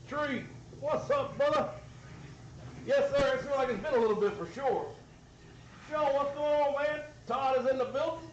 Tree, what's up, brother? Yes, sir. It seems like it's been a little bit for sure. Joe, what's going on, man? Todd is in the building.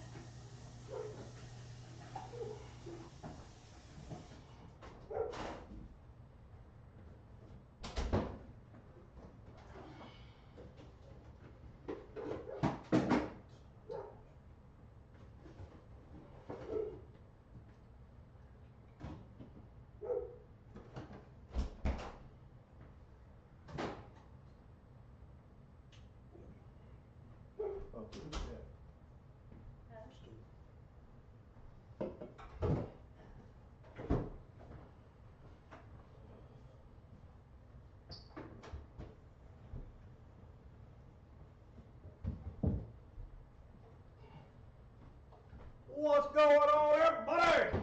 What's going on, everybody?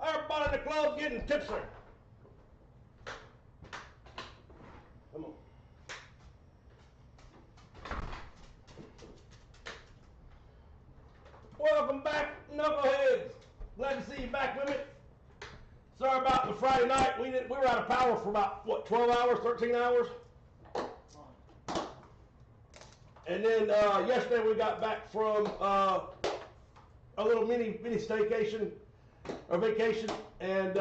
Everybody in the club getting tipsy. Come on. Welcome back, knuckleheads. Glad to see you back with me. Sorry about the Friday night. We were out of power for about, what, 12 hours, 13 hours? And then yesterday we got back from a little mini staycation or vacation, and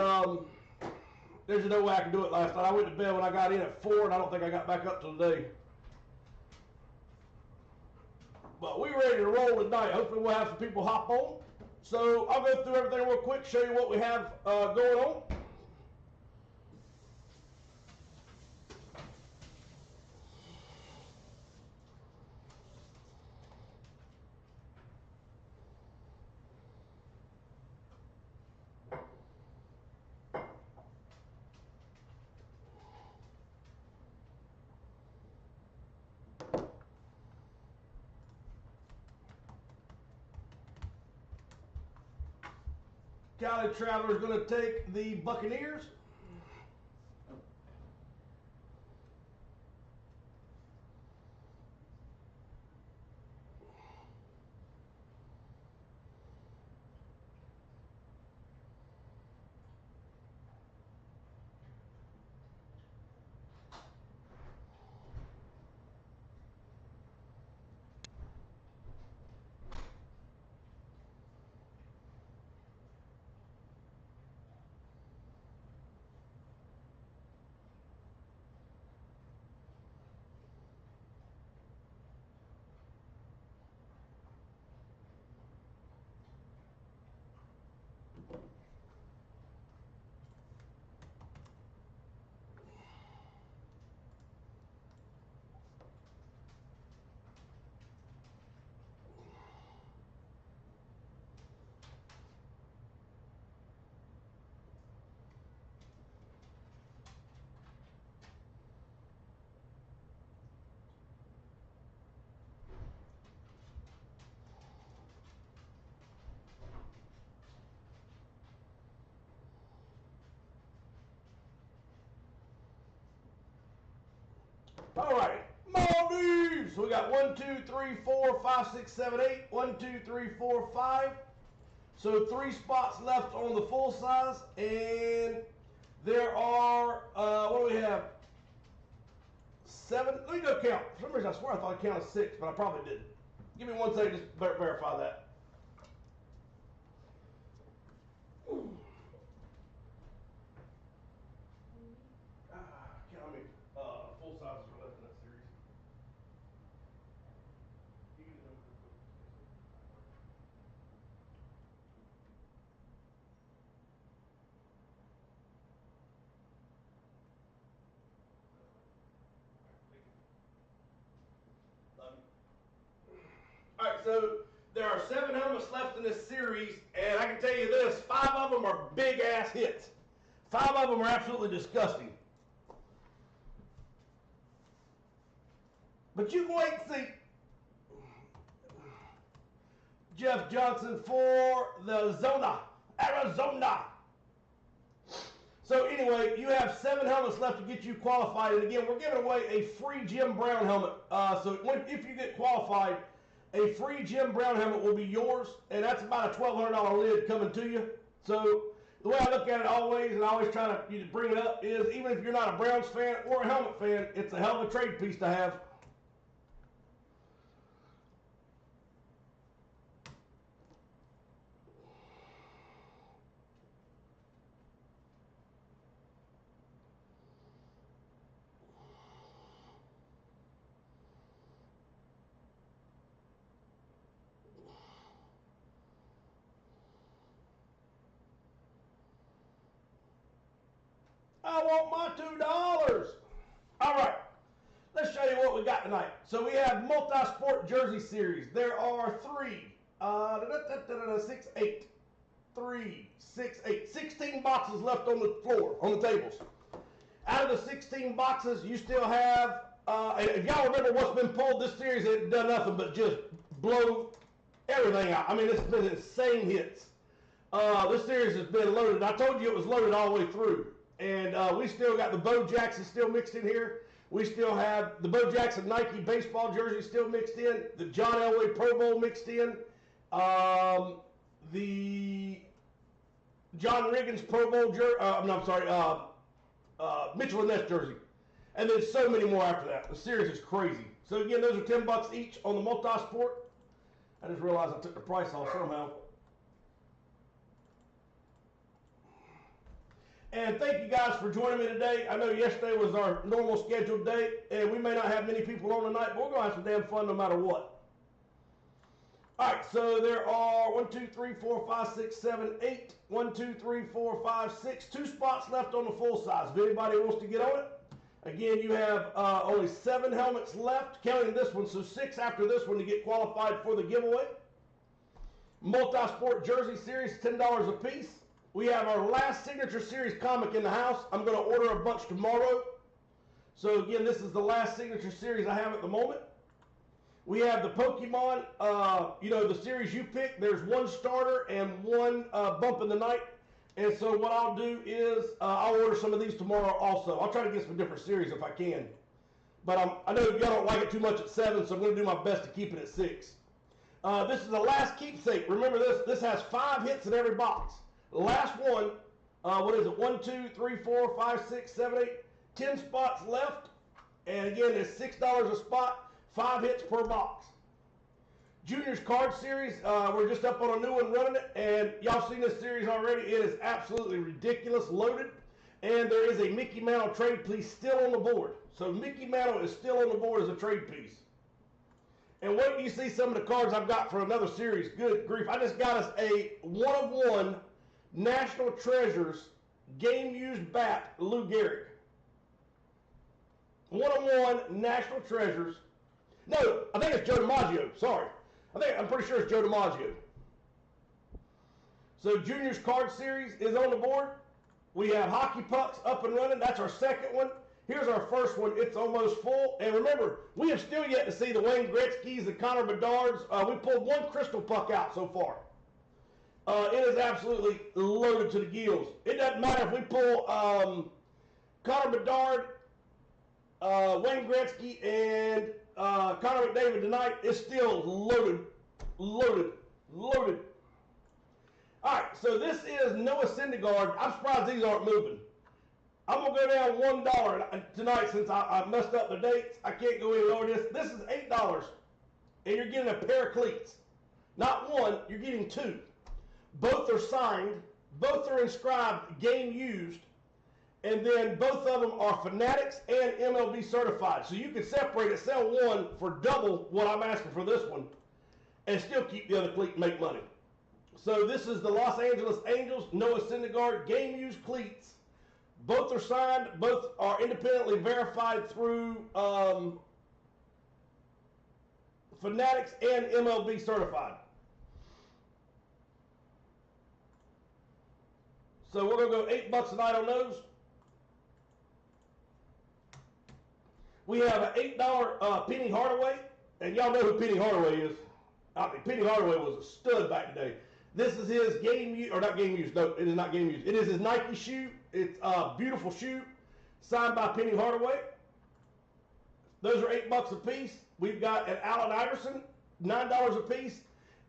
there's no way I can do it last night. I went to bed when I got in at 4, and I don't think I got back up till today. But we're ready to roll tonight. Hopefully we'll have some people hop on. So I'll go through everything real quick, show you what we have going on. Cali Traveler is going to take the Buccaneers. All right, Maldives. We got 1, 2, 3, 4, 5, 6, 7, 8. 1, 2, 3, 4, 5. So 3 spots left on the full size, and there are what do we have? 7. Let me go count. For some reason, I swear I thought I counted 6, but I probably didn't. Give me 1 second, just verify that. Count how many full sizes are left in that series. You can do them. Love you. All right, so there are 7 helmets left in this series, and I can tell you this: 5 of them are big ass hits. 5 of them are absolutely disgusting. But you can wait and see. Jeff Johnson for the Zona, Arizona. So anyway, you have 7 helmets left to get you qualified. And again, we're giving away a free Jim Brown helmet. So if you get qualified, a free Jim Brown helmet will be yours. And that's about a $1,200 lid coming to you. So the way I look at it always, and I always try to bring it up, is even if you're not a Browns fan or a helmet fan, it's a hell of a trade piece to have. I want my $2. All right, let's show you what we got tonight. So we have multi-sport jersey series. There are 16 boxes left on the floor, on the tables. Out of the 16 boxes, you still have, and if y'all remember what's been pulled this series, it done nothing but just blow everything out. I mean, it's been insane hits. This series has been loaded. I told you it was loaded all the way through. And we still got the Bo Jackson still mixed in here. We still have the Bo Jackson Nike baseball jersey still mixed in. The John Elway Pro Bowl mixed in. The John Riggins Pro Bowl jersey. Mitchell and Ness jersey. And then so many more after that. The series is crazy. So again, those are $10 each on the multi-sport. I just realized I took the price off somehow. And thank you guys for joining me today. I know yesterday was our normal scheduled day, and we may not have many people on tonight, but we're going to have some damn fun no matter what. All right, so there are 1, 2, 3, 4, 5, 6, 7, 8. 1, 2, 3, 4, 5, 6. 2 spots left on the full size. If anybody wants to get on it. Again, you have only 7 helmets left, counting this one, so 6 after this one to get qualified for the giveaway. Multi-sport jersey series, $10 a piece. We have our last signature series comic in the house. I'm going to order a bunch tomorrow. So again, this is the last signature series I have at the moment. We have the Pokemon, the series you pick. There's 1 starter and 1 bump in the night. And so what I'll do is I'll order some of these tomorrow also. I'll try to get some different series if I can. But I know y'all don't like it too much at 7, so I'm going to do my best to keep it at 6. This is the last keepsake. Remember this. This has 5 hits in every box. The last one, what is it? 1, 2, 3, 4, 5, 6, 7, 8, 10 spots left. And again, it's $6 a spot, 5 hits per box. Juniors card series, we're just up on a new one running it. And y'all seen this series already. It is absolutely ridiculous, loaded. And there is a Mickey Mantle trade piece still on the board. So Mickey Mantle is still on the board as a trade piece. And wait till you see some of the cards I've got for another series. Good grief. I just got us a 1-of-1 National Treasures game used bat Lou Gehrig. 1-of-1 National Treasures. No, I think it's Joe DiMaggio. Sorry. I'm pretty sure it's Joe DiMaggio. So Juniors card series is on the board. We have Hockey Pucks up and running. That's our second one. Here's our first one. It's almost full. And remember, we have still yet to see the Wayne Gretzky's, the Connor Bedard's. We pulled 1 crystal puck out so far. It is absolutely loaded to the gills. It doesn't matter if we pull Connor Bedard, Wayne Gretzky, and Connor McDavid tonight. It's still loaded, loaded, loaded. All right, so this is Noah Syndergaard. I'm surprised these aren't moving. I'm going to go down $1 tonight since I messed up the dates. I can't go any lower than this. This is $8, and you're getting a pair of cleats. Not 1, you're getting 2. Both are signed, both are inscribed game used, and then both of them are Fanatics and MLB certified. So you can separate it, sell 1 for double what I'm asking for this one, and still keep the other cleat and make money. So this is the Los Angeles Angels, Noah Syndergaard, game used cleats. Both are signed, both are independently verified through Fanatics and MLB certified. So we're going to go $8 tonight on those. We have an $8 Penny Hardaway, and y'all know who Penny Hardaway is. I mean, Penny Hardaway was a stud back in the day. This is his game use, or not game use. No, it is not game use. It is his Nike shoe. It's a beautiful shoe, signed by Penny Hardaway. Those are $8 a piece. We've got an Allen Iverson, $9 a piece,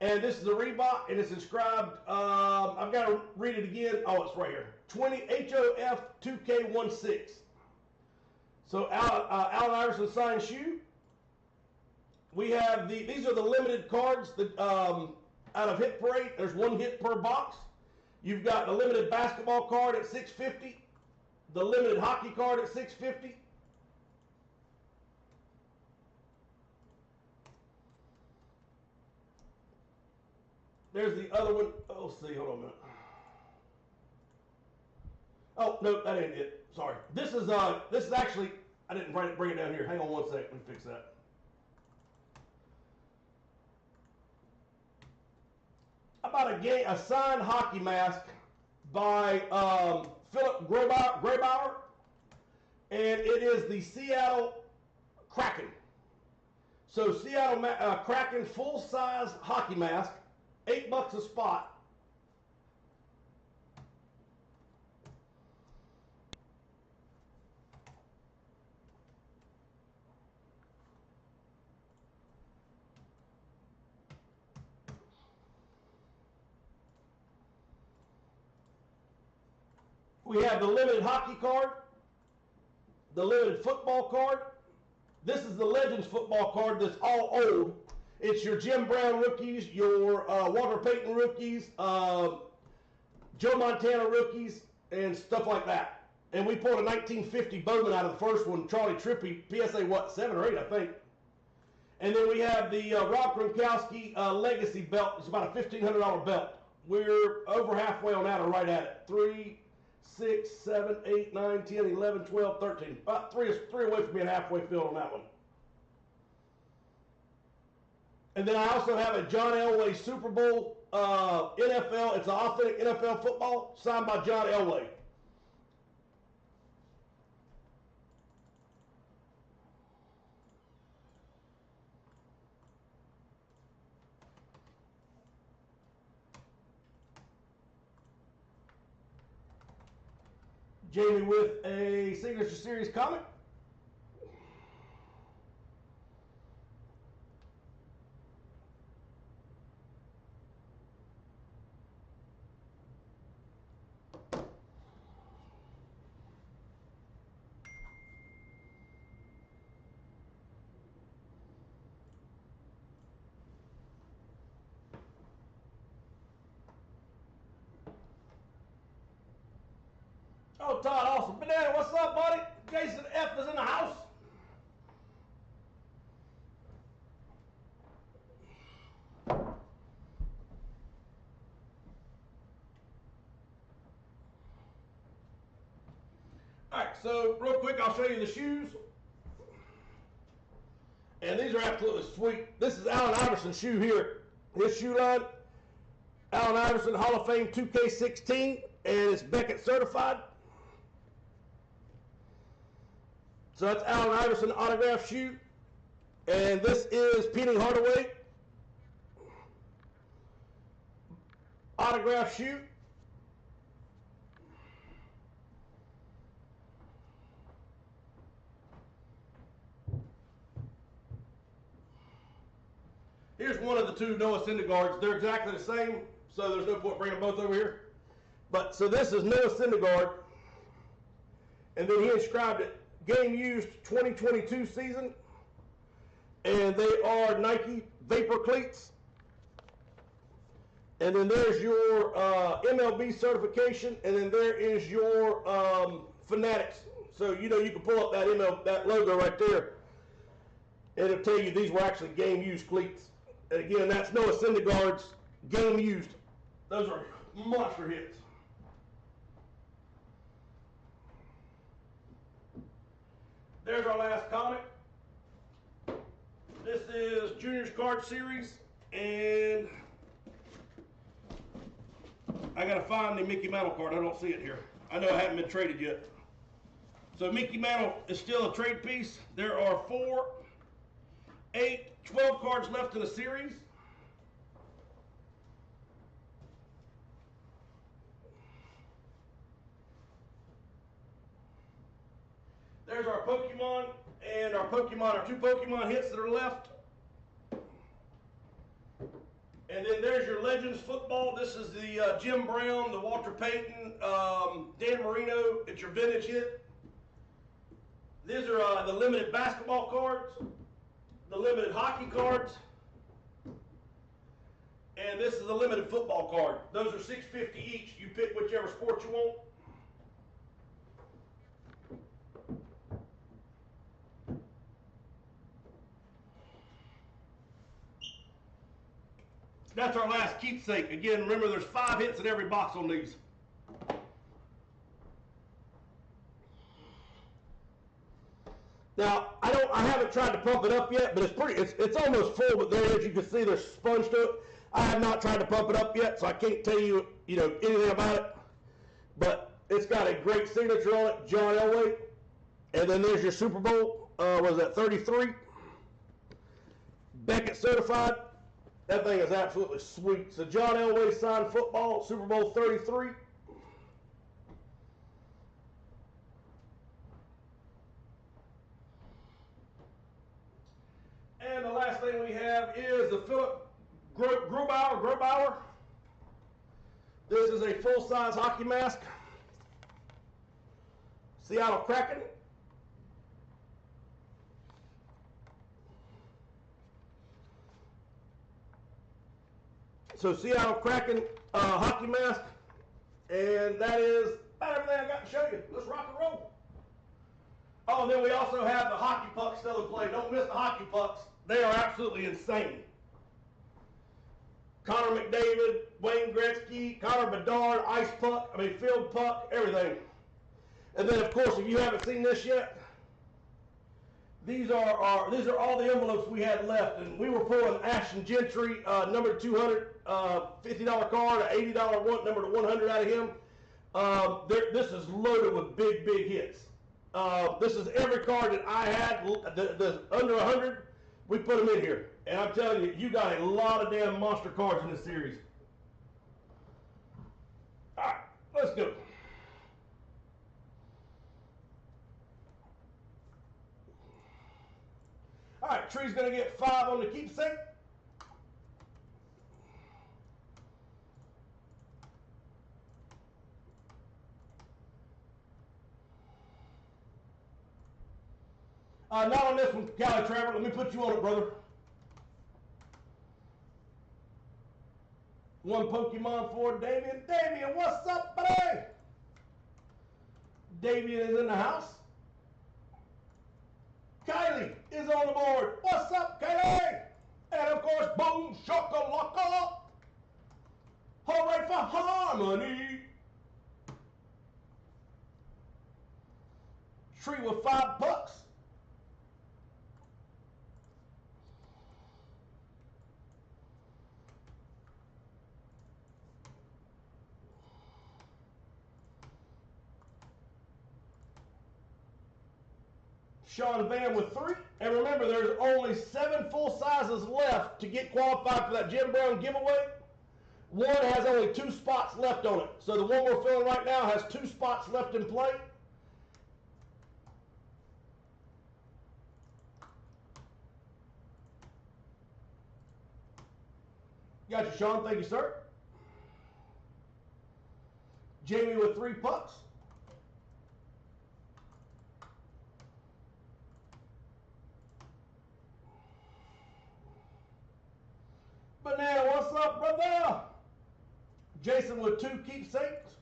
And this is a Reebok, and it's inscribed, I've got to read it again. Oh, it's right here. 20 HOF 2K16. So Allen Iverson signed shoe. We have these are the limited cards that out of Hit Parade. There's one hit per box. You've got the limited basketball card at $6.50, the limited hockey card at $6.50. There's the other one. Oh, let's see. Hold on a minute. Oh no, that ain't it. Sorry. This is actually, I didn't bring it down here. Hang on one second. Let me fix that. About a signed hockey mask by Philip Graybauer, and it is the Seattle Kraken. So Seattle Kraken full-size hockey mask, $8 a spot. We have the limited hockey card, the limited football card. This is the Legends football card that's all old. It's your Jim Brown rookies, your Walter Payton rookies, Joe Montana rookies, and stuff like that. And we pulled a 1950 Bowman out of the first one, Charlie Trippy, PSA 7 or 8, I think. And then we have the Rob Gronkowski Legacy belt. It's about a $1,500 belt. We're over halfway on that, or right at it. 3, 6, 7, 8, 9, 10, 11, 12, 13. About three away from being halfway filled on that one. And then I also have a John Elway Super Bowl NFL. It's an authentic NFL football signed by John Elway. Jamie with a Signature Series comic. Oh, Todd, awesome. Banana, what's up, buddy? Jason F is in the house. All right, so real quick, I'll show you the shoes. And these are absolutely sweet. This is Allen Iverson's shoe here. His shoe line, Allen Iverson Hall of Fame 2K16, and it's Beckett certified. So that's Allen Iverson autograph shoe. And this is Penny Hardaway autograph shoe. Here's one of the two Noah Syndergaards. They're exactly the same, so there's no point bringing them both over here. But so this is Noah Syndergaard, and then he inscribed it game used 2022 season, and they are Nike Vapor cleats. And then there's your MLB certification, and then there is your Fanatics. So you know you can pull up that logo right there, and it'll tell you these were actually game used cleats. And again, that's Noah Syndergaard's game used. Those are monster hits. There's our last comic. This is Junior's Card Series, and I gotta find the Mickey Mantle card. I don't see it here. I know I haven't been traded yet. So Mickey Mantle is still a trade piece. There are 4, 8, 12 cards left in the series. There's our Pokemon, and our two Pokemon hits that are left. And then then there's your Legends football. This is the Jim Brown, the Walter Payton, Dan Marino. It's your vintage hit. These are the limited basketball cards, the limited hockey cards, and this is the limited football card. Those are $6.50 each. You pick whichever sport you want. That's our last keepsake. Again, remember there's 5 hits in every box on these. Now, I haven't tried to pump it up yet, but it's almost full, but there, as you can see, there's sponge to it. I have not tried to pump it up yet, so I can't tell you, anything about it. But it's got a great signature on it, John Elway. And then there's your Super Bowl, was that 33? Beckett certified. That thing is absolutely sweet. So John Elway signed football, Super Bowl 33. And the last thing we have is the Philip Grubauer. This is a full-size hockey mask. Seattle Kraken. So Seattle Kraken hockey mask, and that is about everything I got to show you. Let's rock and roll. Oh, and then we also have the hockey pucks still in play. Don't miss the hockey pucks. They are absolutely insane. Connor McDavid, Wayne Gretzky, Connor Bedard, ice puck, field puck, everything. And then, of course, if you haven't seen this yet, these are all the envelopes we had left, and we were pulling Ashton Gentry, number 200, $50 card, an $80 one, number to 100 out of him. This is loaded with big hits. This is every card that I had, the under 100, we put them in here. And I'm telling you, you got a lot of damn monster cards in this series. All right, let's go. All right, Tree's going to get 5 on the keepsake. Not on this one, Cali Trevor. Let me put you on it, brother. 1 Pokemon for Damien. Damien, what's up, buddy? Damien is in the house. Kylie is on the board. What's up, Kylie? And of course, boom, shakalaka. Hooray for Harmony. Tree with $5. Sean Van with 3. And remember, there's only 7 full sizes left to get qualified for that Jim Brown giveaway. One has only 2 spots left on it. So the one we're filling right now has 2 spots left in play. Got you, Sean. Thank you, sir. Jamie with 3 pucks. Banana, what's up, brother? Jason with 2 keepsakes.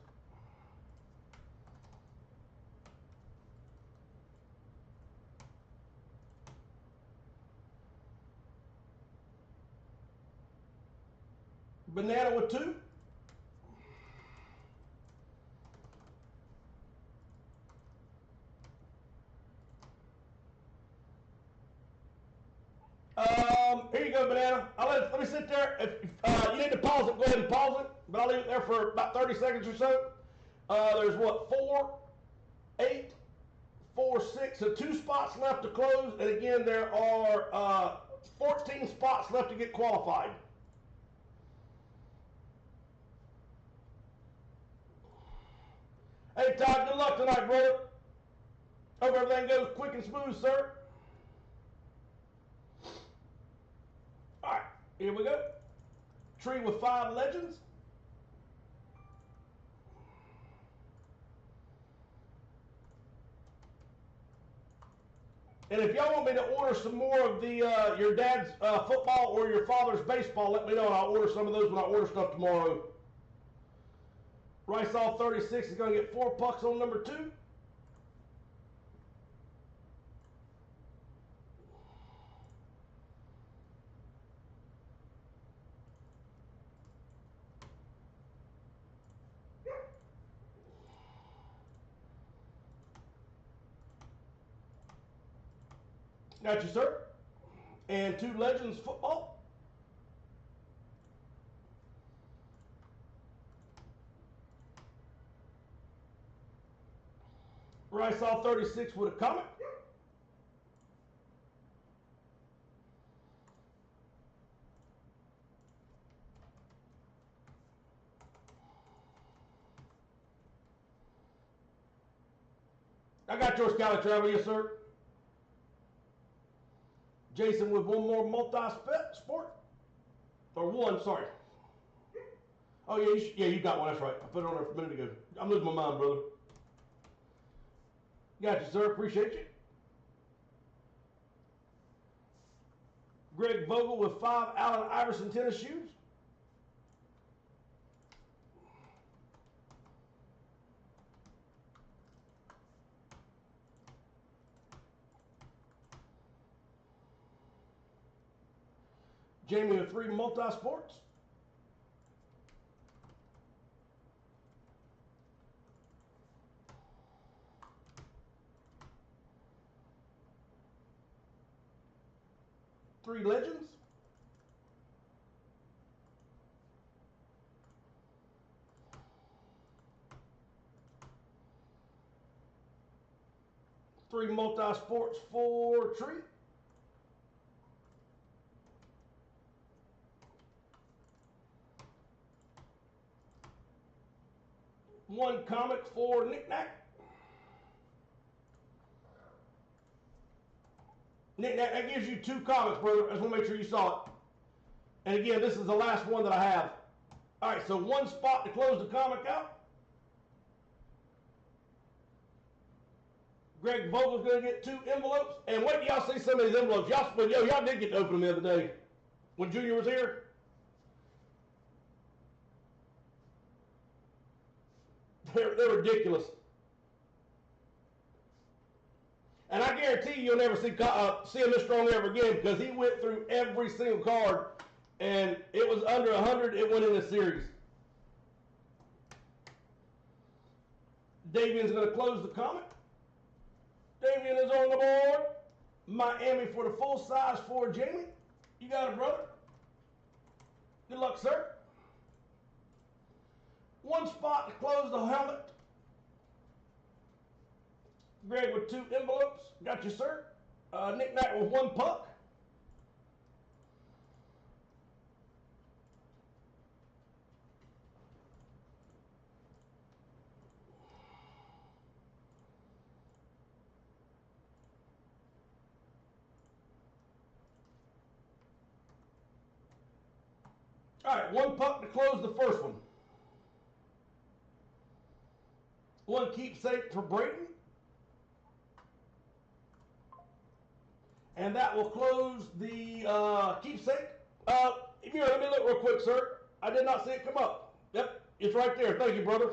Banana with 2. Here you go, Banana. Let me sit there. If you need to pause it, go ahead and pause it. But I'll leave it there for about 30 seconds or so. There's what, 4, 8, 4, 6. So 2 spots left to close. And again, there are 14 spots left to get qualified. Hey, Todd, good luck tonight, brother. Hope everything goes quick and smooth, sir. All right, here we go. Tree with 5 legends. And if y'all want me to order some more of the your dad's football or your father's baseball, let me know and I'll order some of those when I order stuff tomorrow. Rice All 36 is going to get 4 pucks on number 2. Got you, sir. And 2 legends football. Rice All 36 with a comic. I got yours, Cali Travel, yes, sir. Jason with one more multi-sport. Or one, sorry. Oh, yeah, you got one, that's right. I put it on there a minute ago. I'm losing my mind, brother. Got you, sir, appreciate you. Greg Vogel with 5 Allen Iverson tennis shoes. Jamie with 3 multi-sports. Three legends. Three multi-sports for Tree. One comic for Knick-Knack. Knick-Knack, that gives you 2 comics, brother. I just want to make sure you saw it. And again, this is the last one that I have. All right, so 1 spot to close the comic out. Greg Vogel's going to get 2 envelopes. And wait till y'all see some of these envelopes. Y'all did get to open them the other day when Junior was here. They're ridiculous. And I guarantee you'll never see him this strong ever again because he went through every single card and it was under 100. It went in the series. Davian's going to close the comic. Davian is on the board. Miami for the full size for Jamie. You got it, brother. Good luck, sir. 1 spot to close the helmet. Greg with 2 envelopes. Got you, sir. Knick-Knack with 1 puck. All right, 1 puck to close the first one. 1 keepsake for Brayton. And that will close the keepsake. Here, let me look real quick, sir. I did not see it come up. Yep, it's right there. Thank you, brother.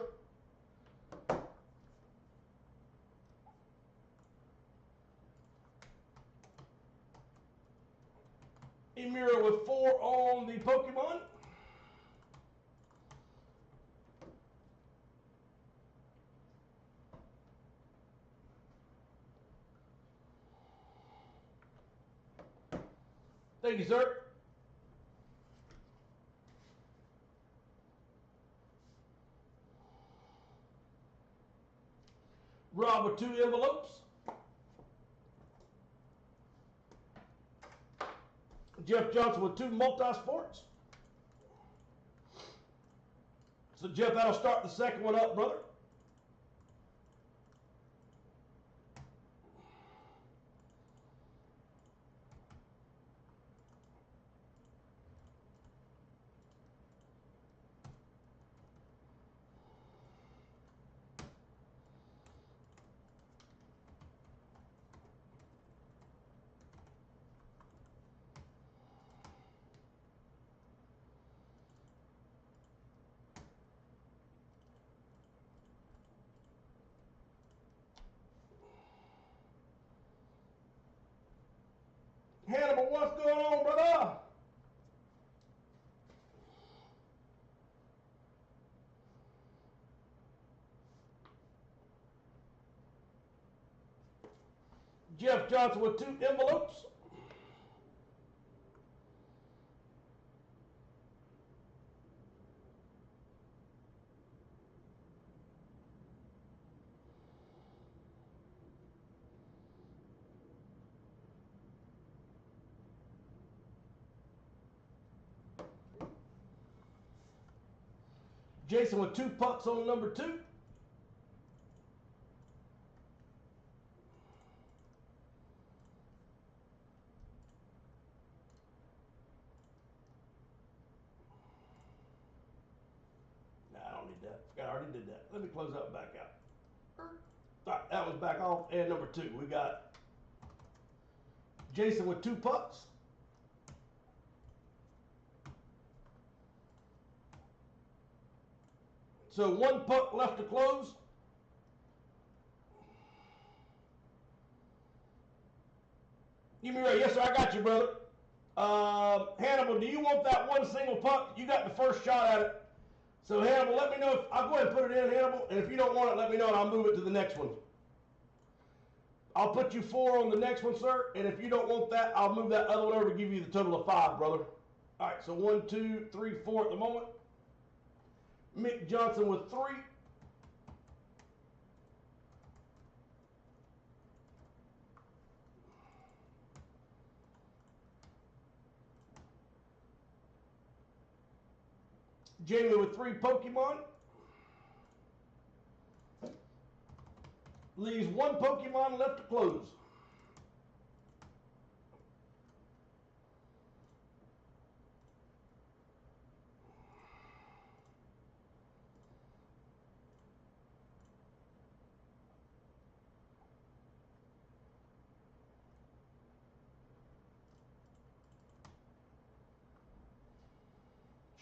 Emira with 4 on the Pokemon. Thank you, sir. Rob with 2 envelopes. Jeff Johnson with 2 multi-sports. So, Jeff, that'll start the second one up, brother. Jeff Johnson with 2 envelopes. Jason with 2 pucks on number 2. Nah, I don't need that. Forgot I already did that. Let me close that back out. All right, that was back off. And number 2, we got Jason with 2 pucks. So 1 puck left to close. Give me right. Yes, sir. I got you, brother. Hannibal, do you want that 1 single puck? You got the first shot at it. So Hannibal, let me know if I'll go ahead and put it in, Hannibal. And if you don't want it, let me know and I'll move it to the next one. I'll put you 4 on the next one, sir. And if you don't want that, I'll move that other one over to give you the total of 5, brother. All right. So 1, 2, 3, 4 at the moment. Mick Johnson with 3. Jamie with 3 Pokemon. Leaves 1 Pokemon left to close.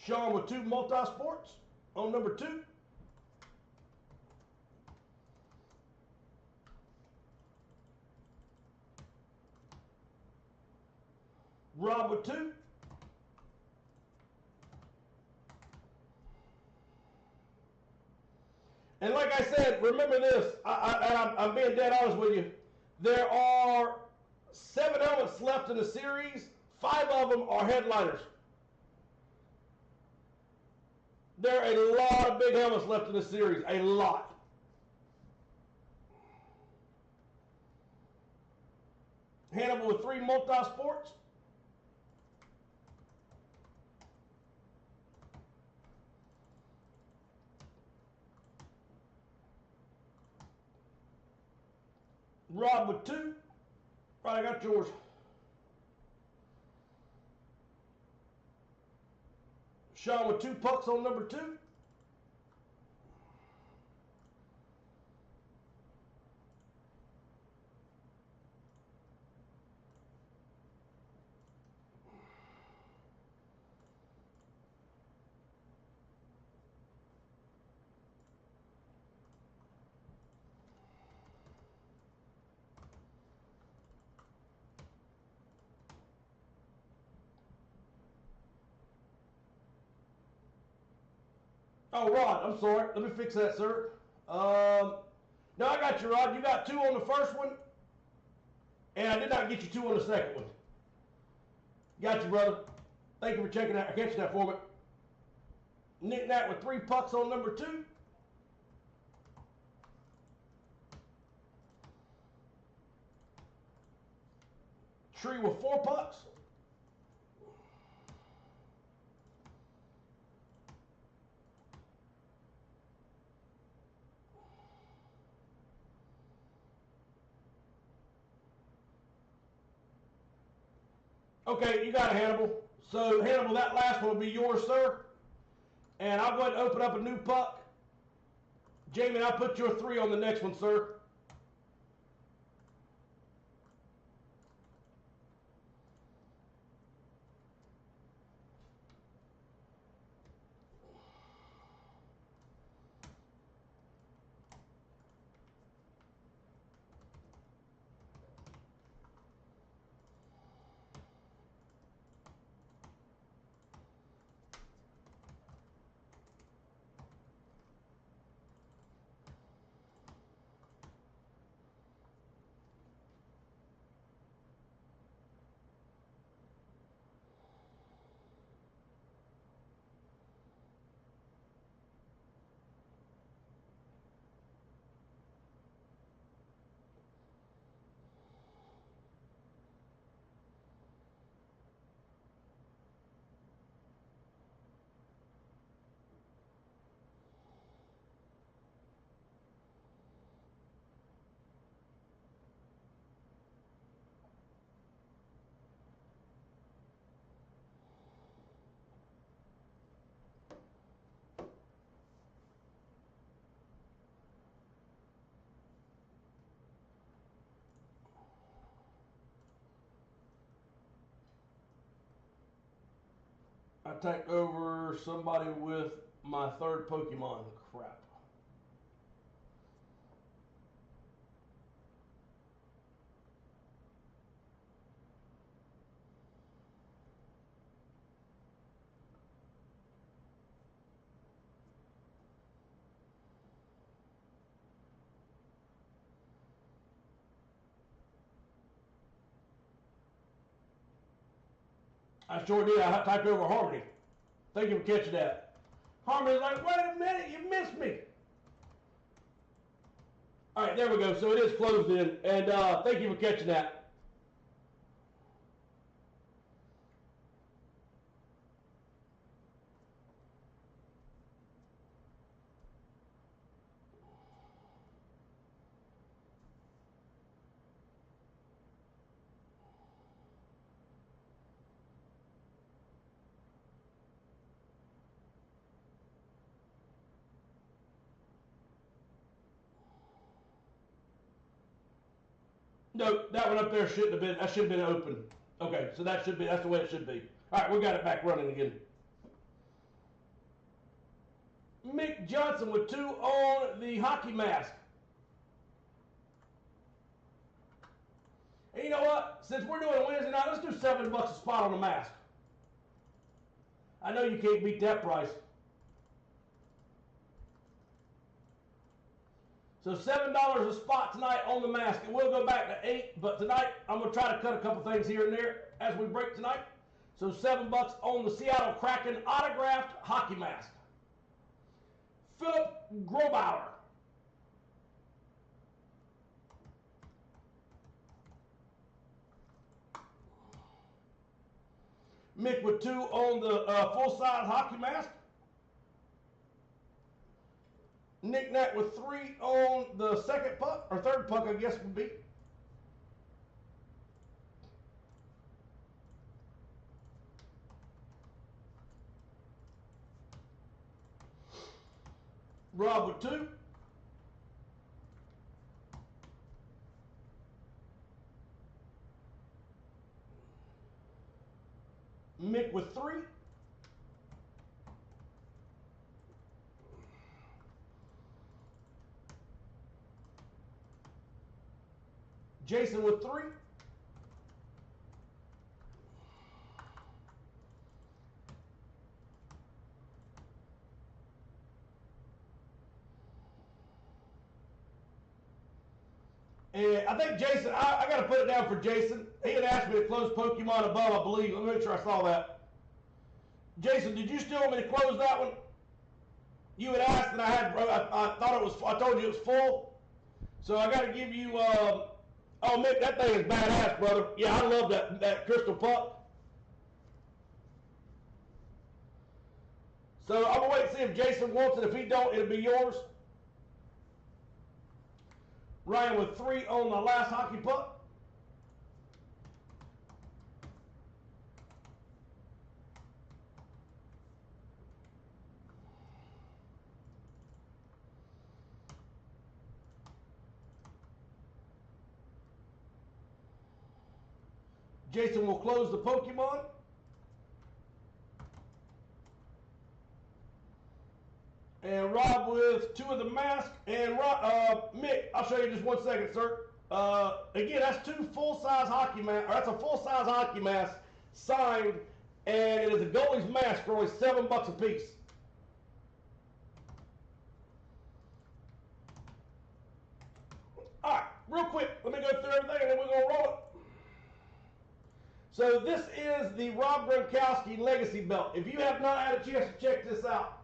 Sean with 2 multi-sports on number 2. Rob with 2. And like I said, remember this, I'm being dead honest with you. There are 7 helmets left in the series. 5 of them are headliners. There are a lot of big helmets left in the series. A lot. Hannibal with 3 multi-sports. Rob with 2. Right, I got yours. Sean with 2 pucks on number 2. Oh, Rod, I'm sorry. Let me fix that, sir. No, I got you, Rod. You got 2 on the first one, and I did not get you 2 on the second one. Got you, brother. Thank you for catching that for me. Nick Nat with 3 pucks on number 2. Tree with 4 pucks. Okay, you got it, Hannibal. So, Hannibal, that last one will be yours, sir. And I'll go ahead and open up a new puck. Jamie, I'll put your 3 on the next one, sir. I typed over somebody with my third Pokemon. Crap. I sure did. I typed over Harmony. Thank you for catching that. Harmony's like, wait a minute, you missed me. All right, there we go. So it is closed in. And thank you for catching that. No, that one up there shouldn't have been. That should have been open. Okay, so that's the way it should be. All right, we got it back running again. Mick Johnson with 2 on the hockey mask. And you know what? Since we're doing a Wednesday night, let's do $7 a spot on the mask. I know you can't beat that price. So $7 a spot tonight on the mask. It will go back to 8, but tonight I'm going to try to cut a couple things here and there as we break tonight. So $7 on the Seattle Kraken autographed hockey mask. Philip Grobauer. Mick with 2 on the full-size hockey mask. Nick Nat with 3 on the second puck, or third puck, I guess would be. Rob with 2. Mick with 3. Jason with 3. And I think Jason, I got to put it down for Jason. He had asked me to close Pokemon above, I believe. Let me make sure I saw that. Jason, did you still want me to close that one? You had asked, and I thought it was. I told you it was full. So I got to give you. Oh, Mick, that thing is badass, brother. Yeah, I love that crystal puck. So I'm gonna wait and see if Jason wants it. If he don't, it'll be yours. Ryan with 3 on the last hockey puck. Jason will close the Pokemon. And Rob with 2 of the mask. And Mick, I'll show you just 1 second, sir. Again, that's 2 full-size hockey masks. That's a full-size hockey mask signed, and it is a goalie's mask for only $7 a piece. All right, real quick, let me go through everything, and then we're gonna roll it. So this is the Rob Gronkowski Legacy Belt. If you have not had a chance to check this out,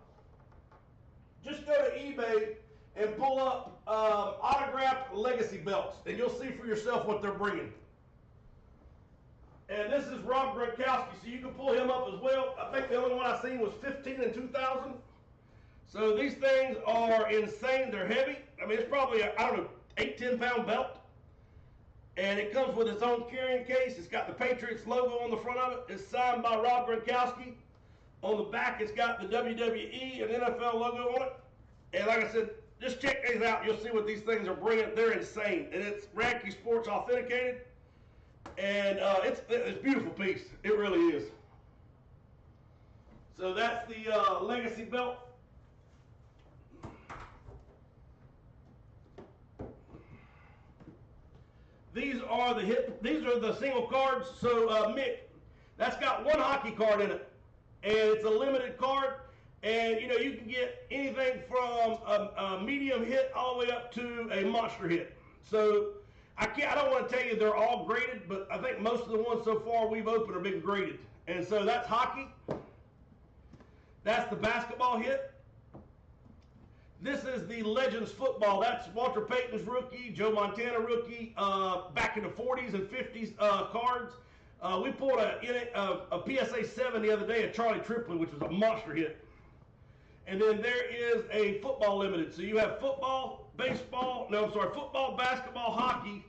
just go to eBay and pull up autographed Legacy belts, and you'll see for yourself what they're bringing. And this is Rob Gronkowski, so you can pull him up as well. I think the only one I seen was 15 and 2000. So these things are insane. They're heavy. I mean, it's probably, I don't know, 8-10 pound belt. And it comes with its own carrying case. It's got the Patriots logo on the front of it. It's signed by Rob Gronkowski. On the back, it's got the WWE and NFL logo on it. And like I said, just check these out. You'll see what these things are bringing. They're insane. And it's Radke Sports authenticated. And it's a beautiful piece. It really is. So that's the Legacy belt. These are the single cards. So Mick, that's got one hockey card in it, and it's a limited card. And you know, you can get anything from a medium hit all the way up to a monster hit. So I don't want to tell you they're all graded, but I think most of the ones so far we've opened are been graded. And so that's hockey. That's the basketball hit. This is the Legends football. That's Walter Payton's rookie, Joe Montana rookie, back in the 40s and 50s cards. We pulled a PSA 7 the other day at Charlie Triplett, which was a monster hit. And then there is a football limited. So you have football, football, basketball, hockey.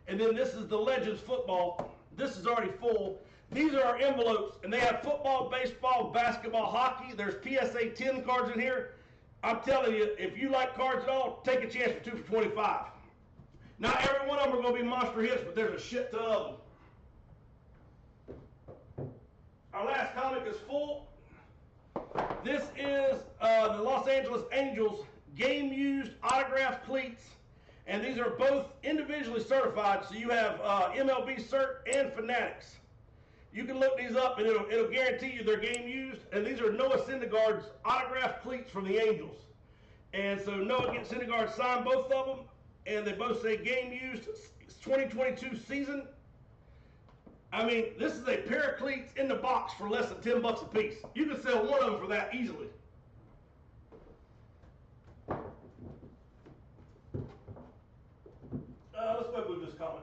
And then this is the Legends football. This is already full. These are our envelopes, and they have football, baseball, basketball, hockey. There's PSA 10 cards in here. I'm telling you, if you like cards at all, take a chance for 2 for $25. Not every one of them are going to be monster hits, but there's a shit ton of them. Our last comic is full. This is the Los Angeles Angels game-used autographed cleats, and these are both individually certified, so you have MLB cert and Fanatics. You can look these up, and it'll guarantee you they're game-used, and these are Noah Syndergaard's autographed cleats from the Angels. And so Noah Syndergaard signed both of them, and they both say game-used 2022 season. I mean, this is a pair of cleats in the box for less than $10 a piece. You can sell one of them for that easily. Let's go move this comic.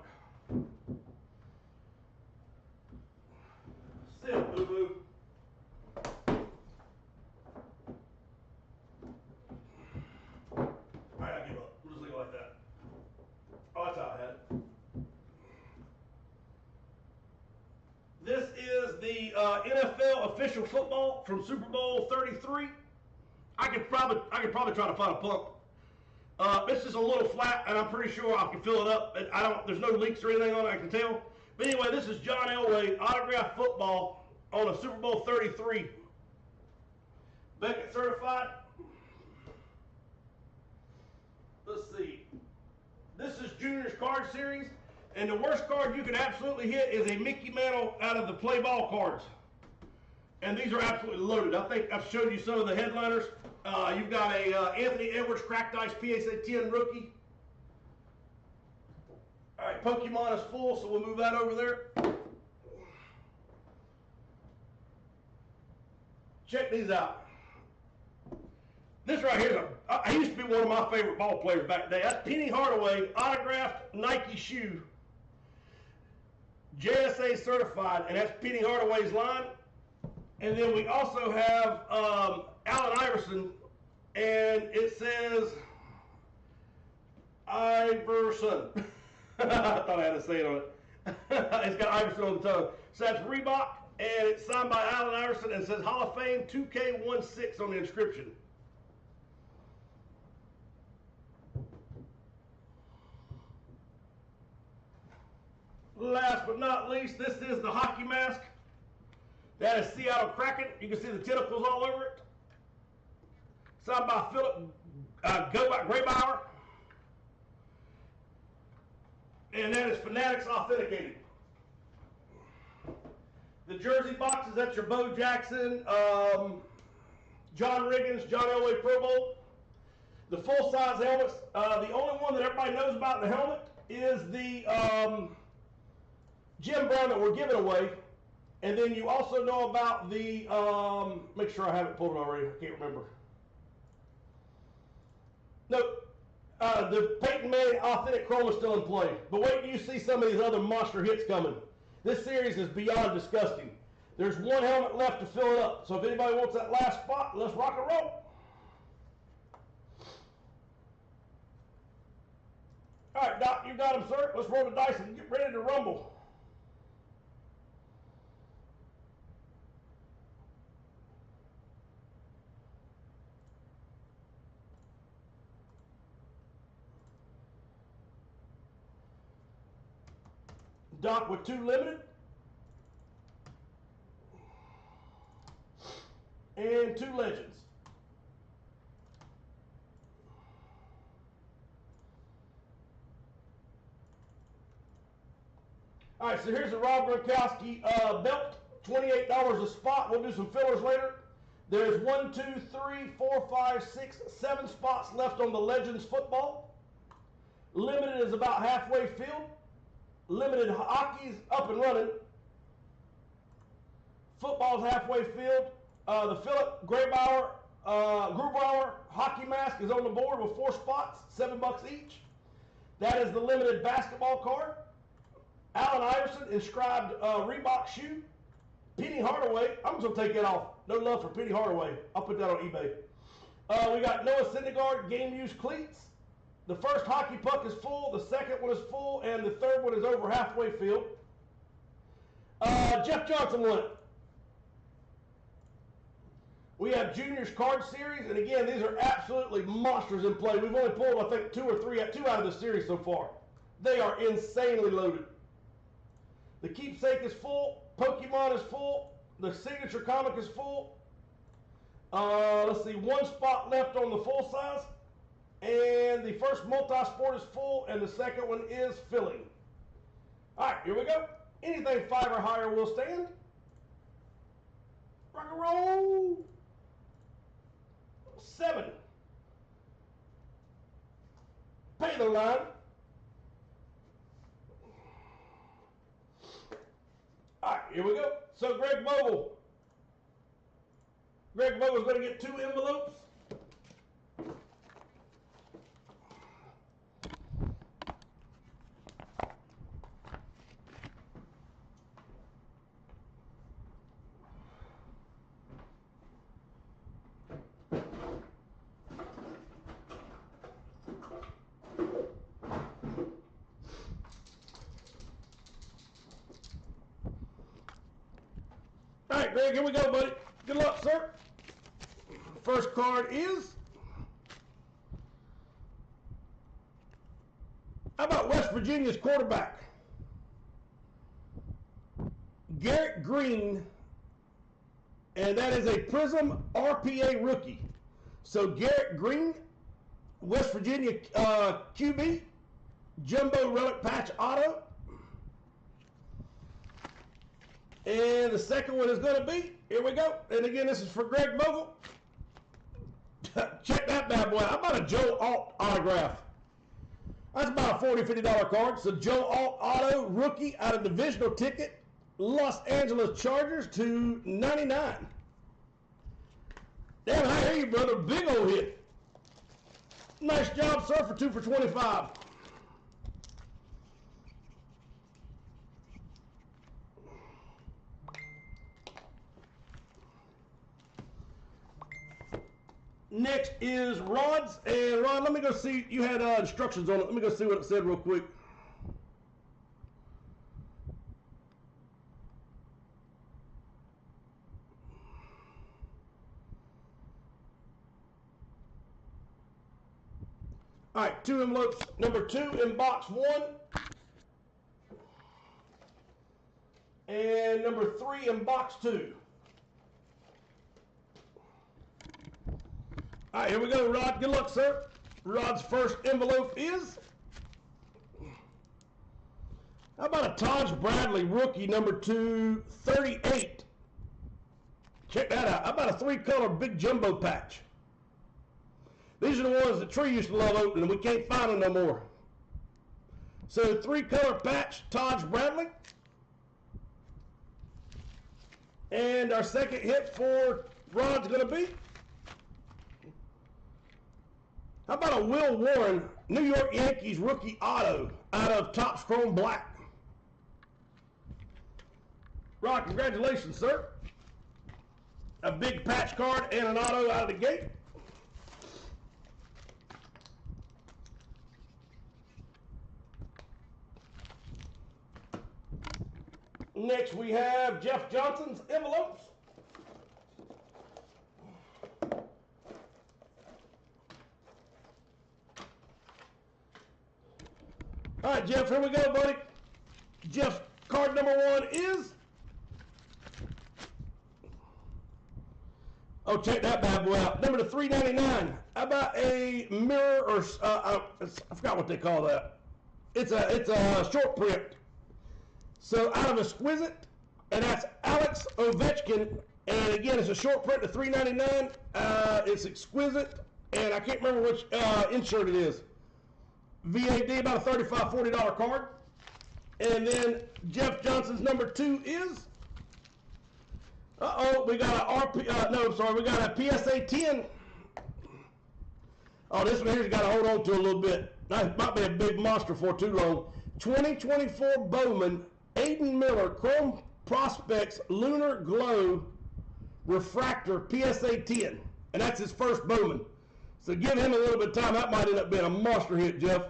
Still, boo-boo. Alright, I give up. We'll just leave it like that. Oh, that's how I had it. This is the NFL official football from Super Bowl 33. I could probably try to find a pump. It's just a little flat, and I'm pretty sure I can fill it up. There's no leaks or anything on it, I can tell. But anyway, this is John Elway autographed football on a Super Bowl 33. Beckett certified. Let's see. This is Junior's card series. And the worst card you can absolutely hit is a Mickey Mantle out of the play ball cards. And these are absolutely loaded. I think I've showed you some of the headliners. You've got a Anthony Edwards Cracked Ice PSA 10 rookie. All right, Pokemon is full, so we'll move that over there. Check these out. This right here, he used to be one of my favorite ball players back then. That's Penny Hardaway, autographed Nike shoe. JSA certified, and that's Penny Hardaway's line. And then we also have Allen Iverson, and it says Iverson. I thought I had to say it on it. It's got Iverson on the tongue. So that's Reebok, and it's signed by Allen Iverson, and it says Hall of Fame 2K16 on the inscription. Last but not least, this is the hockey mask. That is Seattle Kraken. You can see the tentacles all over it. Signed by Philip Graybauer. And that is Fanatics authenticated. The jersey boxes, that's your Bo Jackson, John Riggins, John Elway Pro Bowl. The full-size helmets, the only one that everybody knows about in the helmet is the Jim Brown that we're giving away. And then you also know about the, make sure I have it pulled already, I can't remember. Nope. The Peyton Manning authentic chrome is still in play. But wait till you see some of these other monster hits coming. This series is beyond disgusting. There's one helmet left to fill it up. So if anybody wants that last spot, let's rock and roll. All right, Doc, you got him, sir. Let's roll the dice and get ready to rumble. Doc with 2 limited. and 2 legends. All right, so here's the Rob Gronkowski belt, $28 a spot. We'll do some fillers later. There's 1, 2, 3, 4, 5, 6, 7 spots left on the Legends football. Limited is about halfway filled. Limited hockey's up and running. Football's halfway filled. The Philip Grubauer hockey mask is on the board with 4 spots, $7 each. That is the limited basketball card. Allen Iverson inscribed Reebok shoe. Penny Hardaway. I'm just going to take that off. No love for Penny Hardaway. I'll put that on eBay. We got Noah Syndergaard game use cleats. The first hockey puck is full. The second one is full. And the third one is over halfway filled. Jeff Johnson won it. We have Juniors card series. And again, these are absolutely monsters in play. We've only pulled, I think, 2 out of the series so far. They are insanely loaded. The keepsake is full. Pokemon is full. The signature comic is full. Let's see, 1 spot left on the full size. And the first multi-sport is full, and the second one is filling. All right, here we go. Anything 5 or higher will stand. Rock and roll. 7. Pay the line. All right, here we go. So Greg Vogel. Greg Vogel's going to get 2 envelopes. All right, Greg, here we go, buddy. Good luck, sir. First card is, how about West Virginia's quarterback? Garrett Green, and that is a Prism RPA rookie. So Garrett Green, West Virginia QB, Jumbo Relic Patch Auto. And the second one is going to be, here we go. And again, this is for Greg Vogel. Check that bad boy. How about a Joe Alt autograph? That's about a $40, $50 card. So Joe Alt auto rookie out of divisional ticket, Los Angeles Chargers to 99. Damn, I hear you, brother. Big old hit. Nice job, sir, for 2 for 25. Next is Rod's, and Rod, let me go see, you had instructions on it. Let me go see what it said real quick. All right, 2 envelopes. Number 2 in box 1. And number 3 in box 2. All right, here we go, Rod. Good luck, sir. Rod's first envelope is, how about a Taj Bradley rookie, number 238? Check that out. How about a 3-color big jumbo patch? These are the ones that Tree used to love opening, and we can't find them no more. So 3-color patch, Taj Bradley. And our second hit for Rod's going to be, how about a Will Warren, New York Yankees rookie auto out of Topps Chrome Black? Rod, congratulations, sir. A big patch card and an auto out of the gate. Next we have Jeff Johnson's envelopes. All right, Jeff, here we go, buddy. Jeff's card number 1 is Oh, check that bad boy out. Number to 399. How about a mirror or I forgot what they call that. It's a short print. So out of Exquisite, and that's Alex Ovechkin. And again, it's a short print to $3.99. It's Exquisite, and I can't remember which insert it is. VAD, about a $35, $40 card. And then Jeff Johnson's number 2 is. We got we got a PSA 10. Oh, this one here's got to hold on to a little bit. That might be a big monster for too long. 2024 Bowman, Aiden Miller, Chrome Prospects, Lunar Glow, Refractor, PSA 10. And that's his first Bowman. So give him a little bit of time. That might end up being a monster hit, Jeff.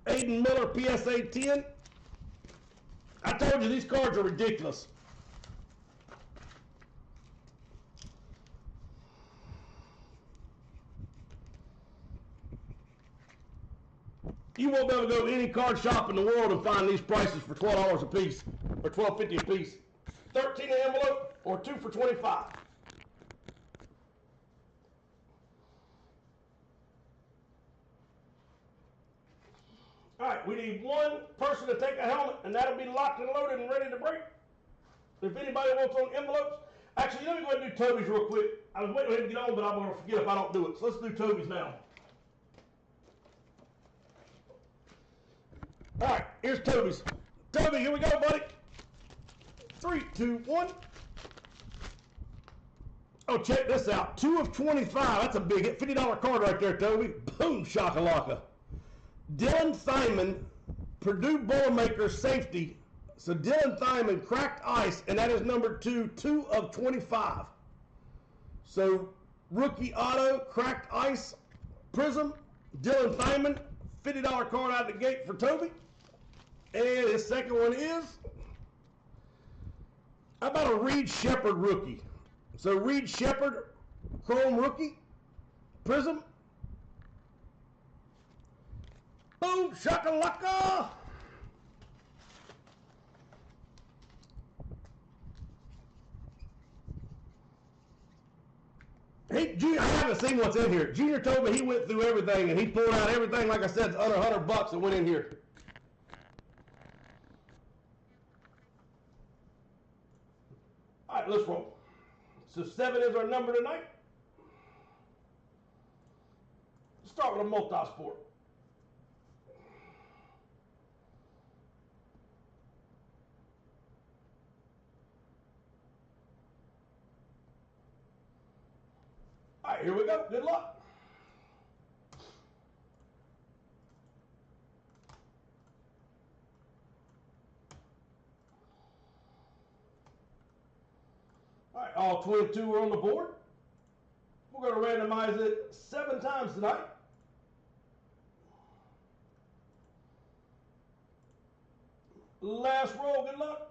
Aiden Miller, PSA 10. I told you these cards are ridiculous. You won't be able to go to any card shop in the world and find these prices for $12 a piece, or $12.50 a piece. 13 an envelope, or 2 for $25. All right, we need one person to take a helmet, and that'll be locked and loaded and ready to break. If anybody wants on envelopes, actually, let me go ahead and do Toby's real quick. I was waiting for him to get on, but I'm going to forget if I don't do it. So let's do Toby's now. All right, here's Toby's. Toby, here we go, buddy. 3, 2, 1. Oh, check this out. 2 of 25. That's a big hit. $50 card right there, Toby. Boom, shakalaka. Dylan Thyman, Purdue Boilermakers safety. So Dylan Thyman, cracked ice, and that is number 2, 2 of 25. So rookie auto, cracked ice, Prism, Dylan Thyman, $50 card out of the gate for Toby. And his second one is, how about a Reed Shepherd rookie? So Reed Shepherd, Chrome rookie, Prism. Boom, shakalaka. Hey, Junior, I haven't seen what's in here. Junior told me he went through everything, and he pulled out everything, like I said, it's under $100 that went in here. All right, let's roll. So 7 is our number tonight. Let's start with a multi-sport. All right, here we go. Good luck. All right, all 22 are on the board. We're going to randomize it 7 times tonight. Last roll, good luck.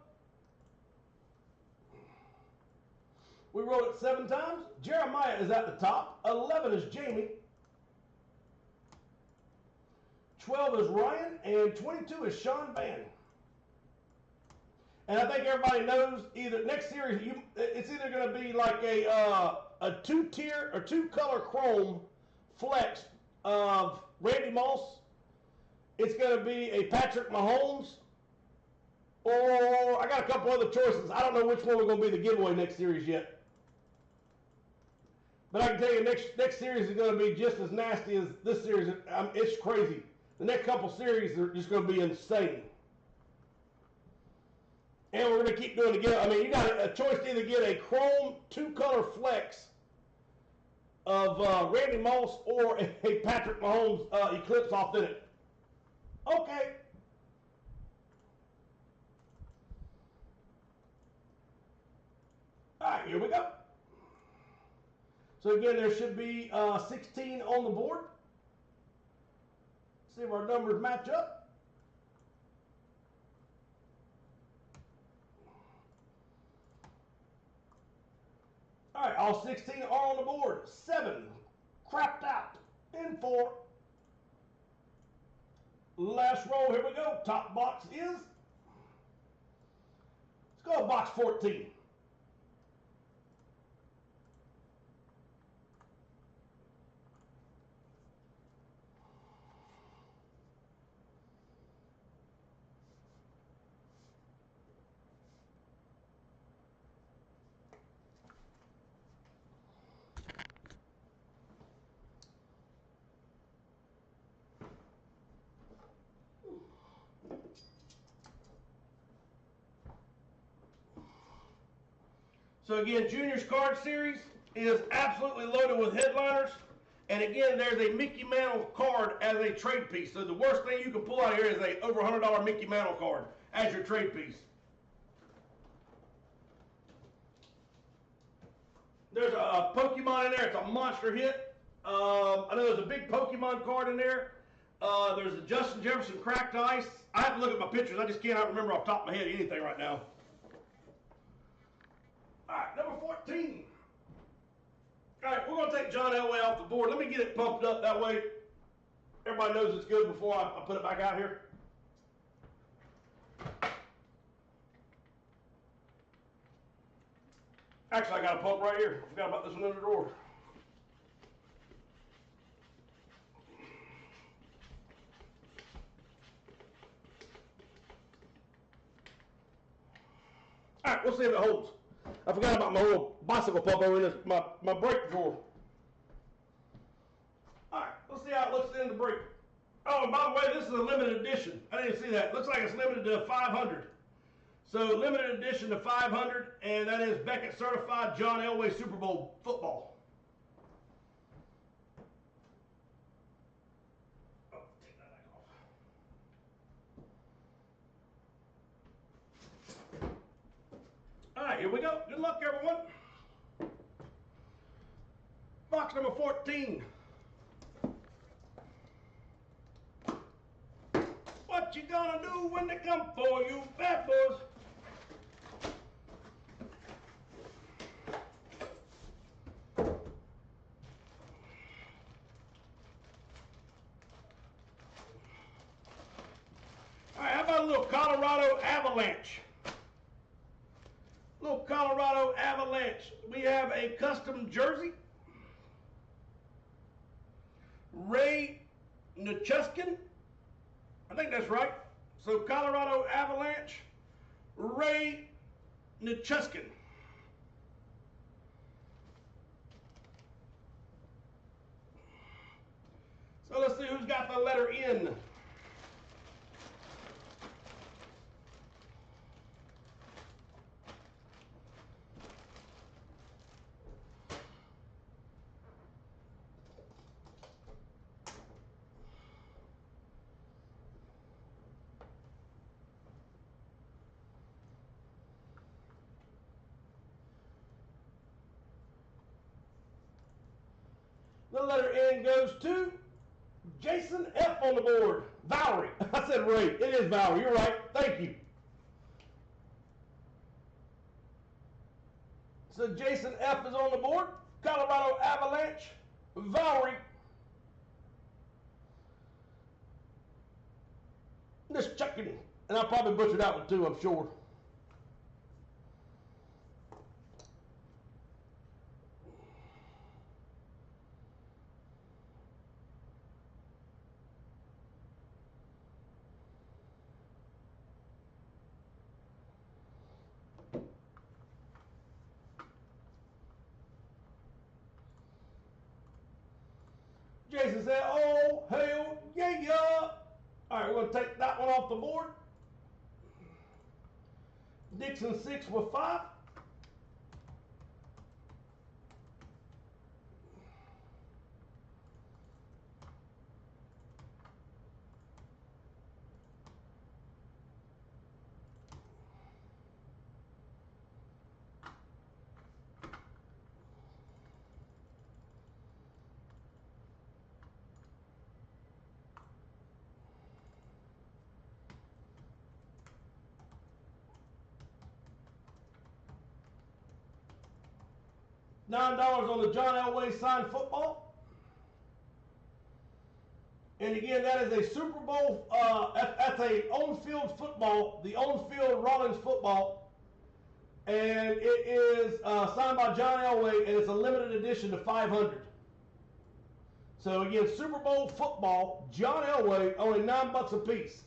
We rolled it 7 times. Jeremiah is at the top. 11 is Jamie. 12 is Ryan. And 22 is Sean Van. And I think everybody knows either next series, it's either going to be like a 2-tier or 2-color chrome flex of Randy Moss. It's going to be a Patrick Mahomes. Or I got a couple other choices. I don't know which one we're going to be the giveaway next series yet. But I can tell you, next series is going to be just as nasty as this series. It's crazy. The next couple series are just going to be insane. And we're going to keep doing it again. I mean, you got a choice to either get a chrome 2-color flex of Randy Moss or a Patrick Mahomes Eclipse Authentic. Okay. All right, here we go. So again, there should be 16 on the board. See if our numbers match up. All right, all 16 are on the board. 7 crapped out in 4. Last roll, here we go. Top box is, let's go with box 14. So again, Junior's card series is absolutely loaded with headliners. And again, there's a Mickey Mantle card as a trade piece. So the worst thing you can pull out here is a over $100 Mickey Mantle card as your trade piece. There's a Pokemon in there. It's a monster hit. I know there's a big Pokemon card in there. There's a Justin Jefferson cracked ice. I have to look at my pictures. I just cannot remember off the top of my head anything right now. All right, number 14. All right, we're going to take John Elway off the board. Let me get it pumped up. That way everybody knows it's good before I put it back out here. Actually, I got a pump right here. I forgot about this one in the drawer. All right, we'll see if it holds. I forgot about my little bicycle pump over in this, my brake drawer. All right, let's see how it looks in the brake. Oh, and by the way, this is a limited edition. I didn't see that. Looks like it's limited to 500. So limited edition to 500, and that is Beckett Certified John Elway Super Bowl football. Oh, take that back off. All right, here we go. Good luck, everyone. Box number 14. What you gonna do when they come for you, bad boys? All right, how about a little Colorado Avalanche? Little Colorado Avalanche. We have a custom jersey. Ray Nichushkin. I think that's right. So Colorado Avalanche, Ray Nichushkin. So let's see who's got the letter N. The letter N goes to Jason F on the board. Valerie. I said Ray. It is Valerie. You're right. Thank you. So Jason F is on the board. Colorado Avalanche. Valerie. This chicken. And I probably butchered that one too, I'm sure. Jason said, oh, hell, yeah. All right, we're going to take that one off the board. Dixon 6 with 5. $9 on the John Elway signed football. And again, that is a Super Bowl, that's a on-field football, the on-field Rollins football. And it is signed by John Elway, and it's a limited edition to 500. So again, Super Bowl football, John Elway, only $9 a piece.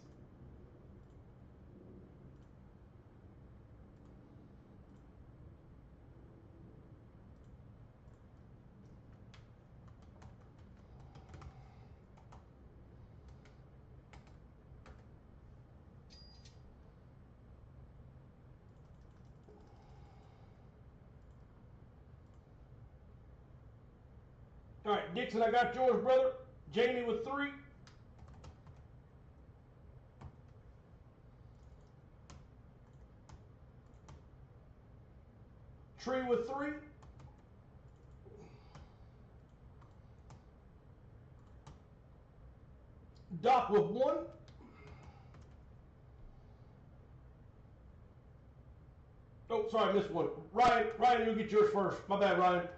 All right, Dixon, I got yours, brother. Jamie with 3. Tree with 3. Doc with 1. Oh, sorry, I missed one. Ryan, you'll get yours first. My bad, Ryan.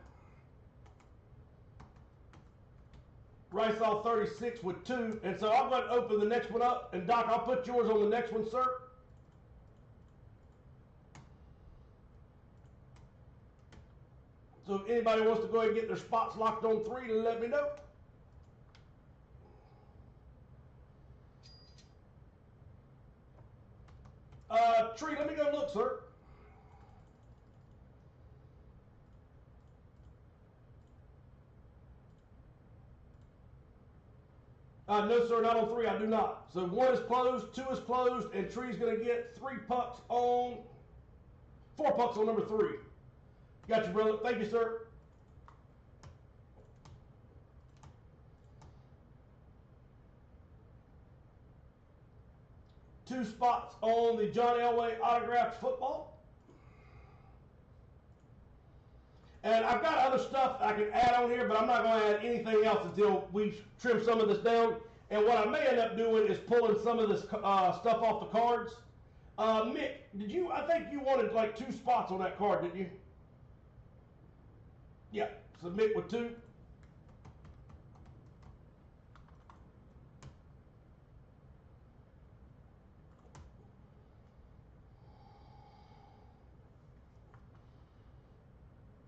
Ryan saw 36 with 2, and so I'm going to open the next one up, and Doc, I'll put yours on the next one, sir. So if anybody wants to go ahead and get their spots locked on 3, let me know. Tree, let me go look, sir. No, sir, not on 3. I do not. So 1 is closed, 2 is closed, and Tree's going to get 3 pucks on, 4 pucks on number 3. Got you, brother. Thank you, sir. Two spots on the John Elway autographed football. And I've got other stuff I can add on here, but I'm not going to add anything else until we trim some of this down. And what I may end up doing is pulling some of this stuff off the cards. Mick, I think you wanted like 2 spots on that card, didn't you? Yeah, so Mick with 2.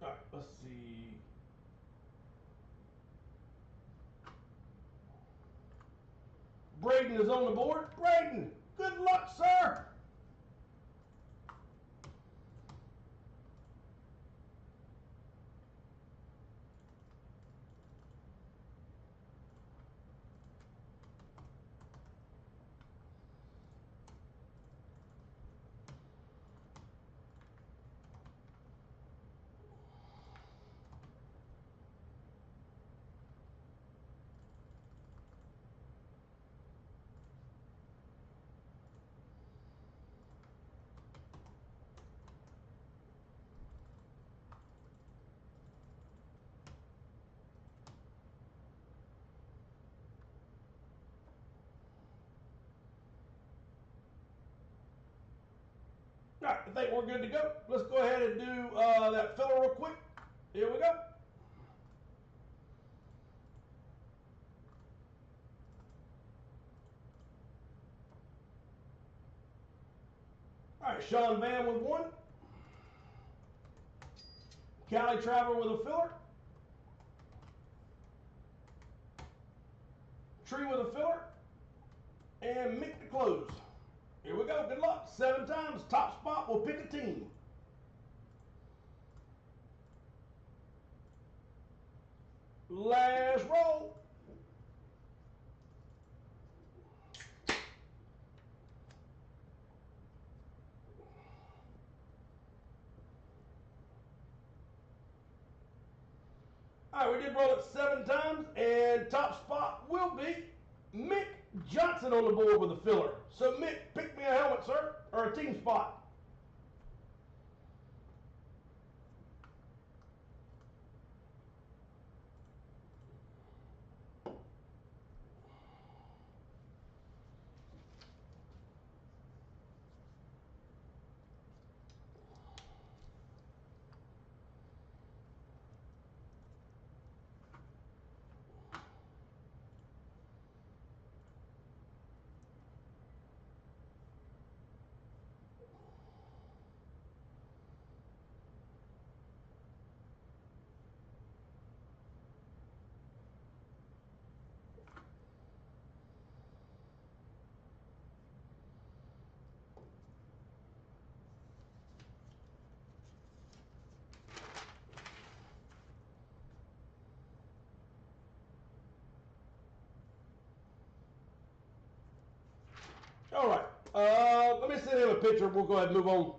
All right, let's see. Braden is on the board. Braden, good luck, sir. All right, I think we're good to go. Let's go ahead and do that filler real quick. Here we go. All right, Sean Van with 1. Cali Traveler with a filler. Tree with a filler. And Mick to close. Here we go. Good luck. 7 times. Top spot will pick a team. Last roll. All right, we did roll it 7 times, and top spot will be Mick Johnson on the board with a filler. So Mick, pick me a helmet, sir, or a team spot. All right. Let me send him a picture. We'll go ahead and move on.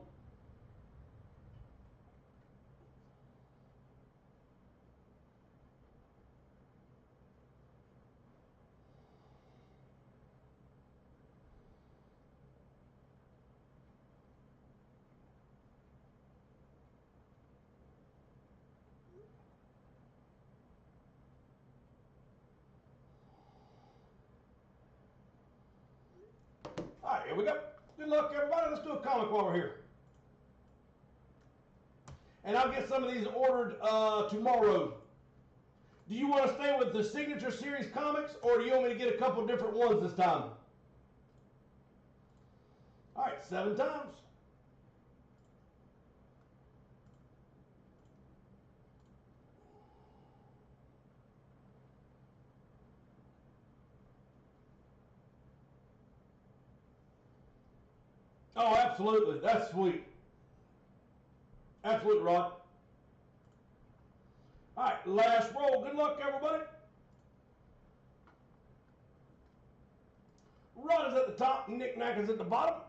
we go. Good luck, everybody. Let's do a comic while we're here. And I'll get some of these ordered tomorrow. Do you want to stay with the Signature Series comics, or do you want me to get a couple different ones this time? All right, 7 times. Oh, absolutely. That's sweet. Absolutely, Rod. All right, last roll. Good luck, everybody. Rod is at the top, Nick Nack is at the bottom.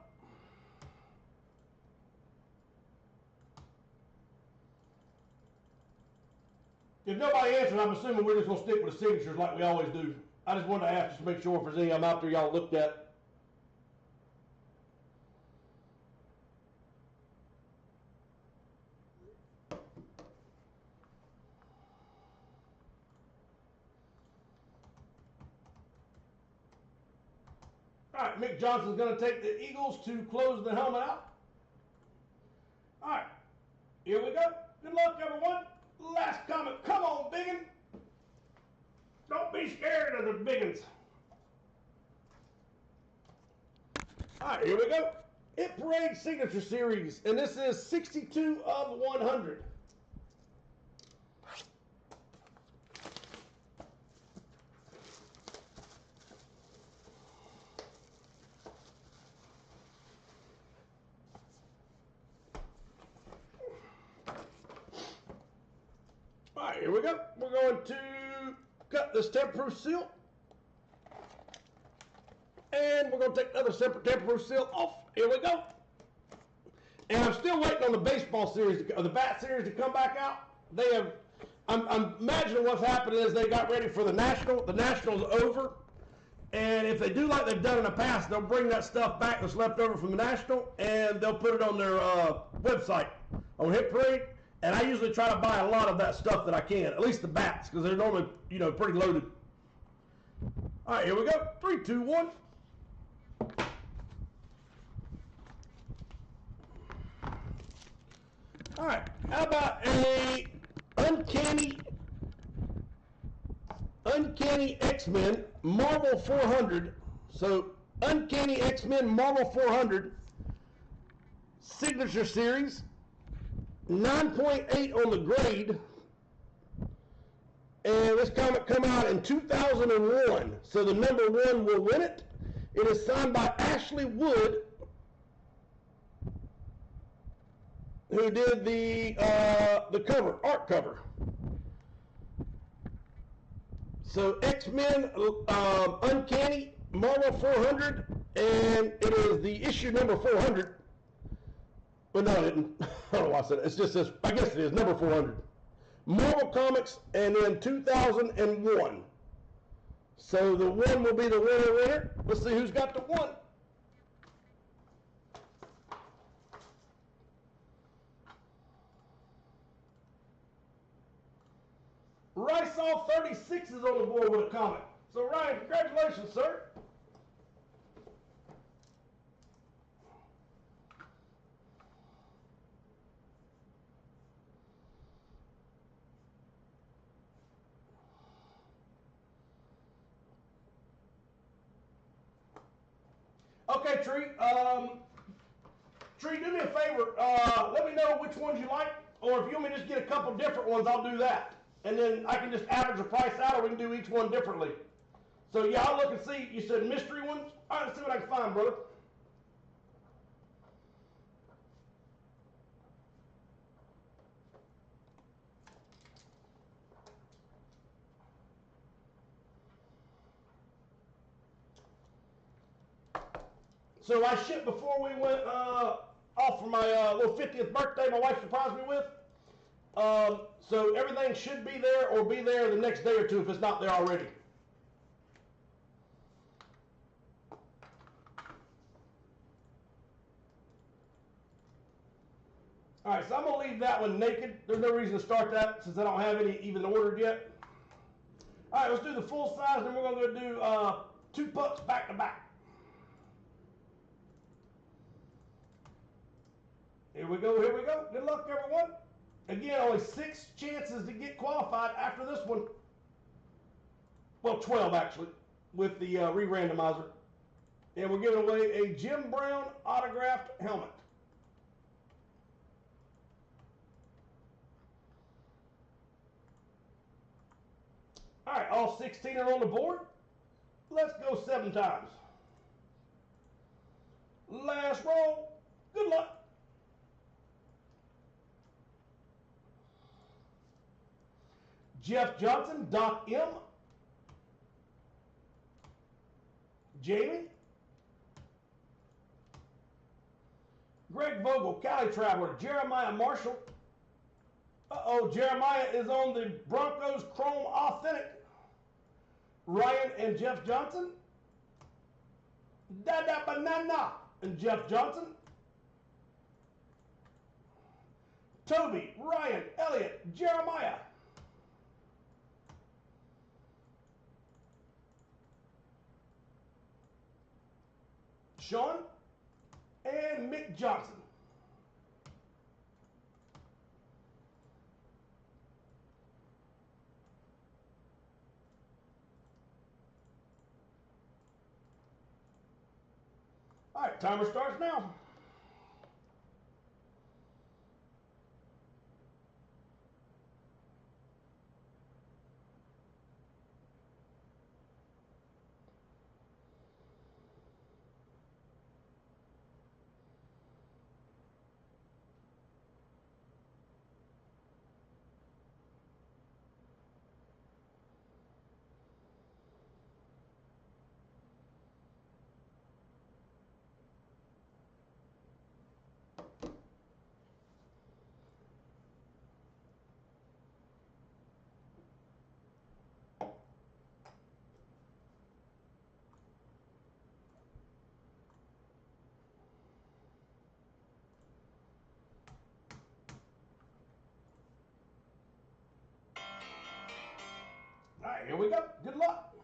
If nobody answers, I'm assuming we're just going to stick with the signatures like we always do. I just wanted to ask just to make sure if there's any I'm out there y'all looked at. All right, Mick Johnson's going to take the Eagles to close the helmet out. All right, here we go. Good luck, everyone. Last comment. Come on, biggin. Don't be scared of the biggins. All right, here we go. Hit Parade Signature Series, and this is 62 of 100. All right, here we go. We're going to cut this tamper-proof seal. And we're going to take another separate tamper-proof seal off. Here we go. And I'm still waiting on the baseball series, or the bat series to come back out. They have, I'm imagining what's happened is they got ready for the National. The National's over. And if they do like they've done in the past, they'll bring that stuff back that's left over from the National, and they'll put it on their website on Hit Parade. And I usually try to buy a lot of that stuff that I can, at least the bats, because they're normally, pretty loaded. All right, here we go. 3, 2, 1. All right, how about a Uncanny X-Men Marvel 400. So, Uncanny X-Men Marvel 400 Signature Series. 9.8 on the grade, and this comic come out in 2001, so the number 1 will win it. It is signed by Ashley Wood, who did the cover, art cover. So X-Men Uncanny Marvel 400, and it is the issue number 400. But no, I didn't. I don't know why I said it. It's just this. I guess it is number 400. Marvel Comics, and then 2001. So the 1 will be the winner. Let's see who's got the 1. Rysol 36 is on the board with a comic. So Ryan, congratulations, sir. Okay, Tree. Tree, do me a favor. Let me know which ones you like, or if you want me to just get a couple different ones, I'll do that. And then I can just average the price out, or we can do each one differently. So yeah, I'll look and see. You said mystery ones? All right, let's see what I can find, brother. So I shipped before we went off for my little 50th birthday my wife surprised me with. So everything should be there or be there the next day or two if it's not there already. All right, so I'm going to leave that one naked. There's no reason to start that since I don't have any even ordered yet. All right, let's do the full size, and we're going to do 2 pucks back to back. Here we go, here we go. Good luck, everyone. Again, only 6 chances to get qualified after this one. Well, 12 actually, with the re-randomizer. And we're giving away a Jim Brown autographed helmet. All right, all 16 are on the board. Let's go 7 times. Last roll. Good luck. Jeff Johnson, Doc M. Jamie. Greg Vogel, Cali Traveler, Jeremiah Marshall. Uh-oh, Jeremiah is on the Broncos Chrome Authentic. Ryan and Jeff Johnson. Dada Banana and Jeff Johnson. Toby, Ryan, Elliott, Jeremiah. Sean and Mick Johnson. All right, timer starts now. All right, here we go. Good luck.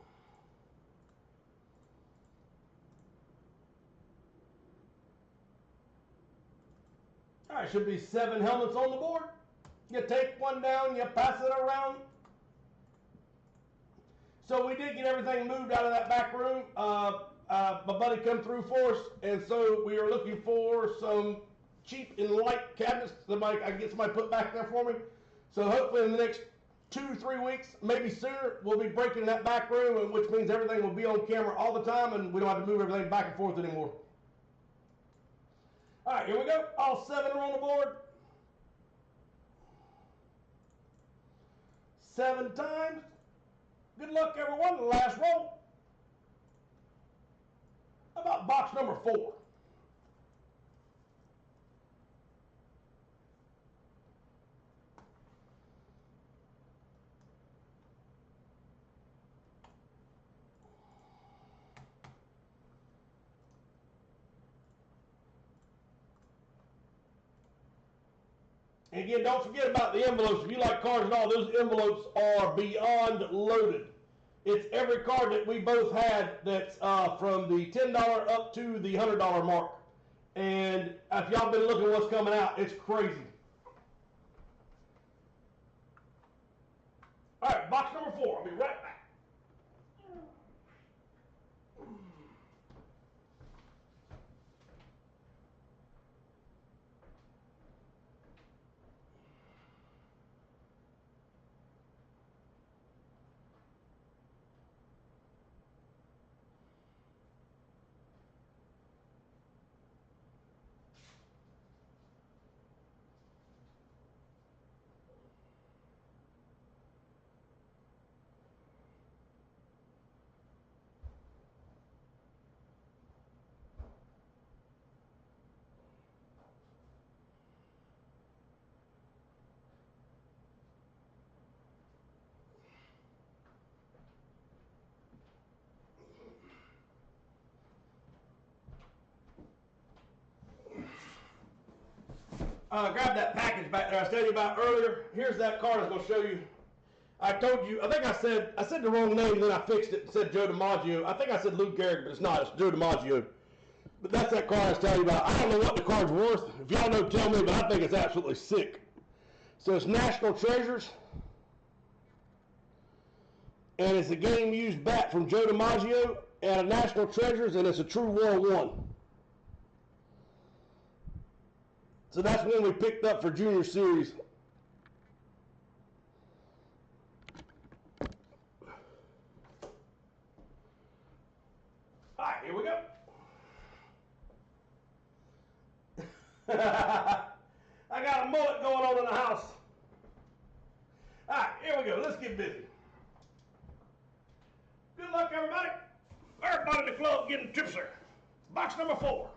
All right, should be 7 helmets on the board. You take one down, you pass it around. So we did get everything moved out of that back room. My buddy come through for us, and so we are looking for some cheap and light cabinets. I can get somebody put back there for me. So hopefully in the next 2-3 weeks, maybe sooner, we'll be breaking that back room, which means everything will be on camera all the time, and we don't have to move everything back and forth anymore. All right, here we go. All 7 are on the board. 7 times. Good luck, everyone. Last roll. How about box number 4? And again, don't forget about the envelopes. If you like cards and all, those envelopes are beyond loaded. It's every card that we both had that's from the $10 up to the $100 mark. And if y'all been looking at what's coming out, it's crazy. All right, box number 4. I'll be right back. Grab that package back there I was telling you about earlier. Here's that card I was going to show you. I told you, I think I said the wrong name, then I fixed it and said Joe DiMaggio. I think I said Lou Gehrig, but it's not. It's Joe DiMaggio. But that's that card I was telling you about. I don't know what the card's worth. If y'all know, tell me, but I think it's absolutely sick. So it's National Treasures. And it's a game used bat from Joe DiMaggio out of National Treasures, and it's a true 101. So that's one we picked up for Junior Series. All right, here we go. I got a mullet going on in the house. All right, here we go. Let's get busy. Good luck, everybody. Everybody in the club getting tipsy. Box number 4.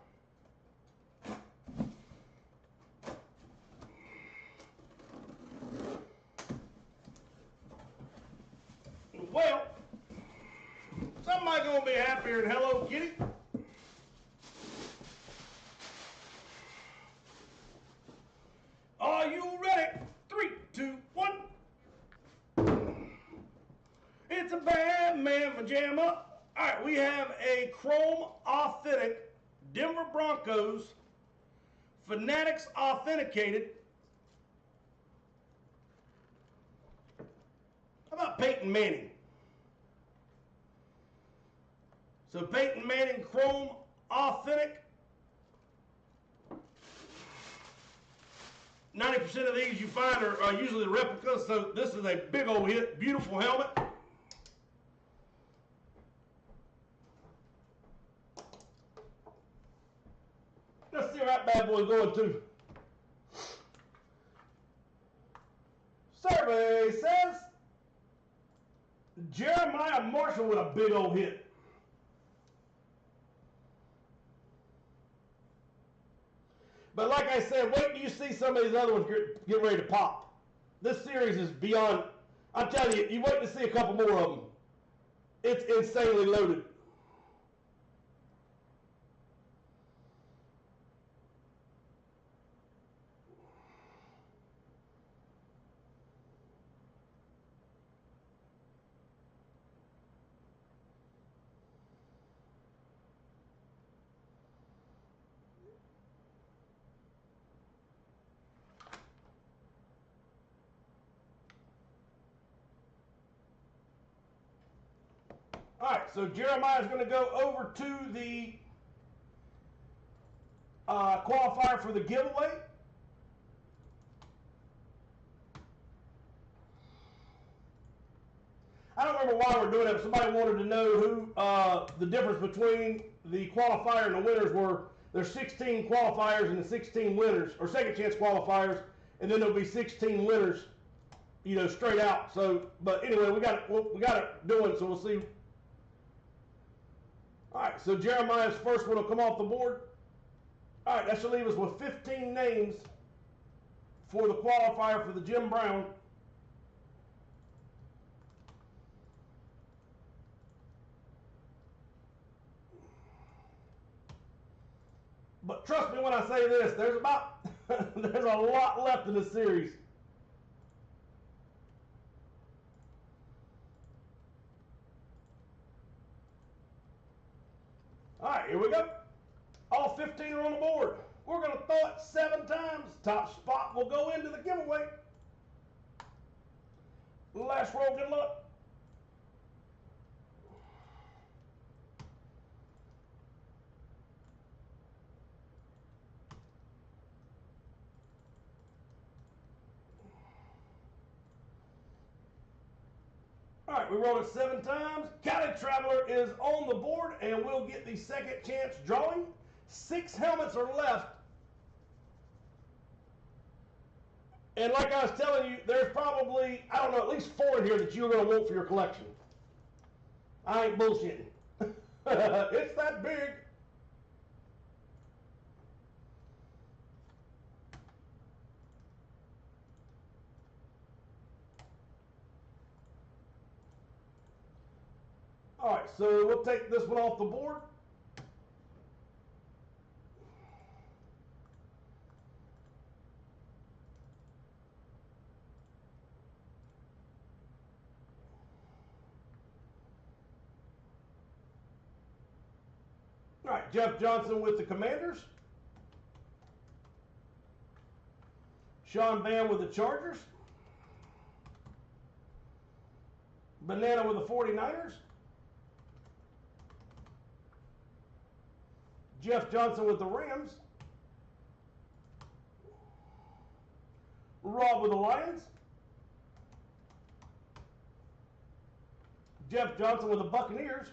Well, somebody gonna be happier than Hello Kitty. Are you ready? 3, 2, 1. It's a Batman pajama. All right, we have a Chrome Authentic Denver Broncos Fanatics Authenticated. How about Peyton Manning? So Peyton Manning Chrome Authentic. 90% of these you find are usually replicas, so this is a big old hit. Beautiful helmet. Let's see where that bad boy's going to. Survey says Jeremiah Marshall with a big old hit. But like I said, wait till you see some of these other ones get ready to pop. This series is beyond, I'm telling you, you wait to see a couple more of them. It's insanely loaded. All right, so Jeremiah's going to go over to the qualifier for the giveaway. I don't remember why we're doing it, but somebody wanted to know who the difference between the qualifier and the winners were. There's 16 qualifiers and the 16 winners, or second chance qualifiers, and then there'll be 16 winners, you know, straight out. So, but anyway, we got it doing, so we'll see. All right, so Jeremiah's first one will come off the board. All right, that should leave us with 15 names for the qualifier for the Jim Brown. But trust me when I say this, there's about there's a lot left in this series. All right, here we go. All 15 are on the board. We're going to throw it 7 times. Top spot will go into the giveaway. Last roll, good luck. All right, we rolled it 7 times. Cali Traveler is on the board, and we'll get the second chance drawing. 6 helmets are left. And like I was telling you, there's probably, I don't know, at least 4 in here that you're going to want for your collection. I ain't bullshitting. It's that big. All right, so we'll take this one off the board. All right, Jeff Johnson with the Commanders. Sean Van with the Chargers. Banana with the 49ers. Jeff Johnson with the Rams. Rob with the Lions. Jeff Johnson with the Buccaneers.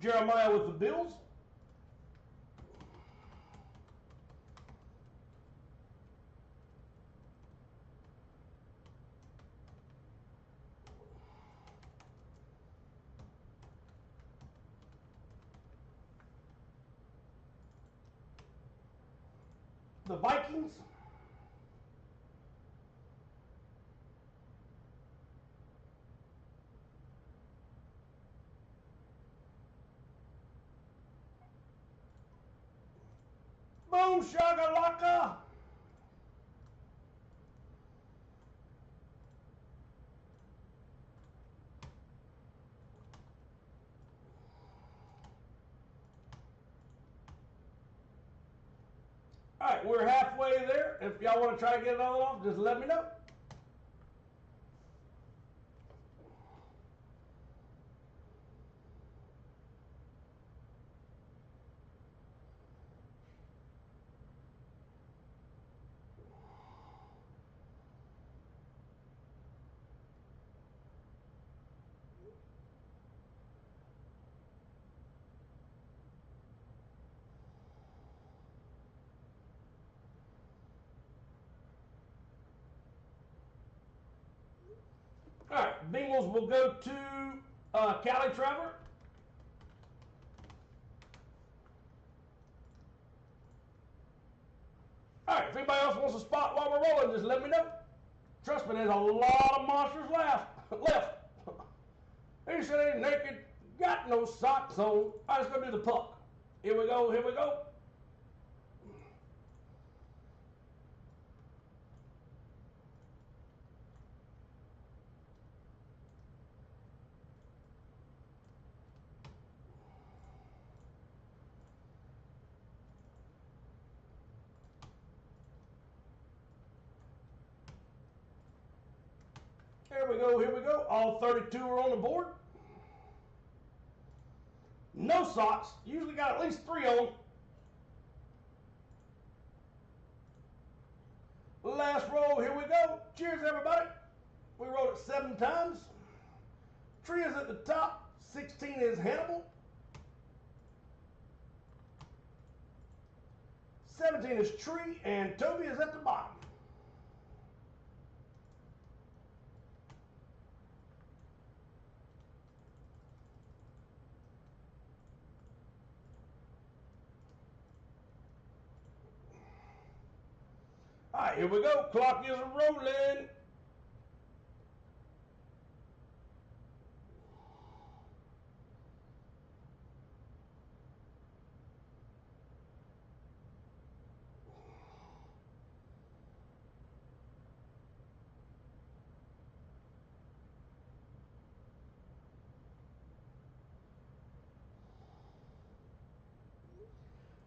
Jeremiah with the Bills. The Vikings. Boom shakalaka. All right, we're halfway there. If y'all want to try to get another off, just let me know. All right, Bengals will go to Cali Traveler. All right, if anybody else wants a spot while we're rolling, just let me know. Trust me, there's a lot of monsters left. He said he's naked, got no socks on. I just gonna do the puck. Here we go, here we go. Here we go, here we go. All 32 are on the board. No socks. Usually got at least 3 on. Last roll, here we go. Cheers, everybody. We rolled it 7 times. Tree is at the top. 16 is Hannibal. 17 is Tree, and Toby is at the bottom. All right, here we go. Clock is rolling.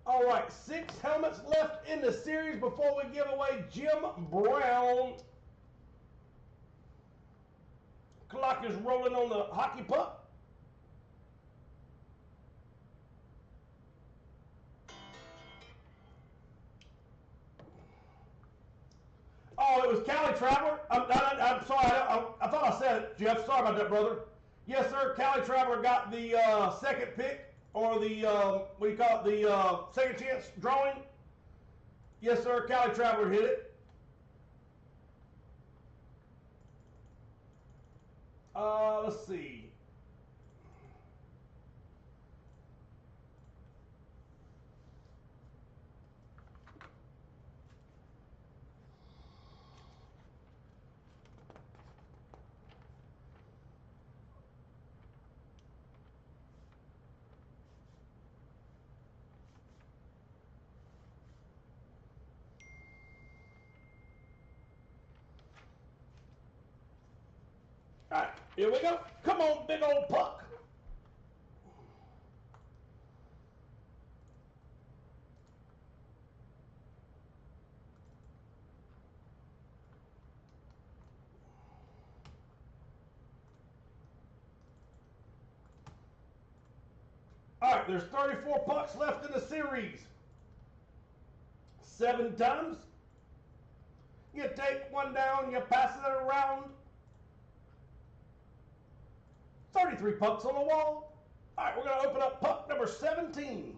All right, 6 helmets left in the series before we give away Jim Brown. Clock is rolling on the hockey puck. Oh, it was Cali Traveler. I'm sorry. I thought I said it, Jeff. Sorry about that, brother. Yes, sir. Cali Traveler got the second pick, or the, what do you call it, the second chance drawing. Yes, sir. Cali Traveler hit it. Let's see. All right. Here we go. Come on, big old puck. All right, there's 34 pucks left in the series. 7 times. You take one down, you pass it around. 33 pucks on the wall. All right, we're going to open up puck number 17.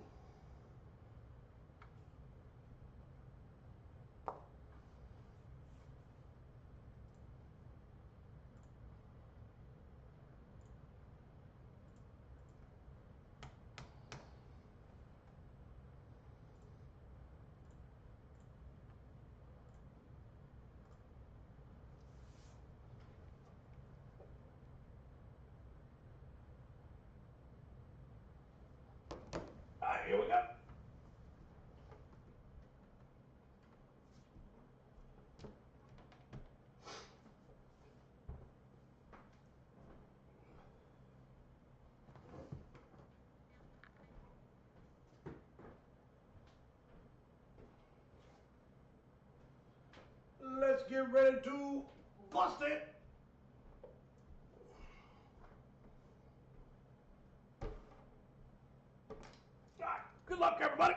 All right, here we go. Let's get ready to bust it. All right, good luck, everybody.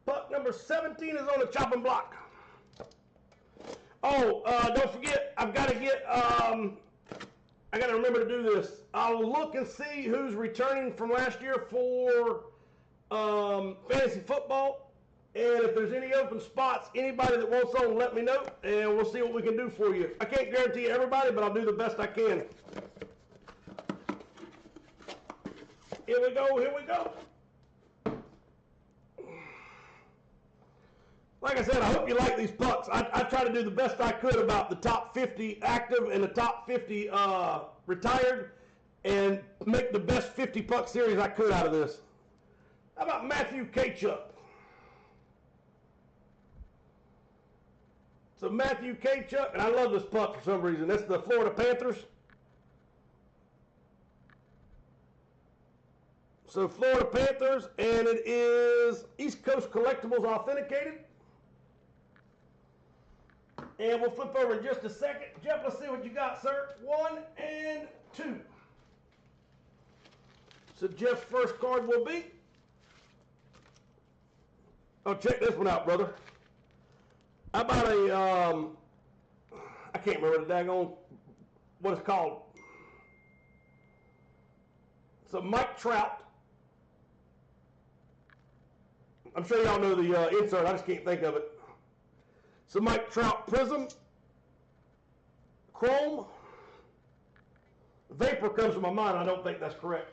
Puck number 17 is on the chopping block. Oh, don't forget, I've got to get, I got to remember to do this. I'll look and see who's returning from last year for fantasy football. And if there's any open spots, anybody that wants on, let me know, and we'll see what we can do for you. I can't guarantee everybody, but I'll do the best I can. Here we go, here we go. Like I said, I hope you like these pucks. I try to do the best I could about the top 50 active and the top 50 retired, and make the best 50 puck series I could out of this. How about Matthew Tkachuk? So Matthew Tkachuk, and I love this puck for some reason. That's the Florida Panthers. So Florida Panthers, and it is East Coast Collectibles authenticated. And we'll flip over in just a second. Jeff, let's see what you got, sir. 1 and 2. So Jeff's first card will be. Oh, check this one out, brother. How about a, I can't remember the daggone, what it's called. So Mike Trout. I'm sure y'all know the insert. I just can't think of it. So Mike Trout Prism. Chrome. Vapor comes to my mind. I don't think that's correct.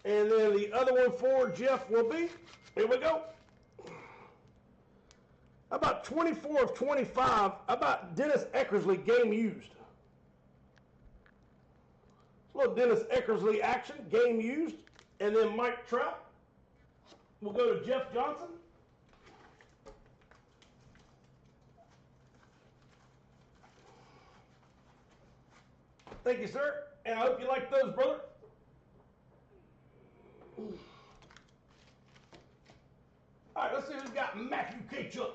And then the other one for Jeff will be, here we go. How about 24 of 25? How about Dennis Eckersley game used? A little Dennis Eckersley action, game used. And then Mike Trout. We'll go to Jeff Johnson. Thank you, sir. And I hope you like those, brother. All right, let's see who's got Matthew Tkachuk.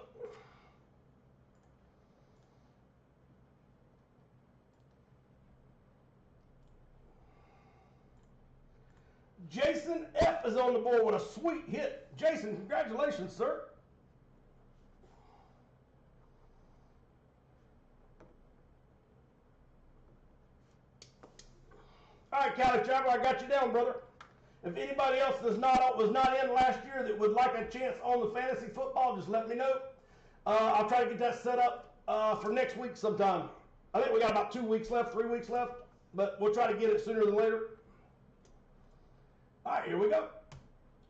Jason F. is on the board with a sweet hit. Jason, congratulations, sir. All right, Cali Chopper, I got you down, brother. If anybody else was not in last year that would like a chance on the fantasy football, just let me know. I'll try to get that set up for next week sometime. I think we got about 2 weeks left, 3 weeks left, but we'll try to get it sooner than later. All right, here we go.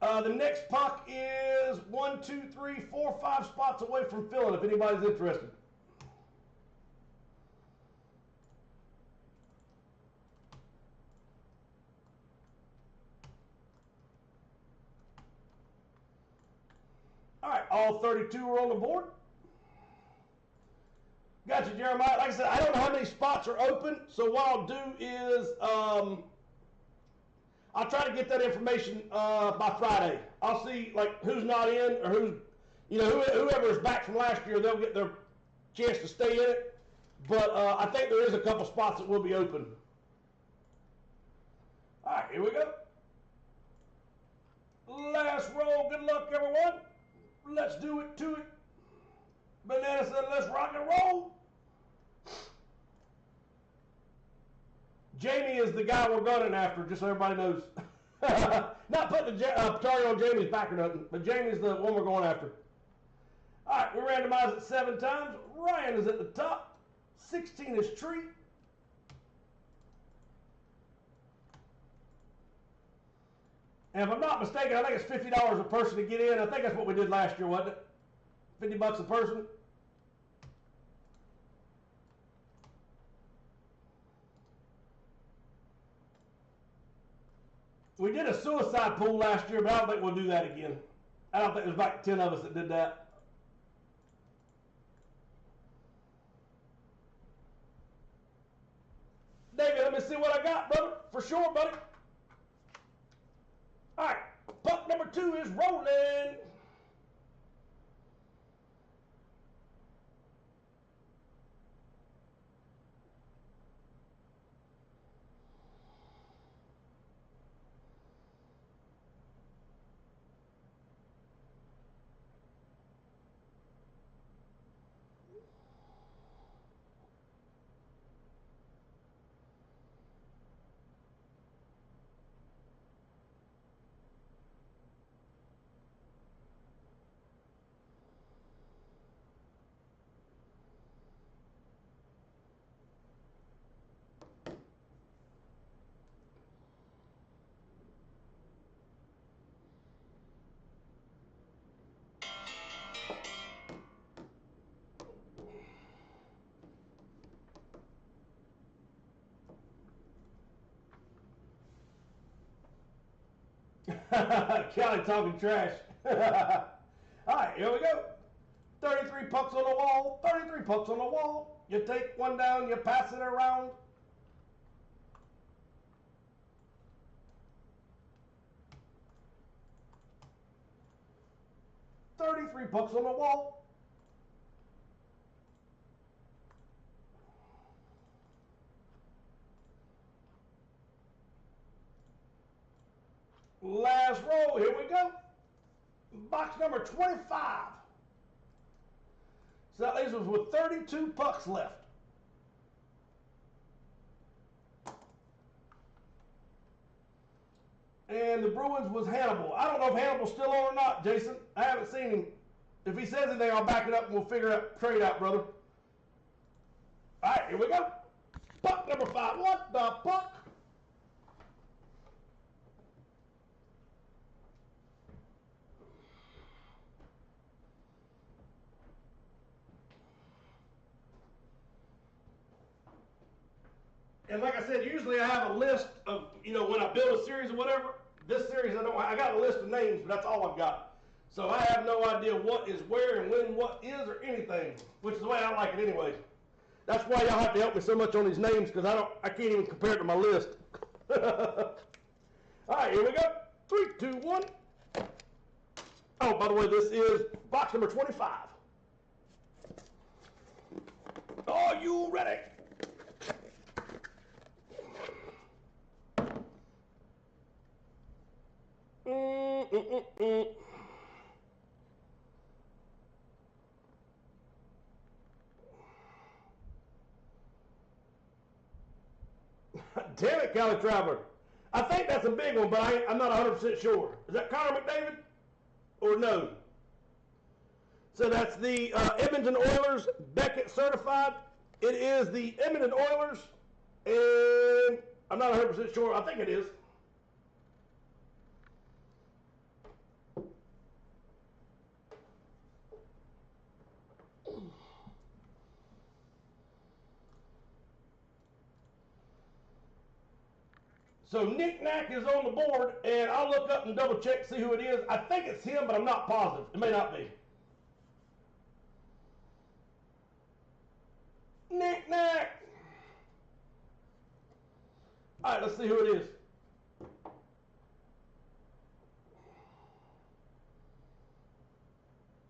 The next puck is 1, 2, 3, 4, 5 spots away from filling if anybody's interested. All right, all 32 are on the board. Gotcha, Jeremiah. Like I said, I don't know how many spots are open, so what I'll do is I'll try to get that information by Friday. I'll see like who's not in or who's, whoever is back from last year, they'll get their chance to stay in it. But I think there is a couple spots that will be open. All right, here we go. Last roll. Good luck, everyone. Let's do it to it. Banana said, let's rock and roll. Jamie is the guy we're gunning after, just so everybody knows. Not putting the target on Jamie's back or nothing, but Jamie's the one we're going after. All right, we randomized it 7 times. Ryan is at the top. 16 is Tree. And if I'm not mistaken, I think it's $50 a person to get in. I think that's what we did last year, wasn't it? $50 a person. We did a suicide pool last year, but I don't think we'll do that again. I don't think there's like 10 of us that did that. David, let me see what I got, brother. For sure, buddy. All right, puck number 2 is rolling. Kelly talking trash. All right, here we go. 33 pucks on the wall. 33 pucks on the wall. You take one down, you pass it around. "33 pucks on the wall." Last roll, here we go. Box number 25. So that leaves us with 32 pucks left. And the Bruins was Hannibal. I don't know if Hannibal's still on or not, Jason. I haven't seen him. If he says anything, I'll back it up and we'll figure out trade out, brother. All right, here we go. Puck number 5. What the puck? And like I said, usually I have a list of, when I build a series or whatever. This series, I got a list of names, but that's all I've got. So I have no idea what is where and when what is or anything, which is the way I like it anyway. That's why y'all have to help me so much on these names, because I can't even compare it to my list. All right, here we go. 3, 2, 1. Oh, by the way, this is box number 25. Are you ready? Damn it, Cali Traveler. I think that's a big one, but I'm not 100% sure. Is that Connor McDavid? Or no? So that's the Edmonton Oilers Beckett certified. It is the Edmonton Oilers, and I'm not 100% sure. I think it is. So Nick Nack is on the board, and I'll look up and double check, see who it is. I think it's him, but I'm not positive. It may not be. All right, let's see who it is.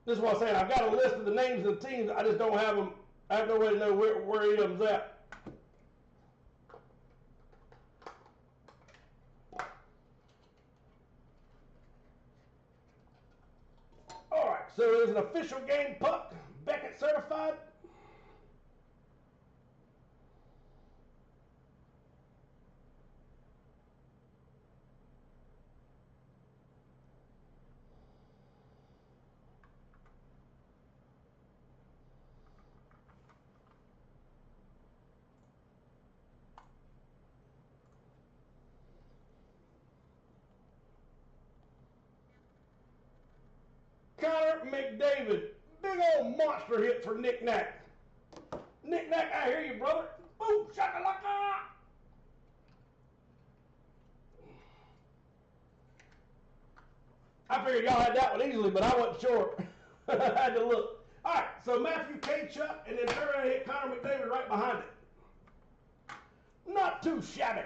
This is what I'm saying. I've got a list of the names of the teams. I just don't have them. I have no way to know where any of them's at. All right, so there's an official game puck, Beckett certified. Connor McDavid, big old monster hit for Nick Nack. Nick Nack, I hear you, brother. Boom, shakalaka. I figured y'all had that one easily, but I wasn't sure. I had to look. All right, so Matthew Tkachuk, and then turn around and hit Connor McDavid right behind it. Not too shabby.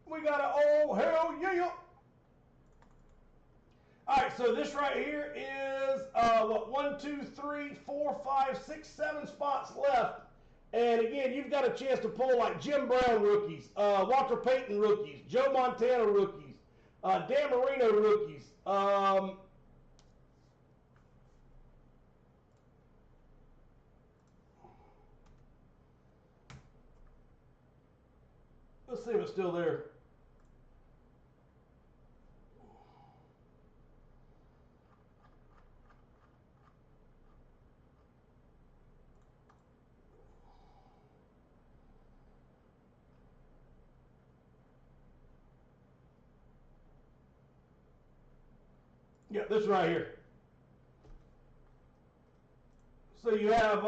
We got an oh hell yeah. All right, so this right here is what 1, 2, 3, 4, 5, 6, 7 spots left. And again, you've got a chance to pull like Jim Brown rookies, Walter Payton rookies, Joe Montana rookies, Dan Marino rookies. Let's see if it's still there. Yeah, this right here. So you have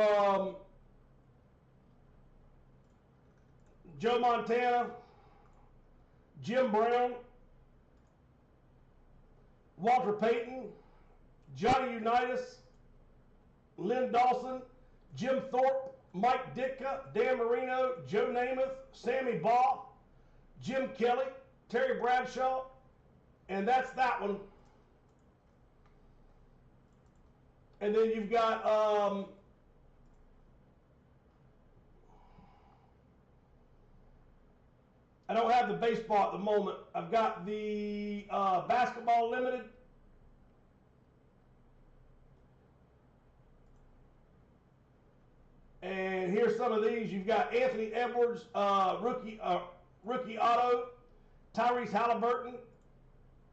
Joe Montana, Jim Brown, Walter Payton, Johnny Unitas, Lynn Dawson, Jim Thorpe, Mike Ditka, Dan Marino, Joe Namath, Sammy Baugh, Jim Kelly, Terry Bradshaw, and that's that one. And then you've got I don't have the baseball at the moment. I've got the basketball limited. And here's some of these. You've got Anthony Edwards, rookie auto, Tyrese Halliburton,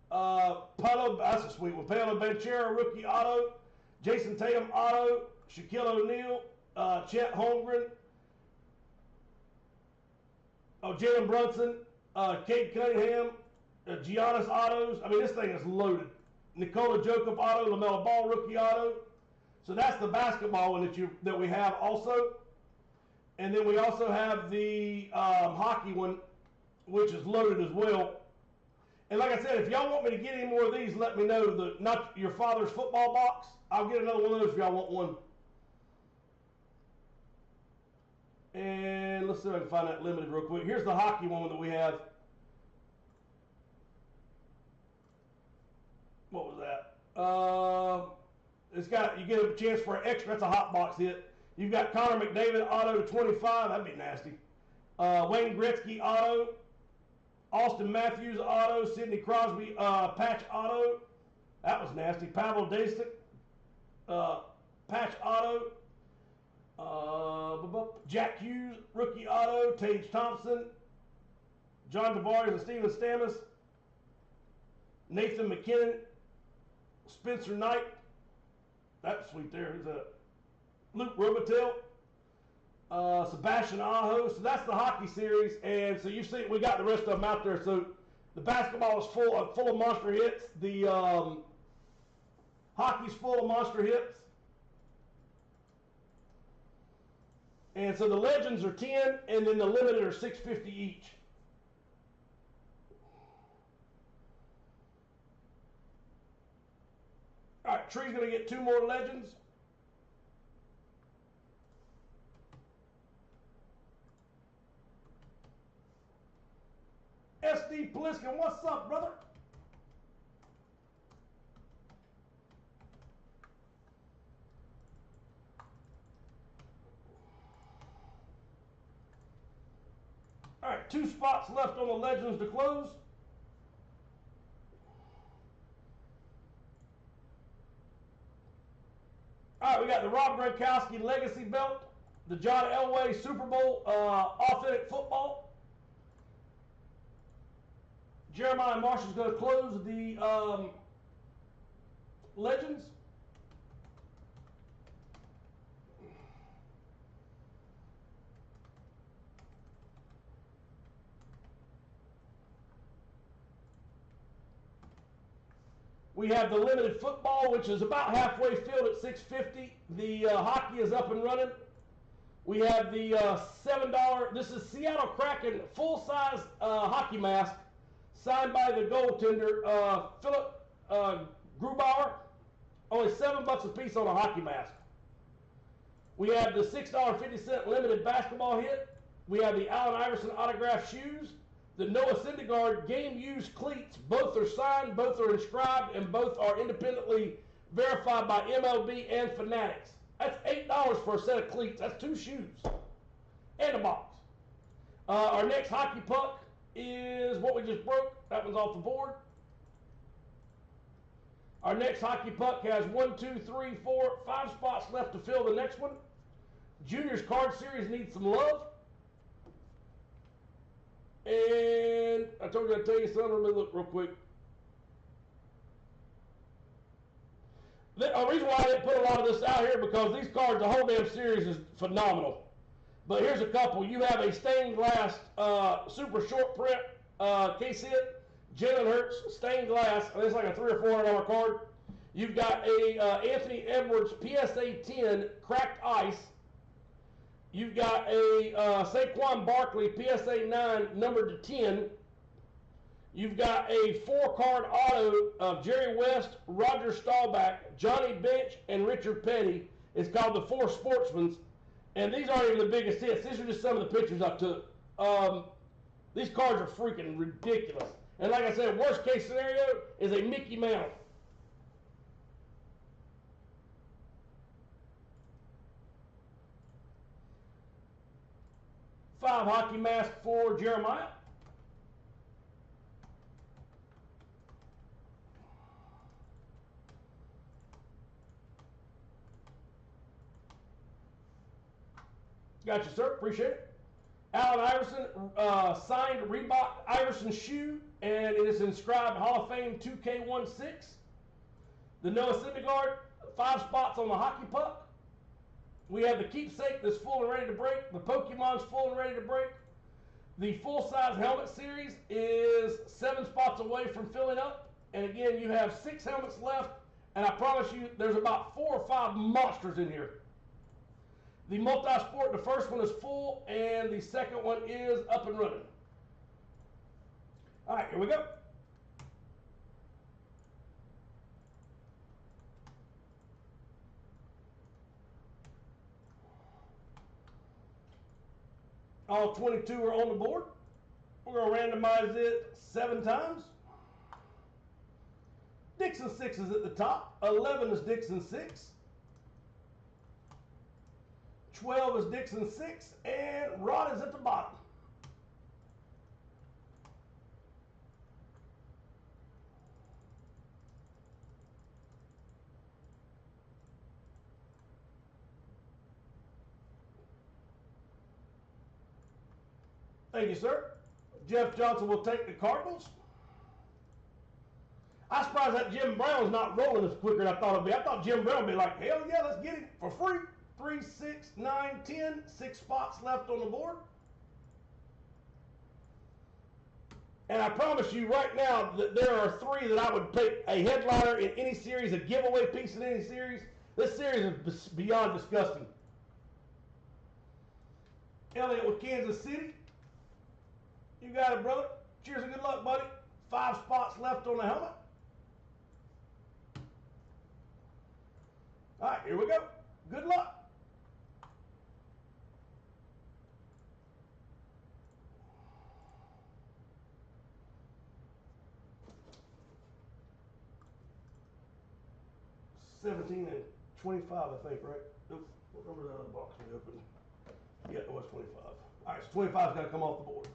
Paolo, that's a sweet one. Paolo Banchero, rookie auto, Jason Tatum auto, Shaquille O'Neal, Chet Holmgren, Jalen Brunson, Cade Cunningham, Giannis autos. I mean, this thing is loaded. Nikola Jokic auto, LaMelo Ball rookie auto. So that's the basketball one that we have also. And then we also have the hockey one, which is loaded as well. And like I said, if y'all want me to get any more of these, let me know. Not your father's football box. I'll get another one of those if y'all want one. And let's see if I can find that limited real quick. Here's the hockey one that we have. What was that? It's got, you get a chance for an extra. That's a hot box hit. You've got Connor McDavid auto to 25. That'd be nasty. Wayne Gretzky auto. Austin Matthews auto. Sidney Crosby patch auto. That was nasty. Pavel Datsyuk patch auto. Jack Hughes rookie auto. Tage Thompson. John Tavares and Steven Stamkos. Nathan McKinnon. Spencer Knight. That's sweet there. Who's that? Luke Robitaille. Sebastian Aho. So that's the hockey series. And so you see, we got the rest of them out there. So the basketball is full of monster hits. The hockey's full of monster hits. And so the legends are 10, and then the limited are $650 each. All right, Tree's going to get 2 more legends. SD Pliskin, what's up, brother? All right, 2 spots left on the legends to close. All right, we got the Rob Gronkowski Legacy Belt, the John Elway Super Bowl Authentic Football. Jeremiah Marshall's going to close the legends. We have the limited football, which is about halfway filled at $6.50. The hockey is up and running. We have the $7. This is Seattle Kraken full-size hockey mask, signed by the goaltender Philip Grubauer. Only $7 a piece on a hockey mask. We have the $6.50 limited basketball hit. We have the Allen Iverson autographed shoes. The Noah Syndergaard game-used cleats. Both are signed, both are inscribed, and both are independently verified by MLB and Fanatics. That's $8 for a set of cleats. That's 2 shoes and a box. Our next hockey puck is what we just broke. That one's off the board. Our next hockey puck has 1, 2, 3, 4, 5 spots left to fill the next one. Juniors card series needs some love. And I told you I'd tell you something. Let me look real quick. The reason why I didn't put a lot of this out here because these cards, the whole damn series is phenomenal. But here's a couple. You have a stained glass super short print. Can you see it? Jalen Hurts stained glass. It's like a $300 or $400 card. You've got a Anthony Edwards PSA 10 cracked ice. You've got a Saquon Barkley PSA 9 numbered to 10. You've got a 4-card auto of Jerry West, Roger Staubach, Johnny Bench, and Richard Petty. It's called the 4 Sportsmans. And these aren't even the biggest hits. These are just some of the pictures I took. These cards are freaking ridiculous. And like I said, worst case scenario is a Mickey Mantle. $5 hockey mask for Jeremiah. Got you, sir. Appreciate it. Allen Iverson signed Reebok Iverson shoe, and it is inscribed Hall of Fame 2K16. The Noah Syndergaard, 5 spots on the hockey puck. We have the keepsake that's full and ready to break. The Pokemon's full and ready to break. The full-size helmet series is 7 spots away from filling up. And again, you have 6 helmets left. And I promise you, there's about 4 or 5 monsters in here. The multi-sport, the first one is full, and the second one is up and running. All right, here we go. All 22 are on the board. We're going to randomize it 7 times. Dixon 6 is at the top. 11 is Dixon 6. 12 is Dixon 6. And Rod is at the bottom. Thank you, sir. Jeff Johnson will take the Cardinals. I'm surprised that Jim Brown's not rolling as quicker than I thought it'd be. I thought Jim Brown would be like, hell yeah, let's get it for free. 3, 6, 9, 10. 6 spots left on the board. And I promise you right now that there are 3 that I would pick a headliner in any series, a giveaway piece in any series. This series is beyond disgusting. Elliott with Kansas City. You got it, brother. Cheers and good luck, buddy. 5 spots left on the helmet. All right, here we go. Good luck. $17 and $25, I think, right? Nope. What number the other box we opened? Yeah, it was 25. All right, so 25's got to come off the board.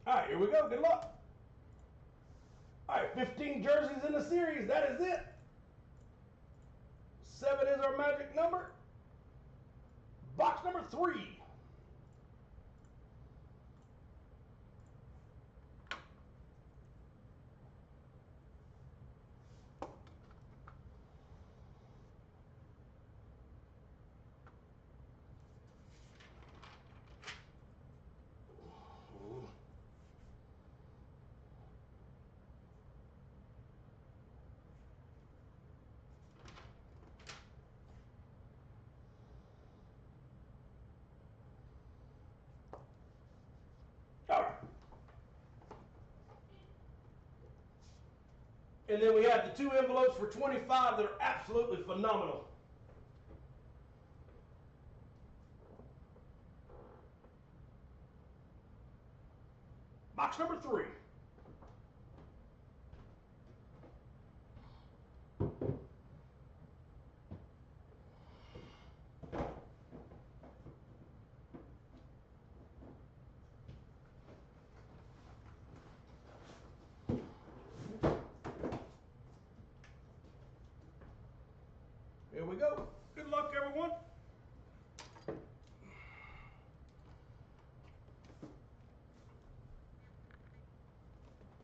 All right, here we go. Good luck. All right, 15 jerseys in the series. That is it. 7 is our magic number. Box number 3. All right. And then we have the 2 envelopes for 25 that are absolutely phenomenal. Box number 3. Here we go. Good luck, everyone.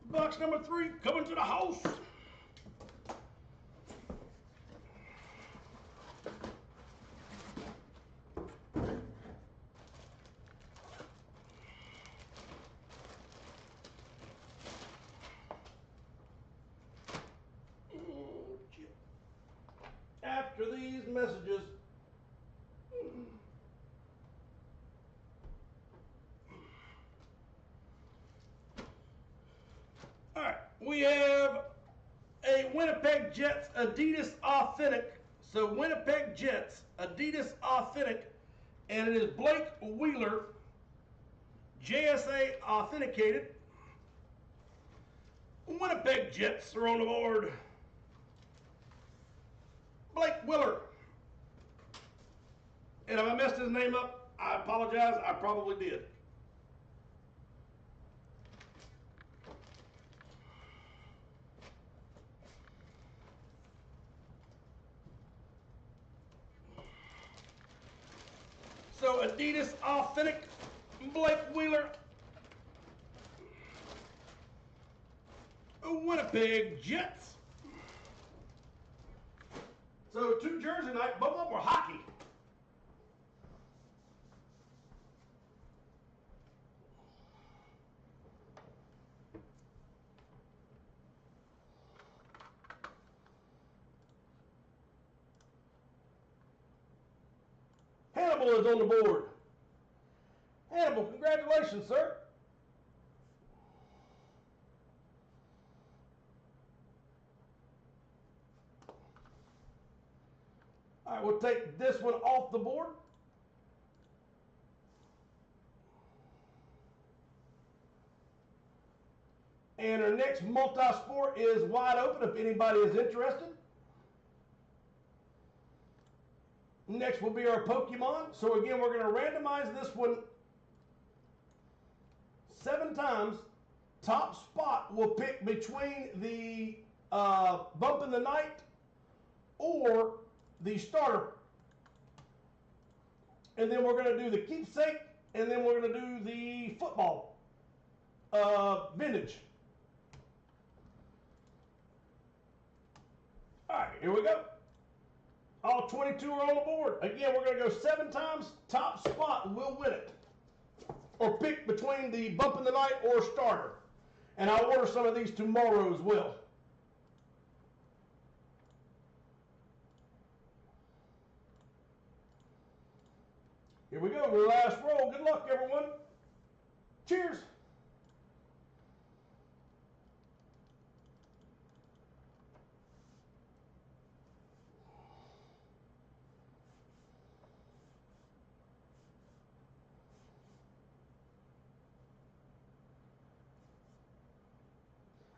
Box number 3 coming to the house. After these messages. All right, we have a Winnipeg Jets Adidas Authentic. So Winnipeg Jets Adidas Authentic, and it is Blake Wheeler, JSA authenticated. Winnipeg Jets are on the board. Blake Wheeler. And if I messed his name up, I apologize. I probably did. So Adidas Authentic, Blake Wheeler, Winnipeg Jets. So 2 jersey night, both of them were hockey. Hannibal is on the board. Hannibal, congratulations, sir. All right, we'll take this one off the board. And our next multi-sport is wide open if anybody is interested. Next will be our Pokemon. So again, we're going to randomize this one 7 times. Top spot will pick between the Bump in the Night or the starter. And then we're going to do the keepsake, and then we're going to do the football vintage. All right, here we go. All 22 are on the board. Again, we're going to go 7 times. Top spot will win it. or pick between the bump in the night or starter. And I'll order some of these tomorrow as well. Here we go, the last roll. Good luck, everyone. Cheers.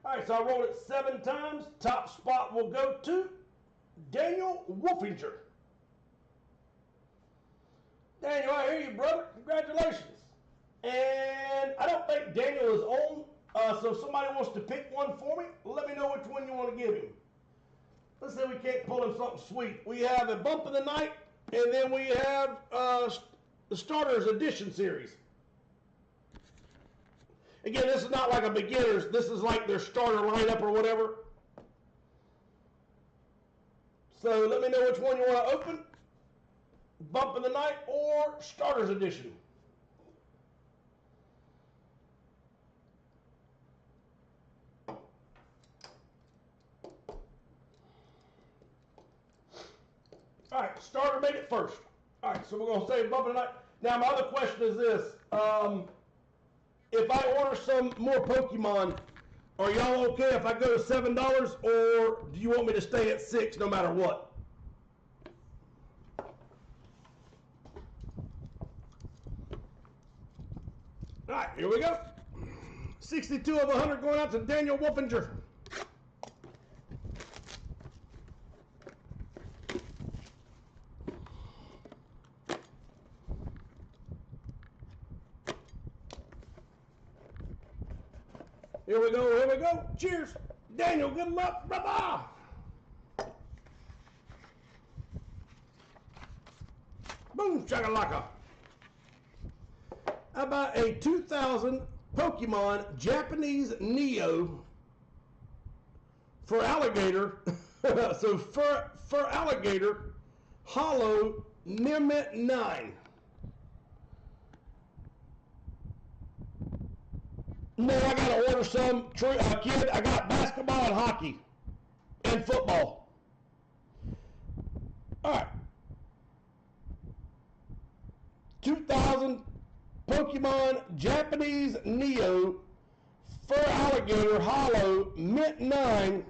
All right, so I rolled it 7 times. Top spot will go to Daniel Wolfinger. Daniel, I hear you, brother. Congratulations. And I don't think Daniel is on, so if somebody wants to pick one for me, let me know which one you want to give him. Let's say we can't pull him something sweet. We have a bump in the night, and then we have the Starters Edition series. Again, this is not like a beginner's. This is like their starter lineup or whatever. So let me know which one you want to open. Bump in the night or Starters Edition. All right, starter made it first. All right, so we're going to say bump in the night. Now, my other question is this. If I order some more Pokemon, are y'all okay if I go to $7, or do you want me to stay at $6 no matter what? All right, here we go. 62 of 100 going out to Daniel Wolfinger. Here we go, here we go. Cheers. Daniel, good luck, brother. Boom, shakalaka. How about a 2000 Pokemon Japanese Neo for alligator? So for alligator, hollow Nimit 9. No, I gotta order some. Kid, I got basketball and hockey and football. All right. 2000 Pokemon Japanese Neo Fur Alligator Hollow Mint 9.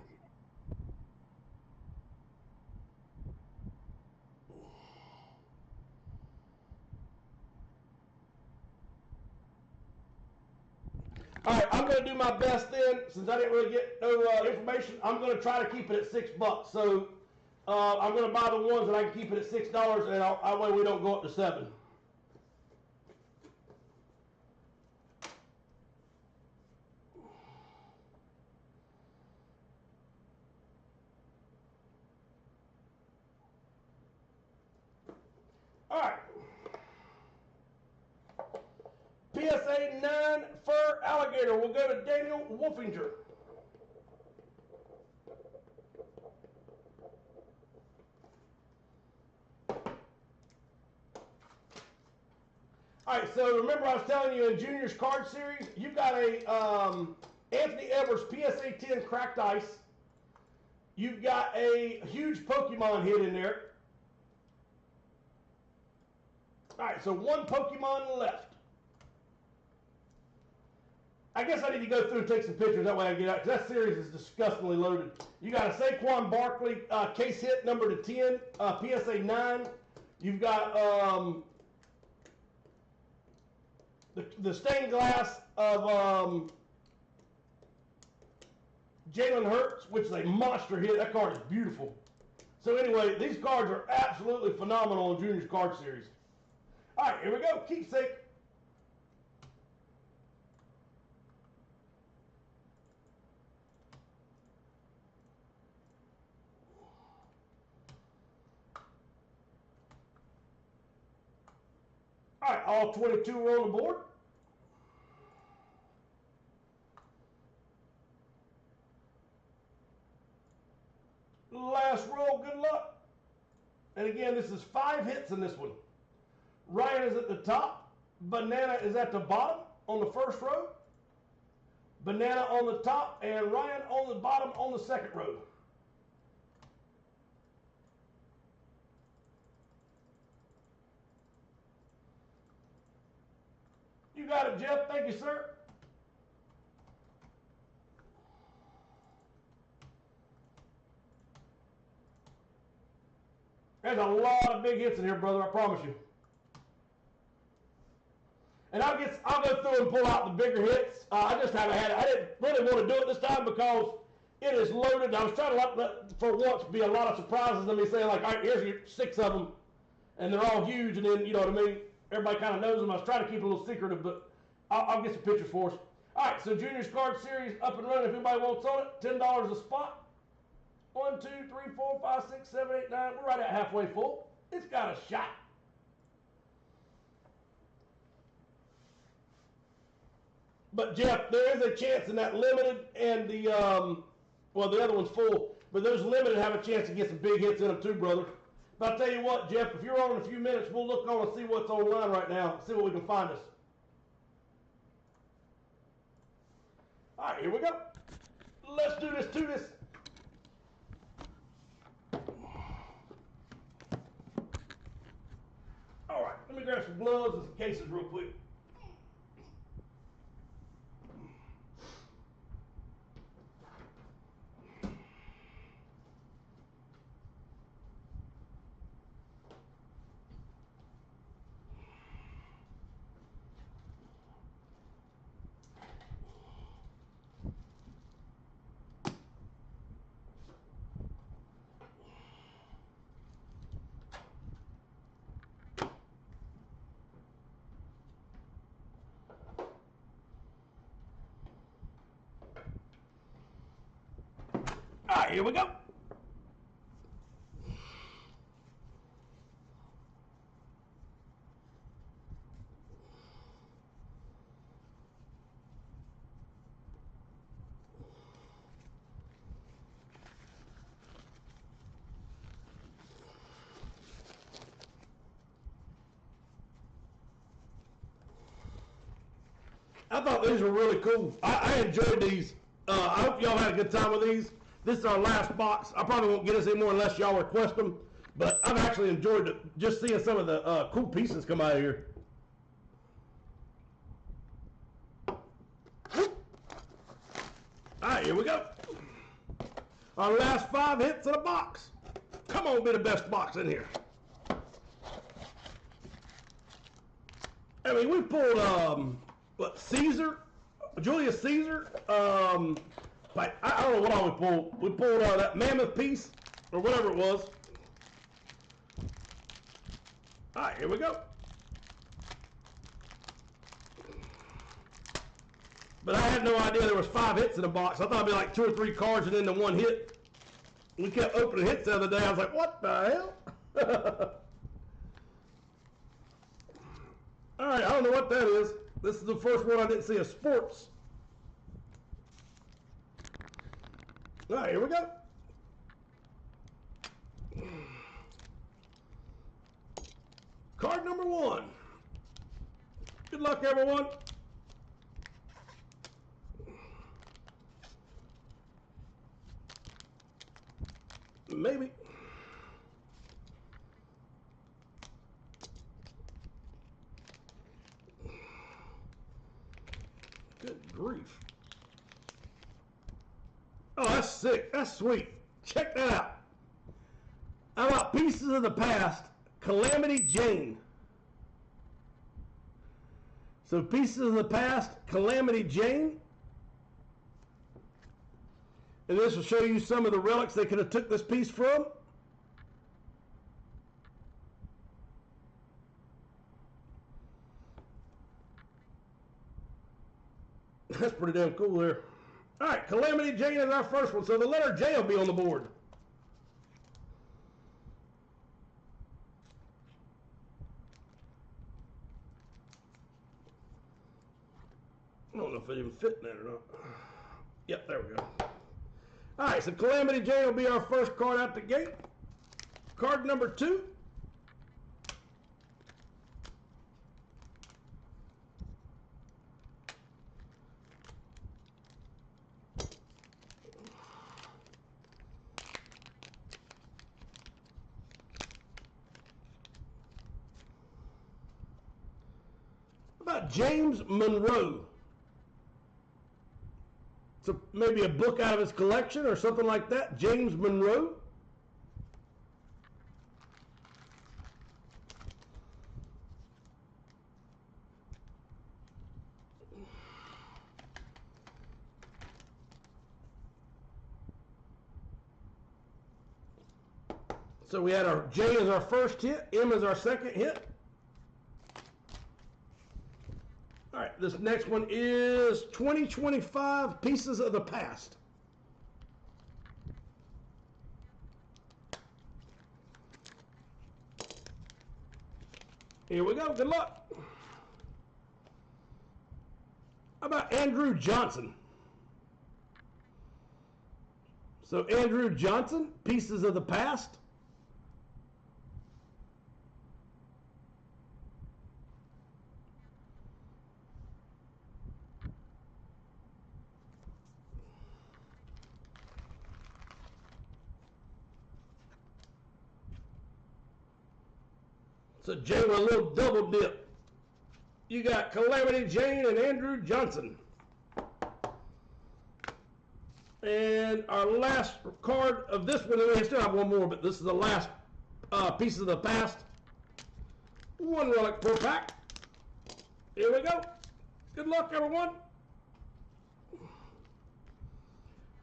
All right, I'm going to do my best then. Since I didn't really get no information, I'm going to try to keep it at $6. So I'm going to buy the ones that I can keep it at $6, and that way we don't go up to 7. All right. PSA 9 Fur Alligator will go to Daniel Wolfinger. All right, so remember I was telling you in Junior's card series, you've got a Anthony Edwards PSA 10 Cracked Ice. You've got a huge Pokemon hit in there. All right, so one Pokemon left. I guess I need to go through and take some pictures. That way I can get out, because that series is disgustingly loaded. You got a Saquon Barkley case hit number to 10, PSA 9. You've got the stained glass of Jalen Hurts, which is a monster hit. That card is beautiful. So anyway, these cards are absolutely phenomenal in Junior's card series. All right, here we go. Keepsake. All right, all 22 are on the board. Last roll, good luck. And again, this is 5 hits in this one. Ryan is at the top. Banana is at the bottom on the first row. Banana on the top, and Ryan on the bottom on the second row. You got it, Jeff. Thank you, sir. There's a lot of big hits in here, brother. I promise you. And I'll go through and pull out the bigger hits. I just haven't had it. I didn't really want to do it this time because it is loaded. I was trying to let for once be a lot of surprises than me saying like, all right, here's your 6 of them, and they're all huge, and then you know what I mean. Everybody kind of knows them. I was trying to keep it a little secretive, but I'll get some pictures for us. All right, so Juniors Card Series up and running. If anybody wants on it, $10 a spot. 1, 2, 3, 4, 5, 6, 7, 8, 9. We're right at halfway full. It's got a shot. But Jeff, there is a chance in that limited and the well, the other one's full, but those limited have a chance to get some big hits in them too, brother. But I'll tell you what, Jeff, if you're on in a few minutes, we'll look on and see what's online right now, see what we can find us. All right, here we go. Let's do this to this. All right, let me grab some gloves and some cases real quick. All right, here we go. I thought these were really cool. I enjoyed these. I hope y'all had a good time with these. This is our last box. I probably won't get us any more unless y'all request them. But I've actually enjoyed it, just seeing some of the cool pieces come out of here. All right, here we go. Our last 5 hits in a box. Come on, be the best box in here. I mean, we pulled, what, Caesar? Julius Caesar? Like, I don't know what all we pulled. We pulled that mammoth piece, or whatever it was. All right, here we go. But I had no idea there was 5 hits in the box. I thought it'd be like 2 or 3 cards and then the 1 hit. We kept opening hits the other day. I was like, what the hell? All right, I don't know what that is. This is the first one I didn't see a sports. All right, here we go. Card number 1. Good luck, everyone. Maybe. Good grief. Oh, that's sick. That's sweet. Check that out. How about Pieces of the Past, Calamity Jane? So Pieces of the Past, Calamity Jane. And this will show you some of the relics they could have took this piece from. That's pretty damn cool there. All right, Calamity Jane is our first one. So the letter J will be on the board. I don't know if it even fit in there or not. Yep, there we go. All right, so Calamity Jane will be our first card out the gate. Card number 2. James Monroe. So maybe a book out of his collection or something like that. James Monroe. So we had our J as our first hit, M as our second hit. All right, this next one is 2025 Pieces of the Past. Here we go. Good luck. How about Andrew Johnson? So Andrew Johnson, Pieces of the Past. So Jay with a little double dip. You got Calamity Jane and Andrew Johnson. And our last card of this one, we still have one more, but this is the last Pieces of the Past. One relic per pack. Here we go. Good luck, everyone.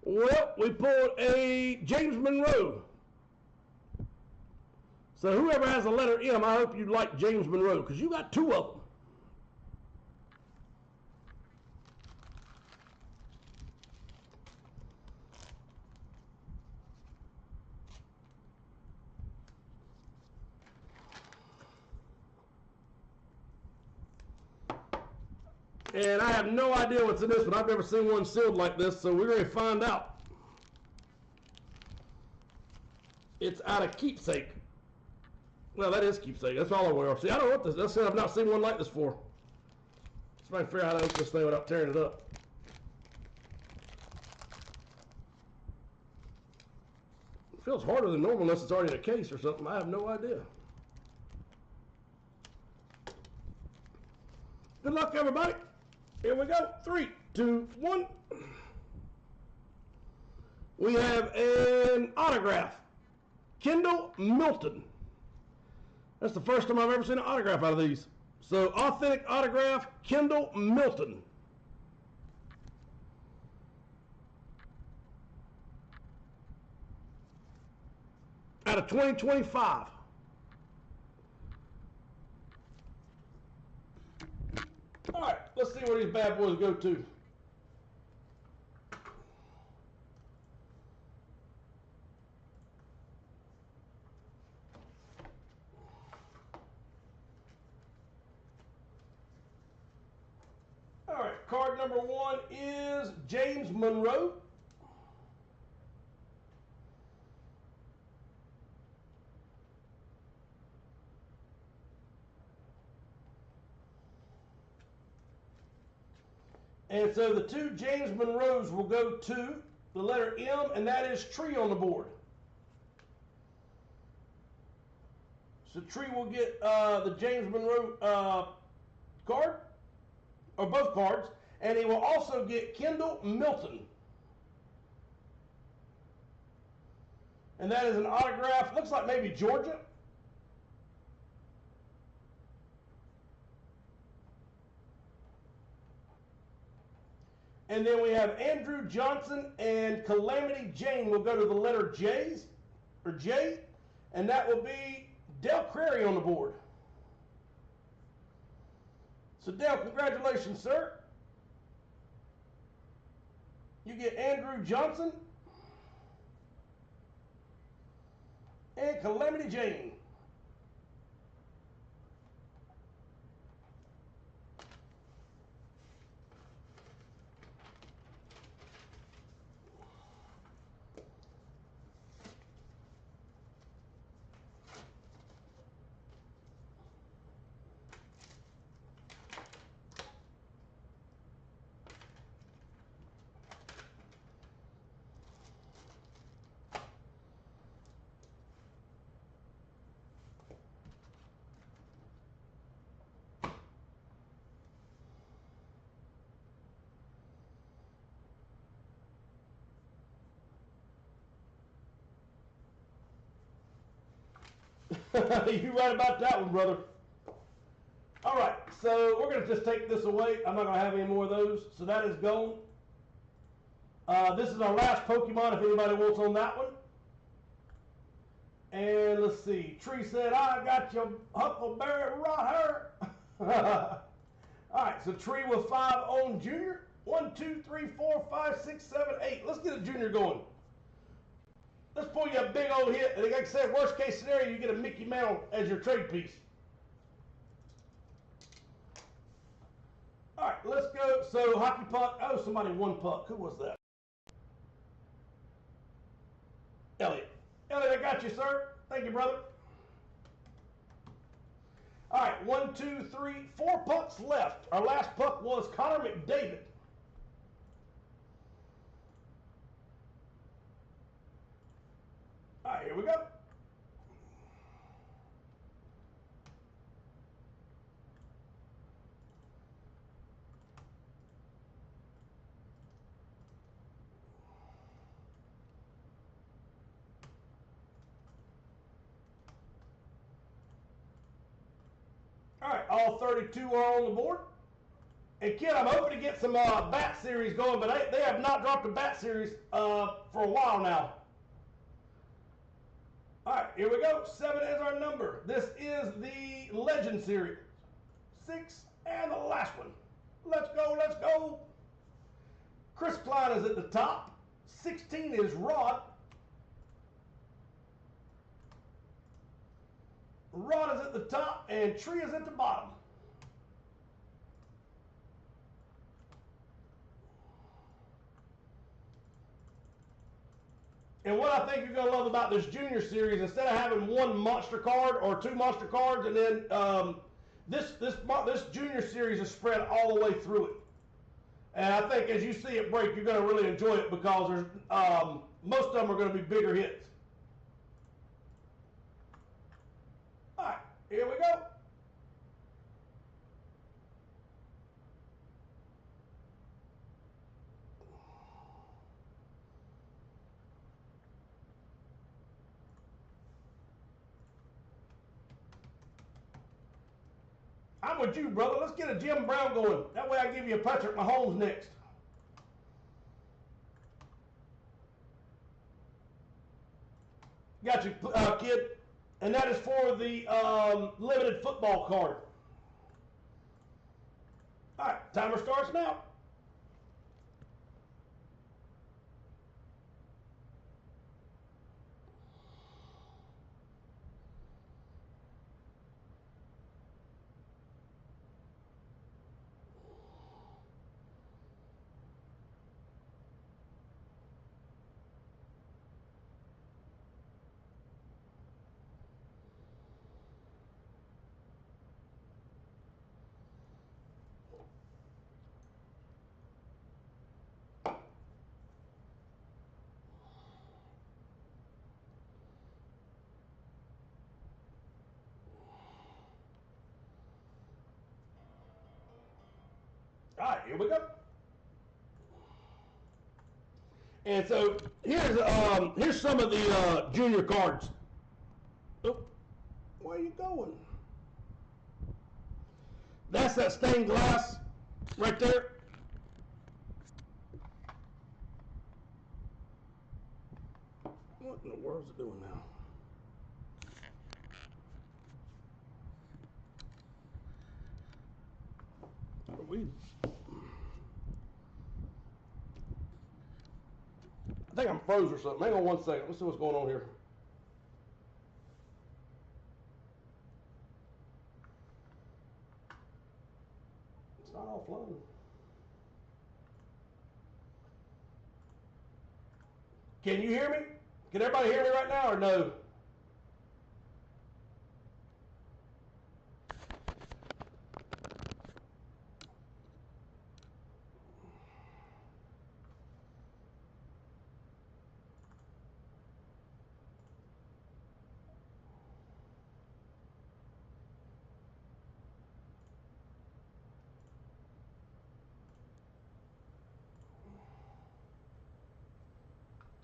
Well, we pulled a James Monroe. So whoever has the letter M, I hope you like James Monroe, because you got two of them. And I have no idea what's in this one. I've never seen one sealed like this, so we're going to find out. It's out of Keepsake. Well, that is Keepsake. That's all I'm aware of. See, I don't know what this is. I've not seen one like this before. Let's try and figure out how to open this thing without tearing it up. It feels harder than normal unless it's already in a case or something. I have no idea. Good luck, everybody. Here we go. 3, 2, 1. We have an autograph. Kendall Milton. That's the first time I've ever seen an autograph out of these. So, authentic autograph, Kendall Milton. Out of 2025. All right, let's see where these bad boys go to. All right, card number 1 is James Monroe. And so the two James Monroes will go to the letter M, and that is Tree on the board. So Tree will get the James Monroe card, or both cards, and he will also get Kendall Milton. And that is an autograph, looks like maybe Georgia. And then we have Andrew Johnson and Calamity Jane will go to the letter J, and that will be Dale Crary on the board. So Dale, congratulations, sir. You get Andrew Johnson and Calamity Jane. You right about that one, brother. All right, so we're going to just take this away. I'm not going to have any more of those. So that is gone. This is our last Pokemon if anybody wants on that one. And let's see. Tree said, I got your Huckleberry right here. All right, so Tree with 5 on Junior. 1, 2, 3, 4, 5, 6, 7, 8. Let's get a Junior going. Let's pull you a big old hit. And like I said, worst case scenario, you get a Mickey Mantle as your trade piece. All right, let's go. So Hockey Puck. Oh, somebody won Puck. Who was that? Elliot. Elliot, I got you, sir. Thank you, brother. All right, 1, 2, 3, 4 pucks left. Our last puck was Connor McDavid. All right, here we go. All right, all 32 are on the board. And kid, I'm hoping to get some bat series going, but they have not dropped a bat series for a while now. All right, here we go. 7 is our number. This is the Legend Series. 6 and the last one. Let's go, let's go. Chris Klein is at the top. 16 is Rod. Rod is at the top, and Tree is at the bottom. And what I think you're going to love about this Junior Series, instead of having one monster card or 2 monster cards, and then this Junior Series is spread all the way through it. And I think as you see it break, you're going to really enjoy it because there's most of them are going to be bigger hits. All right, here we go. I'm with you, brother. Let's get a Jim Brown going. That way I give you a Patrick Mahomes next. Got you, kid. And that is for the limited football card. All right, timer starts now. All right, here we go. And so here's some of the Junior cards. Oh, where are you going? That's that stained glass right there. What in the world is it doing now? Are we? I think I'm froze or something. Hang on one second. Let's see what's going on here. It's not offline. Can you hear me? Can everybody hear me right now or no?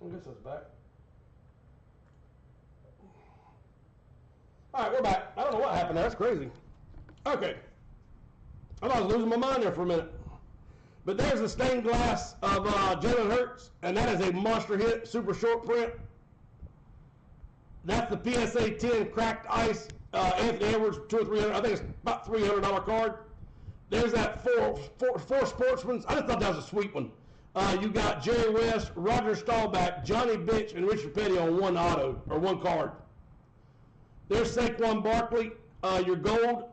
I guess that's back. All right, we're back. I don't know what happened there. That's crazy. Okay. I thought I was losing my mind there for a minute. But there's the stained glass of Jalen Hurts, and that is a monster hit, super short print. That's the PSA 10 cracked ice Anthony Edwards, 200 or 300. I think it's about $300 card. There's that four sportsmen. I just thought that was a sweet one. You got Jerry West, Roger Staubach, Johnny Bitch, and Richard Petty on one auto or one card. There's Saquon Barkley, your gold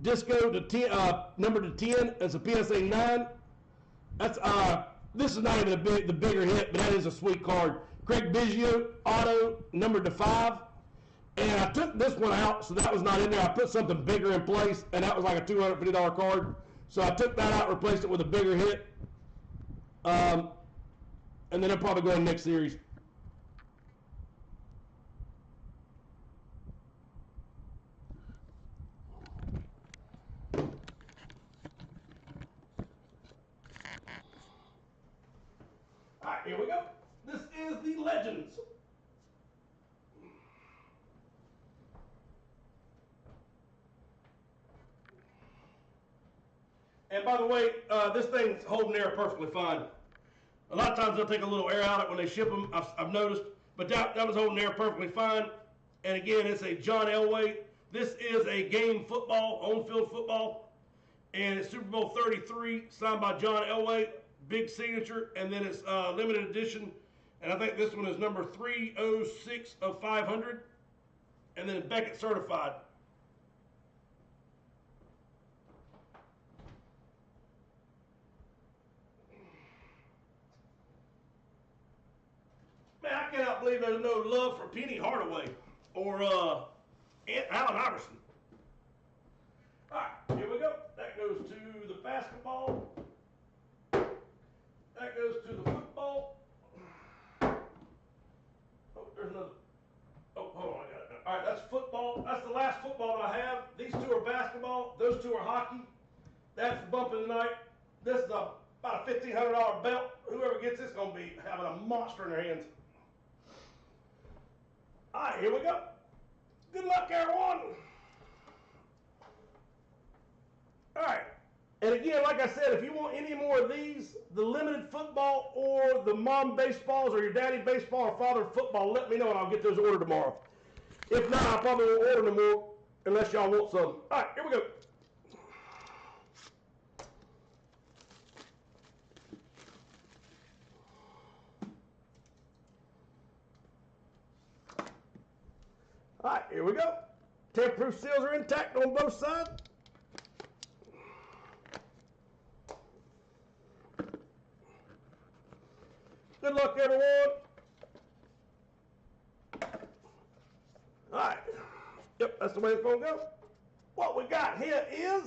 disco to 10, number to 10. That's a PSA 9. That's this is not even the bigger hit, but that is a sweet card. Craig Biggio auto number to 5. And I took this one out, so that was not in there. I put something bigger in place, and that was like a $250 card. So I took that out, replaced it with a bigger hit. And then I'll probably go in next series. All right, here we go. This is the Legends. And by the way, this thing's holding air perfectly fine. A lot of times they'll take a little air out of it when they ship them, I've noticed. But that was holding air perfectly fine. And again, it's a John Elway. This is a game football, on-field football. And it's Super Bowl 33, signed by John Elway. Big signature. And then it's limited edition. And I think this one is number 306 of 500. And then Beckett certified. Man, I cannot believe there's no love for Penny Hardaway or Allen Iverson. All right, here we go. That goes to the basketball. That goes to the football. Oh, there's another. Oh, hold on, I got it. All right, that's football. That's the last football I have. These two are basketball. Those two are hockey. That's bump of the night. This is about a $1,500 belt. Whoever gets this is going to be having a monster in their hands. All right, here we go. Good luck, everyone. All right. And again, like I said, if you want any more of these, the limited football or the mom baseballs or your daddy baseball or father football, let me know and I'll get those ordered tomorrow. If not, I probably won't order them more unless y'all want some. All right, here we go. All right, here we go. Tamper-proof seals are intact on both sides. Good luck, everyone. All right. Yep, that's the way it's going to go. What we got here is,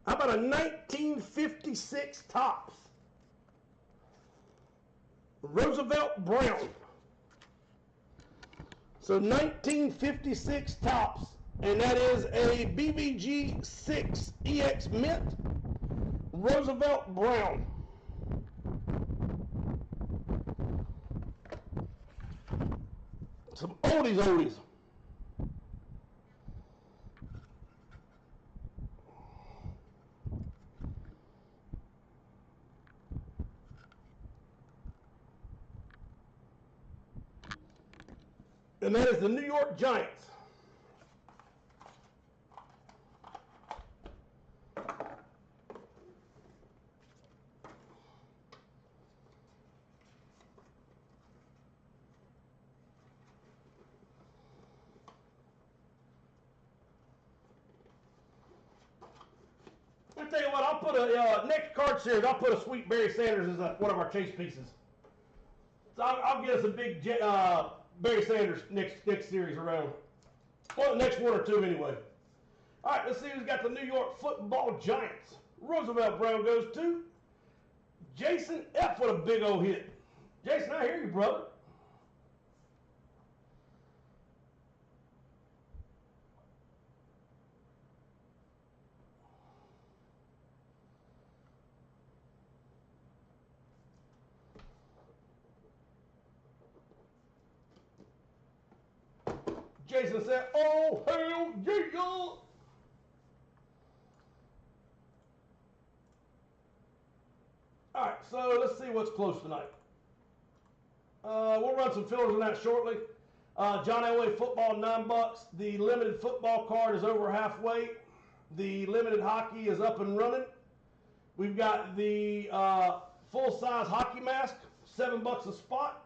how about a 1956 Topps Roosevelt Brown. So 1956 Topps, and that is a BBG 6 EX Mint Roosevelt Brown. Some oldies. And that is the New York Giants. I'll tell you what, I'll put a, next card series, I'll put a Sweet Barry Sanders as one of our chase pieces. So I'll get us a big Barry Sanders next series around. Well, the next one or two anyway. All right, let's see who's got the New York Football Giants. Roosevelt Brown goes to Jason F. with a big old hit. Jason, I hear you, brother. Jason said, oh, hell yeah. All right, so let's see what's close tonight. We'll run some fillers on that shortly. John Elway football, $9. The limited football card is over halfway. The limited hockey is up and running. We've got the full-size hockey mask, $7 a spot.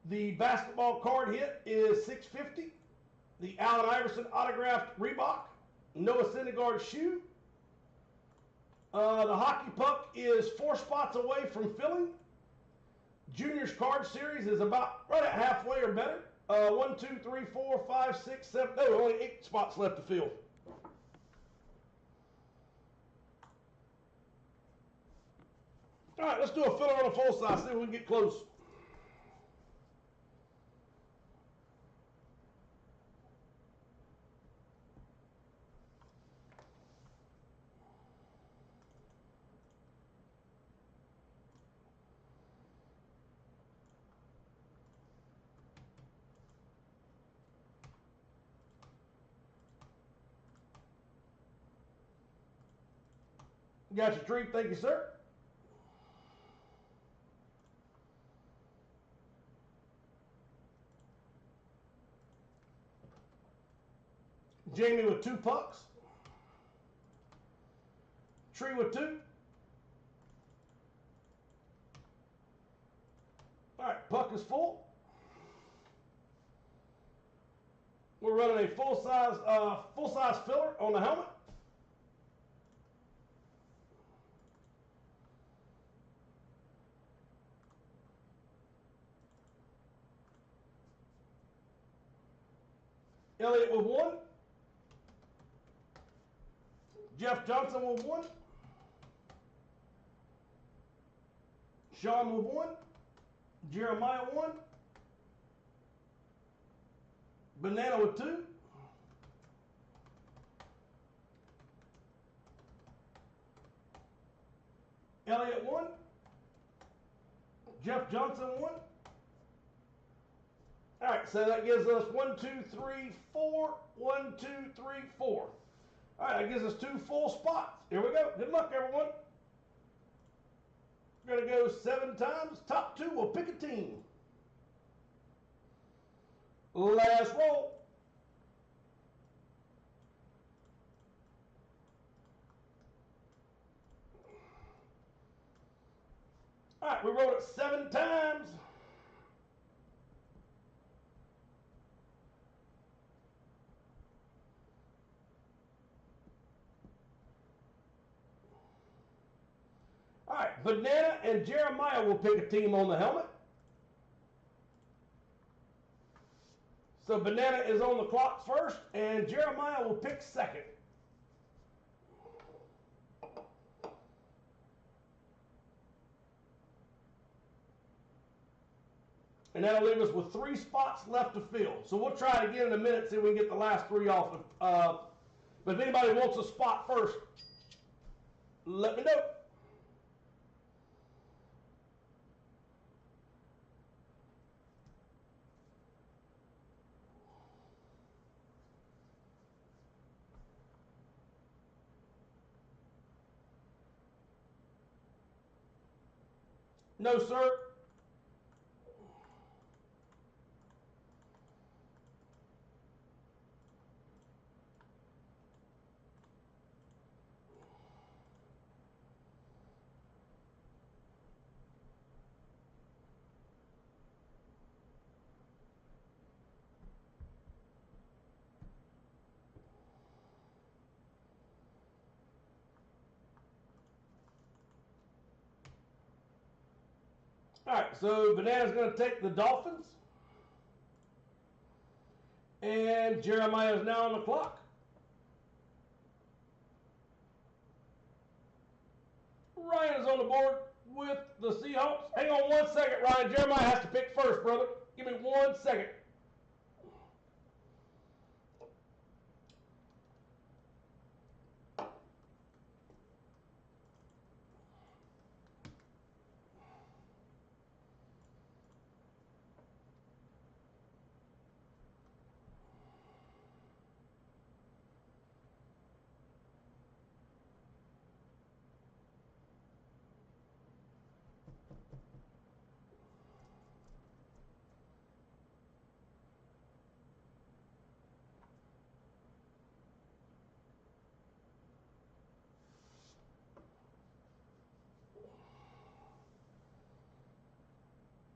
The basketball card hit is $6.50. The Allen Iverson autographed Reebok, Noah Syndergaard shoe. The hockey puck is 4 spots away from filling. Juniors card series is about right at halfway or better. 1, 2, 3, 4, 5, 6, 7. No, only 8 spots left to fill. All right, let's do a filler on a full size. See if we can get close. Got your treat. Thank you, sir. Jamie with 2 pucks. Tree with 2. All right, puck is full. We're running a full-size filler on the helmet. Elliott with 1. Jeff Johnson with 1. Sean with 1. Jeremiah 1. Banana with 2. Elliott 1. Jeff Johnson 1. All right, so that gives us 1, 2, 3, 4. 1, 2, 3, 4. All right, that gives us 2 full spots. Here we go. Good luck, everyone. We're going to go 7 times. Top 2 will pick a team. Last roll. All right, we rolled it 7 times. All right, Banana and Jeremiah will pick a team on the helmet. So Banana is on the clock first, and Jeremiah will pick second. And that'll leave us with 3 spots left to fill. So we'll try it again in a minute, see if we can get the last 3 off. But if anybody wants a spot first, let me know. No, sir. All right, so Banana's going to take the Dolphins. And Jeremiah is now on the clock. Ryan is on the board with the Seahawks. Hang on 1 second, Ryan. Jeremiah has to pick first, brother. Give me 1 second.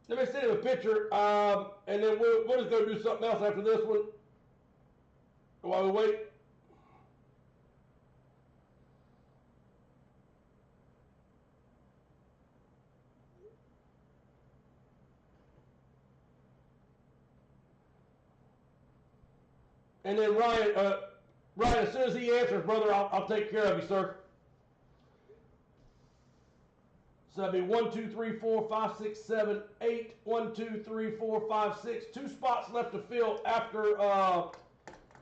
Let me send him a picture, and then we're just going to do something else after this one while we wait. And then Ryan, as soon as he answers, brother, I'll take care of you, sir. So that'd be 1, 2, 3, 4, 5, 6, 7, 8. 1, 2, 3, 4, 5, 6. 2 spots left to fill after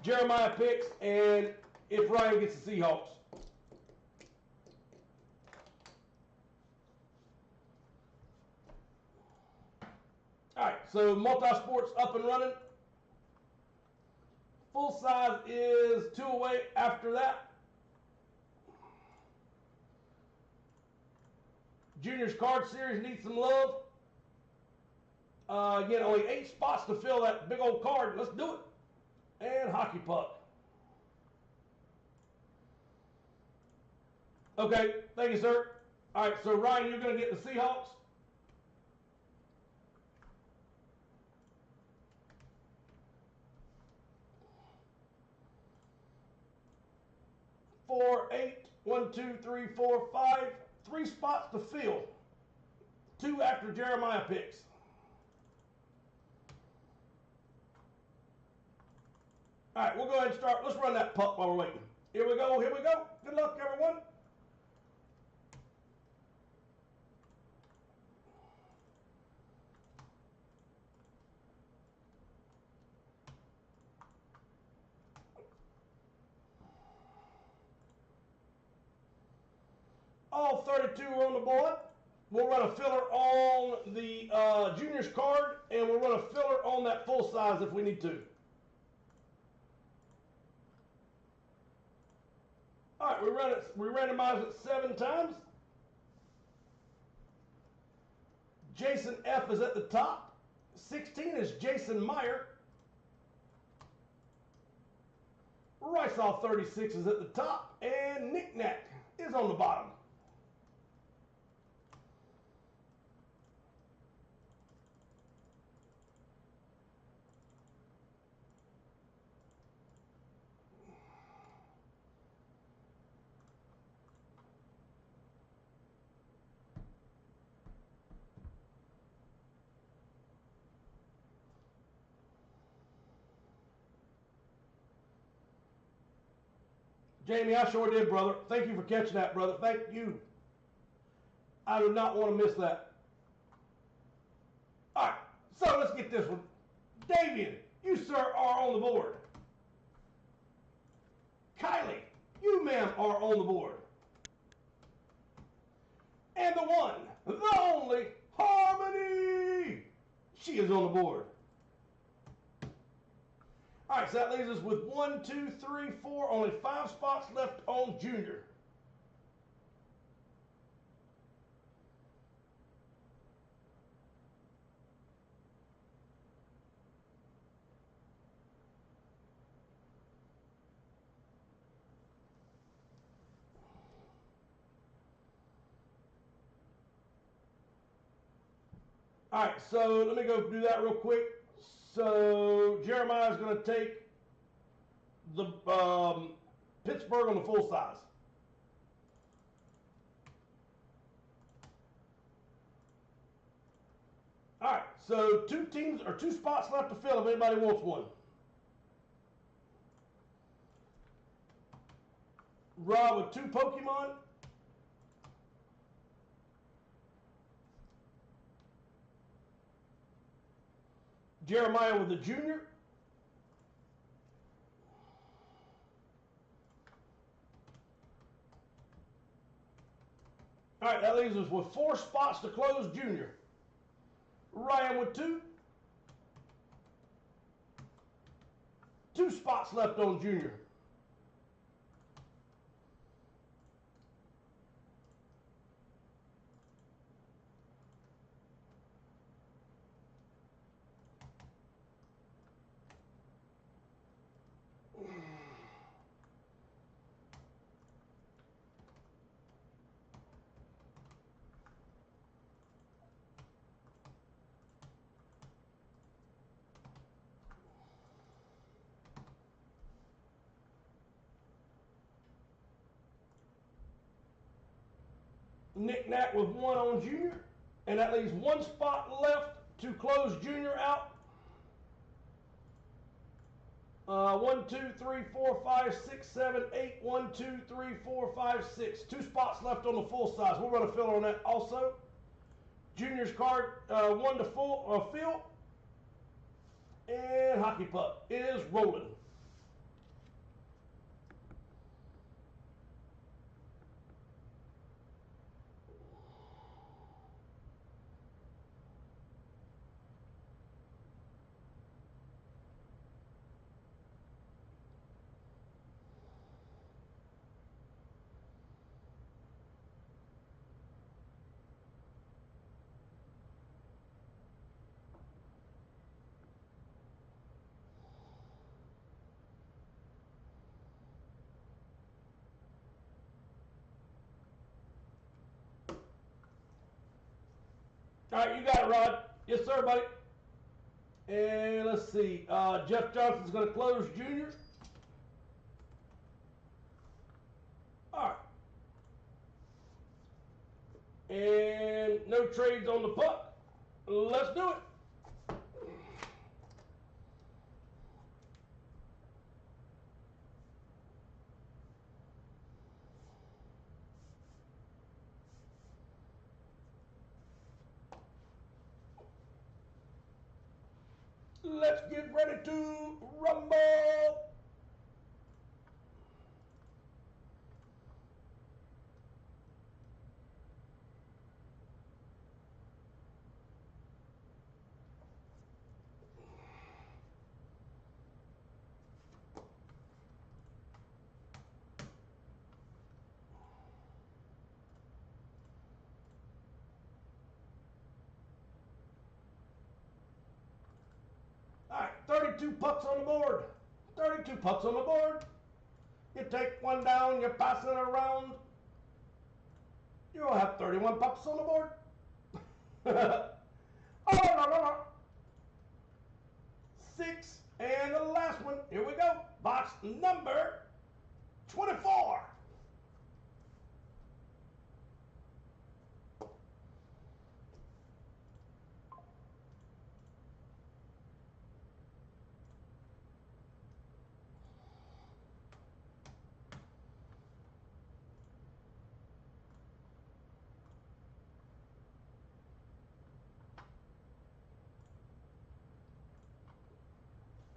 Jeremiah picks, and if Ryan gets the Seahawks. All right, so multi-sports up and running. Full size is 2 away after that. Juniors card series needs some love. Again, only 8 spots to fill that big old card. Let's do it. And hockey puck. Okay, thank you, sir. All right, so Ryan, you're going to get the Seahawks. Four, 8, 1, 2, 3, 4, 5. 3 spots to fill. 2 after Jeremiah picks. All right, we'll go ahead and start. Let's run that puck while we're waiting. Here we go. Here we go. Good luck, everyone. All 32 are on the board. We'll run a filler on the juniors card, and we'll run a filler on that full size if we need to. All right, we randomize it 7 times. Jason F is at the top. 16 is Jason Meyer. Riceall 36 is at the top, and Nick Nack is on the bottom. Jamie, I sure did, brother. Thank you for catching that, brother. Thank you. I do not want to miss that. All right, so let's get this one. Davian, you, sir, are on the board. Kylie, you, ma'am, are on the board. And the one, the only, Harmony, she is on the board. All right, so that leaves us with 1, 2, 3, 4, only 5 spots left on junior. All right, so let me go do that real quick. So Jeremiah is going to take the Pittsburgh on the full size. All right, so 2 teams or 2 spots left to fill if anybody wants one. Rob with 2 Pokemon. Jeremiah with the junior. All right, that leaves us with 4 spots to close junior. Ryan with 2. 2 spots left on junior. knick-knack with 1 on Junior. And that leaves 1 spot left to close Junior out. 1, 2, 3, 4, 5, 6, 7, 8. 1, 2, 3, 4, 5, 6. 2 spots left on the full size. We'll run a filler on that also. Junior's card, 1 to fill. And hockey puck is rolling. All right, you got it, Rod. Yes, sir, buddy. And let's see. Jeff Johnson's going to close Junior. All right. And no trades on the puck. Let's do it. Let's get ready to rumble. All right, 32 pucks on the board. 32 pucks on the board. You take 1 down, you pass it around. You'll have 31 pucks on the board. Oh, no. 6, and the last one. Here we go. Box number 24.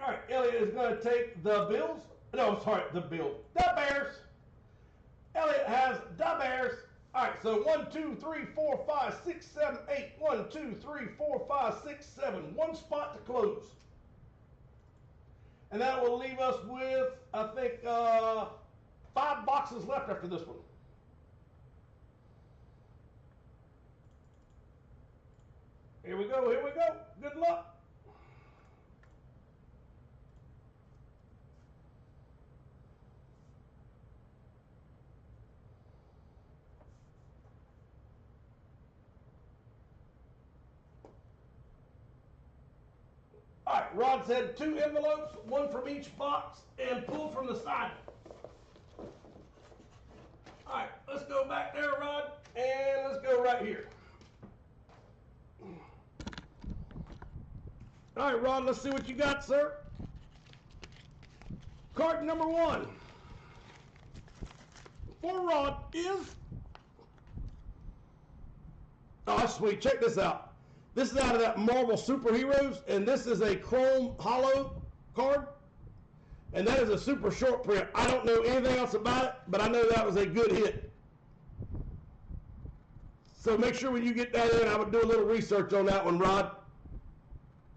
All right, Elliot is going to take the Bills. No, sorry, the Bills. The Bears. Elliot has the Bears. All right, so 1, 2, 3, 4, 5, 6, 7, 8. 1, 2, 3, 4, 5, 6, 7. 1 spot to close. And that will leave us with, I think, 5 boxes left after this one. Here we go, here we go. Good luck. All right, Rod said 2 envelopes, 1 from each box, and pull from the side. All right, let's go back there, Rod, and let's go right here. All right, Rod, let's see what you got, sir. Card number 1 for Rod is... Oh, sweet. Check this out. This is out of that Marvel Superheroes, and this is a Chrome Hollow card. And that is a super short print. I don't know anything else about it, but I know that was a good hit. So make sure when you get that in, I would do a little research on that one, Rod.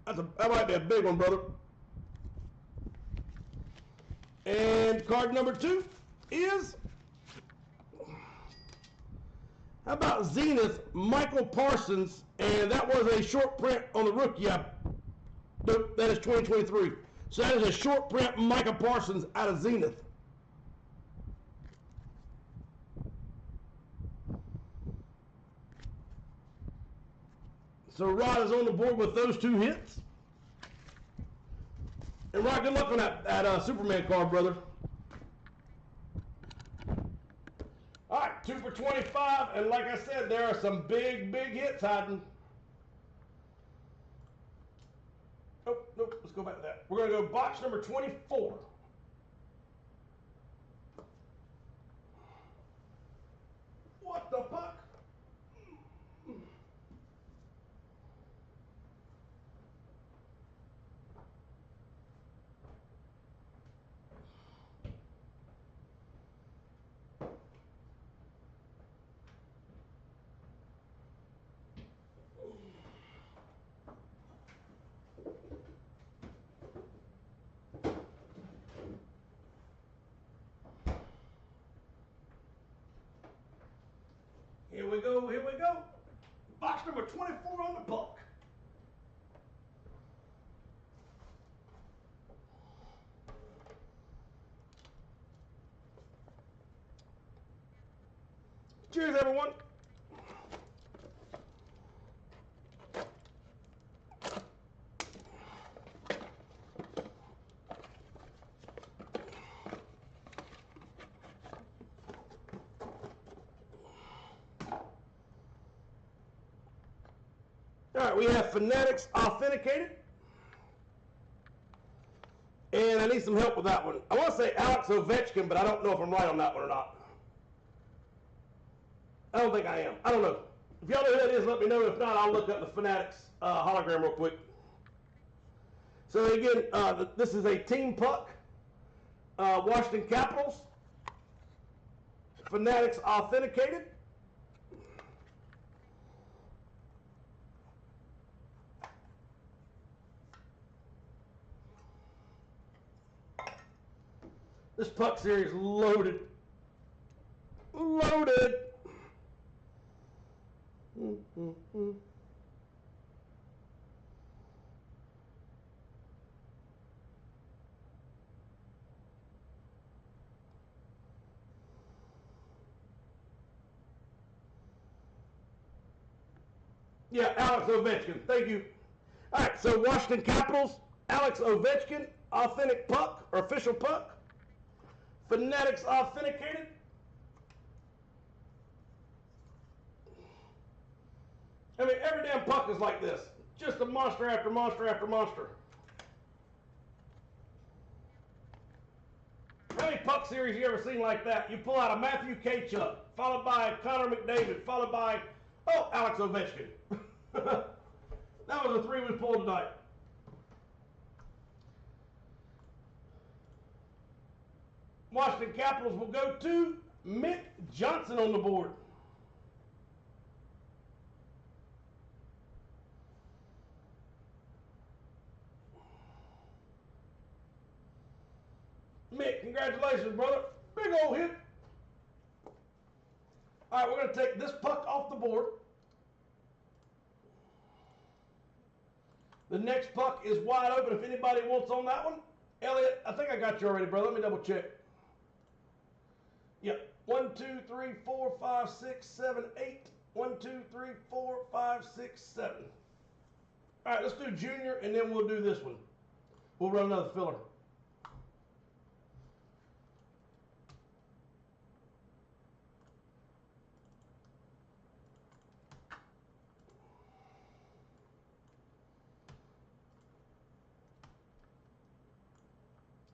That might be a big one, brother. And card number 2 is... How about Zenith, Michael Parsons, and that was a short print on the rookie. Nope, that is 2023. So that is a short print Michael Parsons out of Zenith. So Rod is on the board with those 2 hits. And Rod, good luck on that Superman card, brother. All right, 2 for 25, and like I said, there are some big hits hiding. Nope, let's go back to that. We're going to go box number 24. What the fuck? Here we go. Box number 24 on the puck. Cheers, everyone. All right, we have Fanatics Authenticated. And I need some help with that one. I want to say Alex Ovechkin, but I don't know if I'm right on that one or not. I don't think I am. I don't know. If y'all know who that is, let me know. If not, I'll look up the Fanatics hologram real quick. So again, this is a team puck. Washington Capitals. Fanatics Authenticated. This puck series loaded. Loaded. Yeah, Alex Ovechkin. Thank you. All right, so Washington Capitals, Alex Ovechkin, authentic puck, or official puck. Fanatics Authenticated. I mean, every damn puck is like this. Just a monster after monster after monster. How many puck series you ever seen like that? You pull out a Matthew Tkachuk, followed by Connor McDavid, followed by, Alex Ovechkin. That was the three we pulled tonight. Washington Capitals will go to Mick Johnson on the board. Mick, congratulations, brother. Big old hit. All right, we're going to take this puck off the board. The next puck is wide open if anybody wants on that one. Elliot, I think I got you already, brother. Let me double check. Yep. 1, 2, 3, 4, 5, 6, 7, 8. 1, 2, 3, 4, 5, 6, 7. All right, let's do junior, and then we'll do this one. We'll run another filler.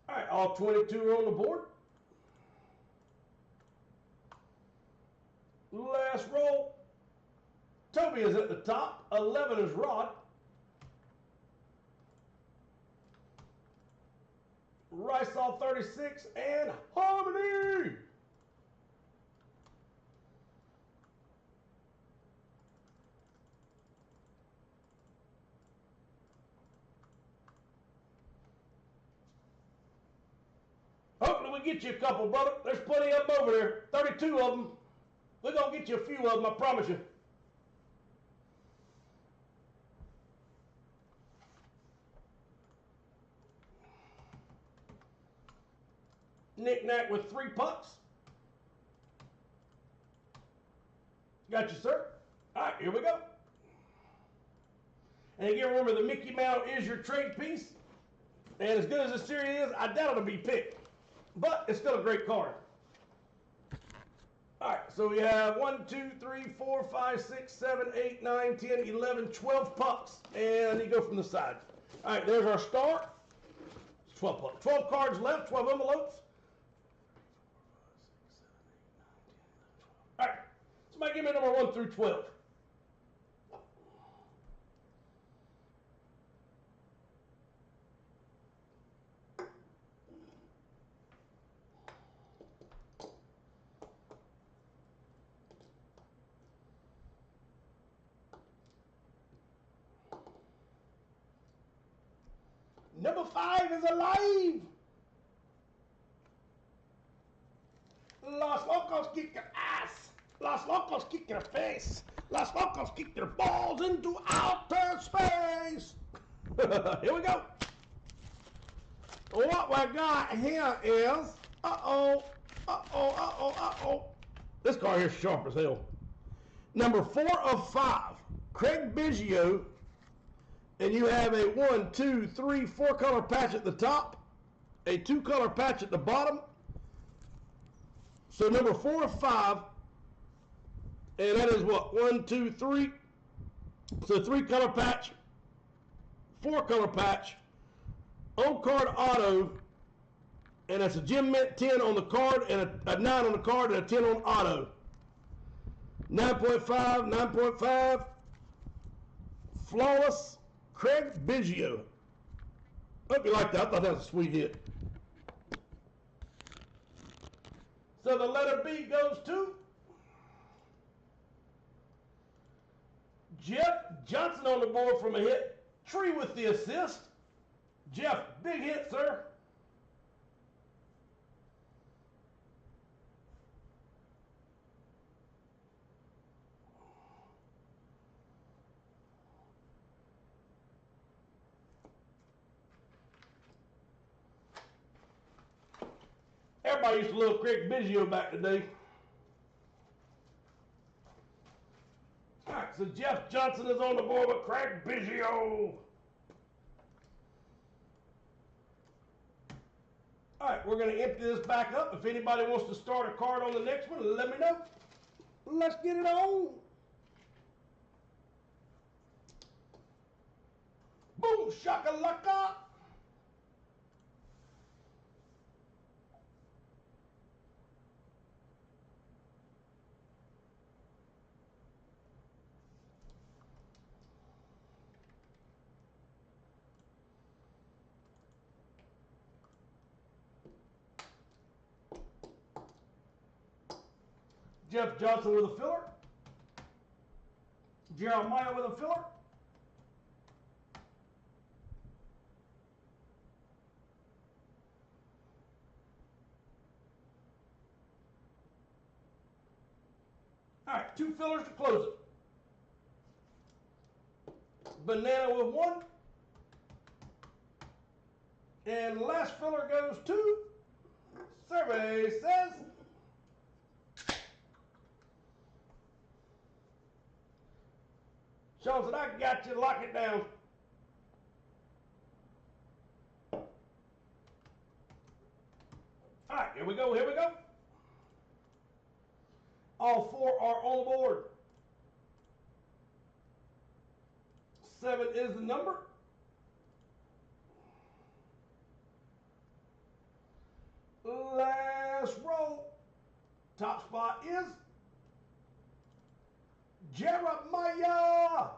All right, all 22 are on the board. Last roll. Toby is at the top. 11 is Rod. Rice all 36 and Harmony. Hopefully we get you a couple, brother. There's plenty of them over there. 32 of them. We're going to get you a few of them, I promise you. Knick-knack with 3 pucks. Got you, sir. All right, here we go. And again, remember, the Mickey Mouse is your trade piece. And as good as this series is, I doubt it'll be picked. But it's still a great card. All right, so we have 1, 2, 3, 4, 5, 6, 7, 8, 9, 10, 11, 12 pucks. And you go from the side. All right, there's our start. 12 pucks. 12 cards left, 12 envelopes. All right, somebody give me number 1 through 12. Number 5 is alive. Los Locos kick your ass. Los Locos kick your face. Los Locos kick your balls into outer space. Here we go. What we got here is, this card here is sharp as hell. Number 4 of 5, Craig Biggio. And you have a 1, 2, 3, 4 color patch at the top, a 2 color patch at the bottom. So number 4 of 5, and that is what, 1, 2, 3. So 3 color patch, 4 color patch, on card auto, and that's a Gem Mint 10 on the card and a 9 on the card and a 10 on auto. 9.5, 9.5, flawless. Craig Biggio. Hope you like that. I thought that was a sweet hit. So the letter B goes to Jeff Johnson on the board from a hit. Tree with the assist. Jeff, big hit, sir. Everybody used to love Craig Biggio back today. All right, so Jeff Johnson is on the board with Craig Biggio. All right, we're going to empty this back up. If anybody wants to start a card on the next one, let me know. Let's get it on. Boom, shakalaka. Jeff Johnson with a filler. Jeremiah with a filler. All right, 2 fillers to close it. Banana with 1. And last filler goes to, survey says, Sean said, I got you, lock it down. All right, here we go, here we go. All 4 are on the board. 7 is the number. Last roll. Top spot is Jeremiah.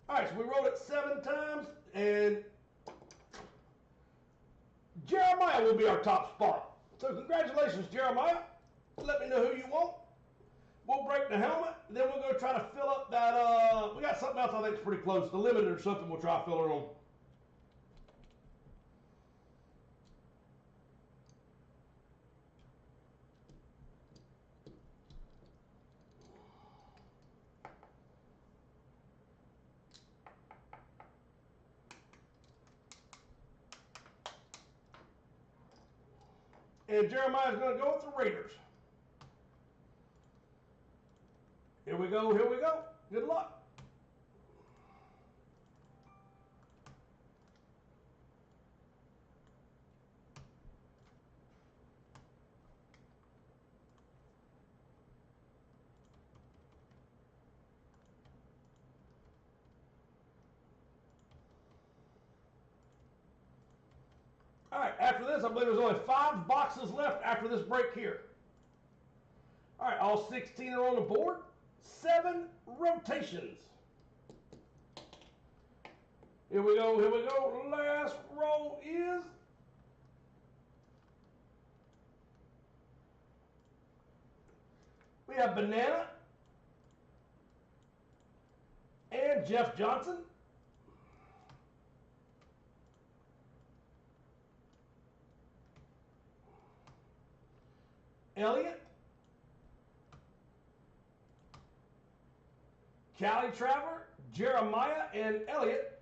All right, so we rolled it 7 times, and Jeremiah will be our top spot. So congratulations, Jeremiah. Let me know who you want. We'll break the helmet, and then we'll go try to fill up that, we got something else I think is pretty close. The limited or something we'll try to fill her on. And Jeremiah's going to go with the Raiders. Here we go, here we go. Good luck. after this, I believe there's only 5 boxes left after this break here. All right, all 16 are on the board. 7 rotations. Here we go, here we go. Last roll is we have Banana and Jeff Johnson. Elliott. Callie Traver, Jeremiah, and Elliott.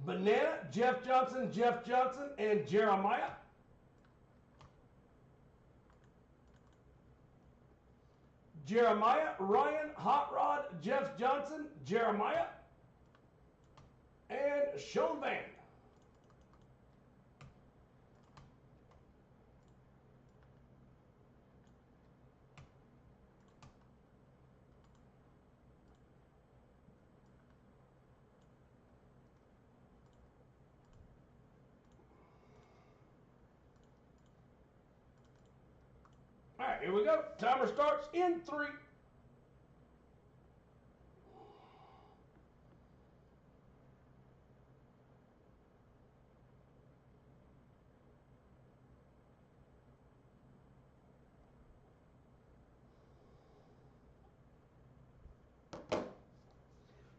Banana, Jeff Johnson, and Jeremiah. Jeremiah, Ryan, Hot Rod, Jeff Johnson, Jeremiah, and Sean Van. All right, here we go. Timer starts in 3.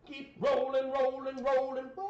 Keep rolling, rolling, rolling, bud.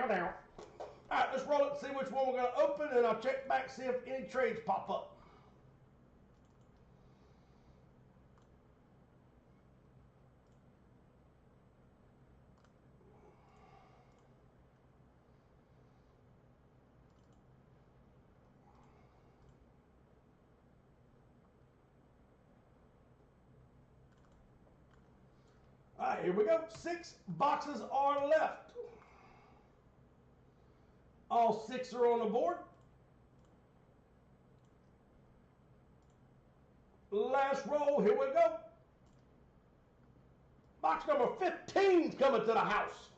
Down. All right, let's roll it and see which one we're going to open, and I'll check back, see if any trades pop up. All right, here we go. 6 boxes are left. All 6 are on the board. Last roll, here we go. Box number 15 is coming to the house.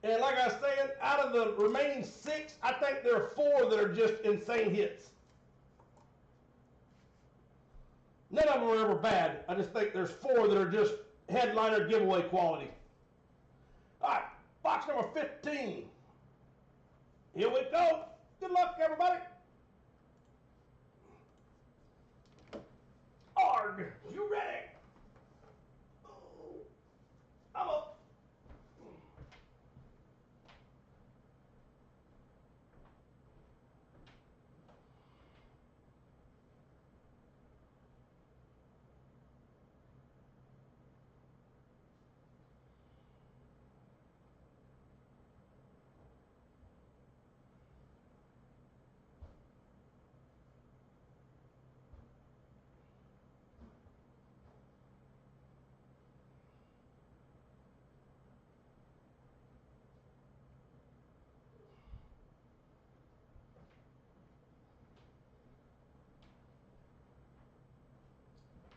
And like I was saying, out of the remaining 6, I think there are 4 that are just insane hits. None of them are ever bad. I just think there's 4 that are just headliner giveaway quality. All right, box number 15. Here we go. Good luck, everybody. Arg, you ready? I'm up.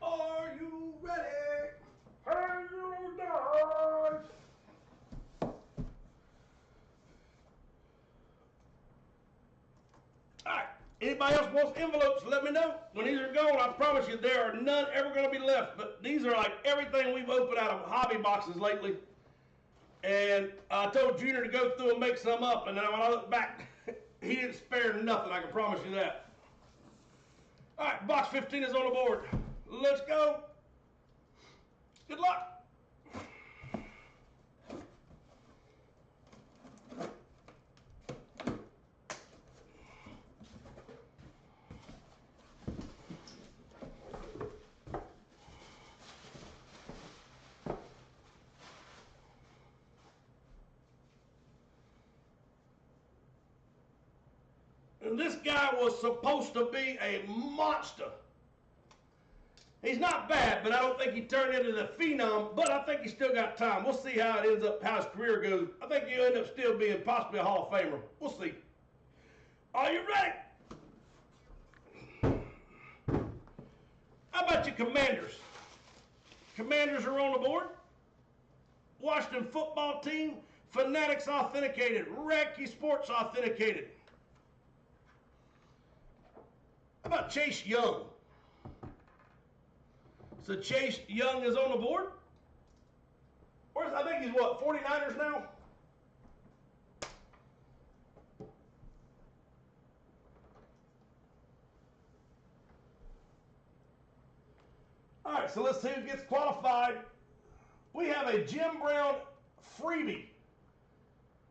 Are you ready? Are you done? Alright, anybody else wants envelopes, let me know. When these are gone, I promise you there are none ever going to be left. But these are like everything we've opened out of hobby boxes lately. And I told Junior to go through and make some up, and then when I look back, he didn't spare nothing, I can promise you that. Alright, box 15 is on the board. Let's go. Good luck. And this guy was supposed to be a monster. He's not bad, but I don't think he turned into the phenom, but I think he's still got time. We'll see how it ends up, how his career goes. I think he'll end up still being possibly a Hall of Famer. We'll see. Are you ready? How about your Commanders? Commanders are on the board. Washington football team, Fanatics authenticated, Radke Sports authenticated. How about Chase Young? So Chase Young is on the board. I think he's what, 49ers now? All right, so let's see who gets qualified. We have a Jim Brown freebie.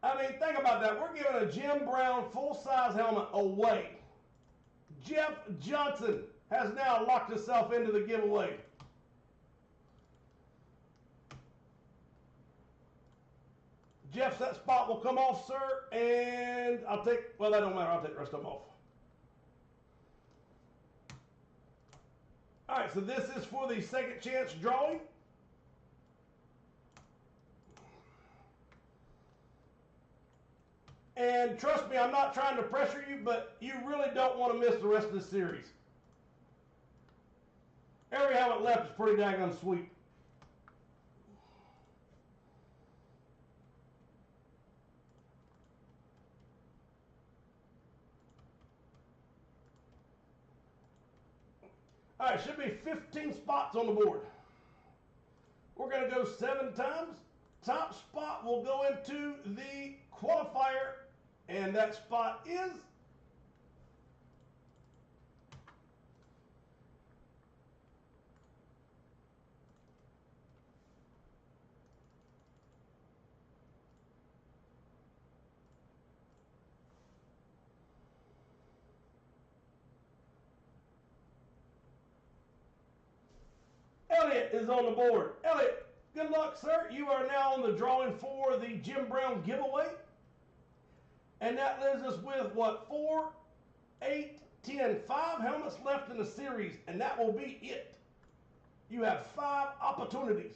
I mean, think about that. We're giving a Jim Brown full-size helmet away. Jeff Johnson has now locked himself into the giveaway. Jeff, that spot will come off, sir, and I'll take, well, that don't matter. I'll take the rest of them off. All right, so this is for the second chance drawing. And trust me, I'm not trying to pressure you, but you really don't want to miss the rest of the series. Every helmet left is pretty daggone sweet. All right, should be 15 spots on the board. We're going to go 7 times. Top spot will go into the qualifier, and that spot is Elliot is on the board. Elliot, good luck, sir. You are now on the drawing for the Jim Brown giveaway. And that leaves us with, what, 4, 8, 10, 5 helmets left in the series, and that will be it. You have 5 opportunities.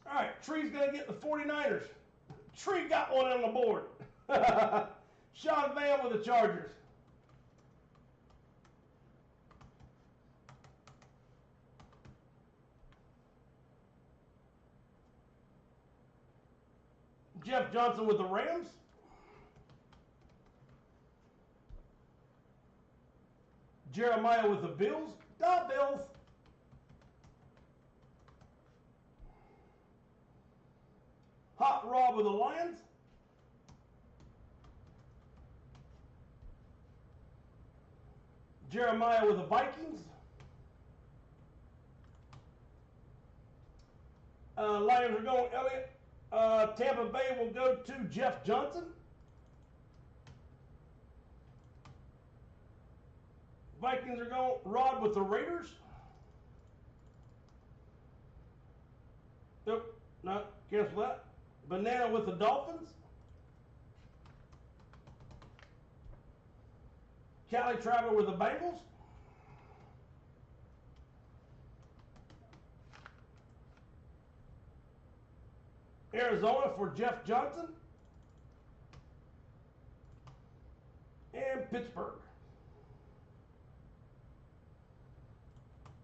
All right, Tree's going to get the 49ers. Tree got one on the board. Sean Van with the Chargers. Jeff Johnson with the Rams. Jeremiah with the Bills. The Bills. Hot Rod with the Lions. Jeremiah with the Vikings. Lions are going Elliott. Tampa Bay will go to Jeff Johnson. Vikings are going Rod with the Raiders. Nope, not cancel that. Banana with the Dolphins. Cali Traveler with the Bengals. Arizona for Jeff Johnson. And Pittsburgh.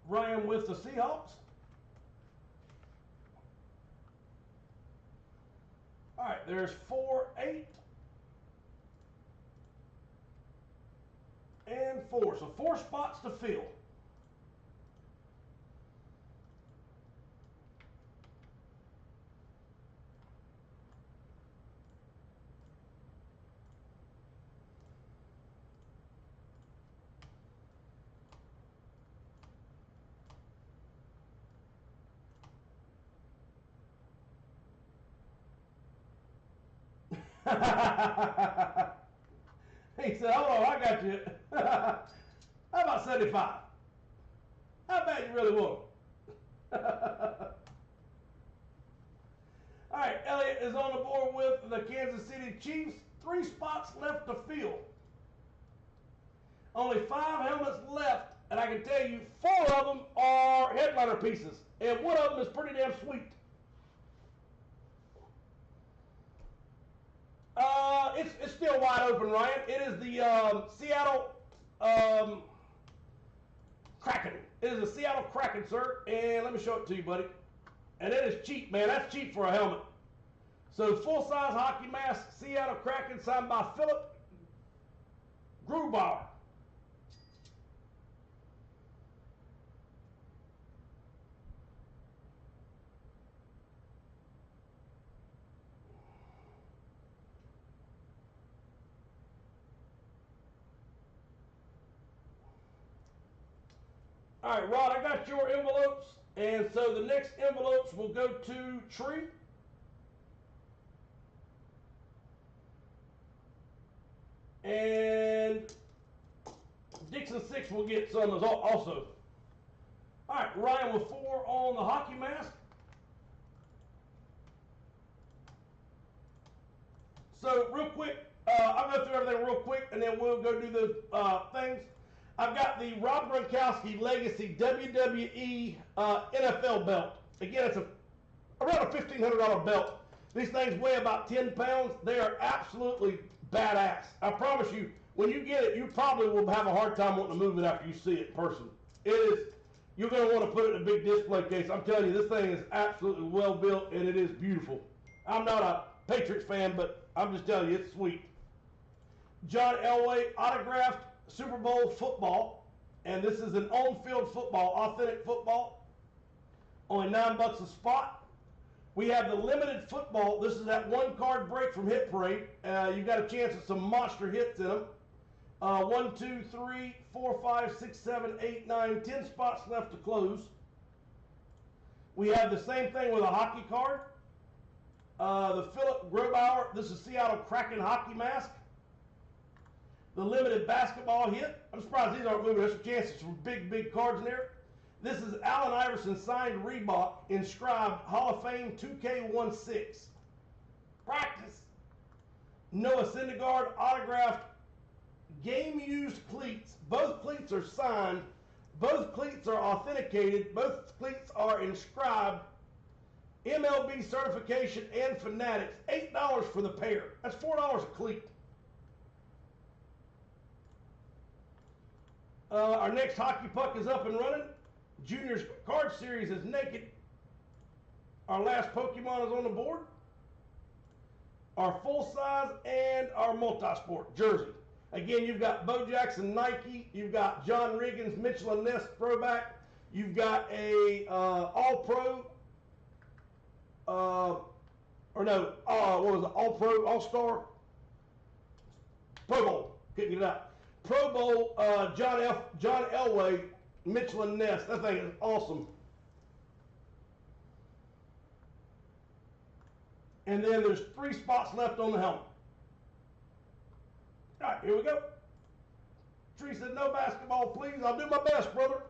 Ryan with the Seahawks. All right, there's 4, 8, and 4. So 4 spots to fill. He said, hold on, I got you. How about $1.75. How bad you really want them? All right, Elliott is on the board with the Kansas City Chiefs. 3 spots left to fill. Only 5 helmets left, and I can tell you 4 of them are headliner pieces, and one of them is pretty damn sweet. It's still wide open, Ryan. It is the Seattle Kraken. It is a Seattle Kraken, sir, and let me show it to you, buddy. And it is cheap, man. That's cheap for a helmet. So full-size hockey mask, Seattle Kraken, signed by Philip Grubauer. All right, Rod, I got your envelopes, and so the next envelopes will go to Tree. And Dixon 6 will get some as also. All right, Ryan with 4 on the hockey mask. So real quick, I'll go through everything real quick, and then we'll go do the things. I've got the Rob Gronkowski Legacy WWE NFL belt. Again, it's around a $1,500 belt. These things weigh about 10 pounds. They are absolutely badass. I promise you, when you get it, you probably will have a hard time wanting to move it after you see it in person. It is, you're going to want to put it in a big display case. I'm telling you, this thing is absolutely well built, and it is beautiful. I'm not a Patriots fan, but I'm just telling you, it's sweet. John Elway autographed Super Bowl football, and this is an on-field football, authentic football, only $9 a spot. We have the limited football. This is that 1-card break from Hit Parade. You've got a chance at some monster hits in them. 1, 2, 3, 4, 5, 6, 7, 8, 9, 10 spots left to close. We have the same thing with a hockey card. The Philip Grubauer, this is Seattle Kraken hockey mask. The limited basketball hit. I'm surprised these aren't moving. There's some chances for big cards in there. This is Allen Iverson signed Reebok, inscribed Hall of Fame 2K16. Practice. Noah Syndergaard autographed game-used cleats. Both cleats are signed. Both cleats are authenticated. Both cleats are inscribed. MLB certification and Fanatics. $8 for the pair. That's $4 a cleat. Our next hockey puck is up and running. Juniors card series is naked. Our last Pokemon is on the board. Our full size and our multi-sport jersey. Again, you've got Bo Jackson Nike. You've got John Riggins Mitchell and Ness throwback. You've got a All-Pro. What was it? All-Pro, All-Star? Pro Bowl. Couldn't get it out. Pro Bowl, John Elway, Mitchell and Ness. That thing is awesome. And then there's 3 spots left on the helmet. All right, here we go. Tree said, no basketball, please. I'll do my best, brother.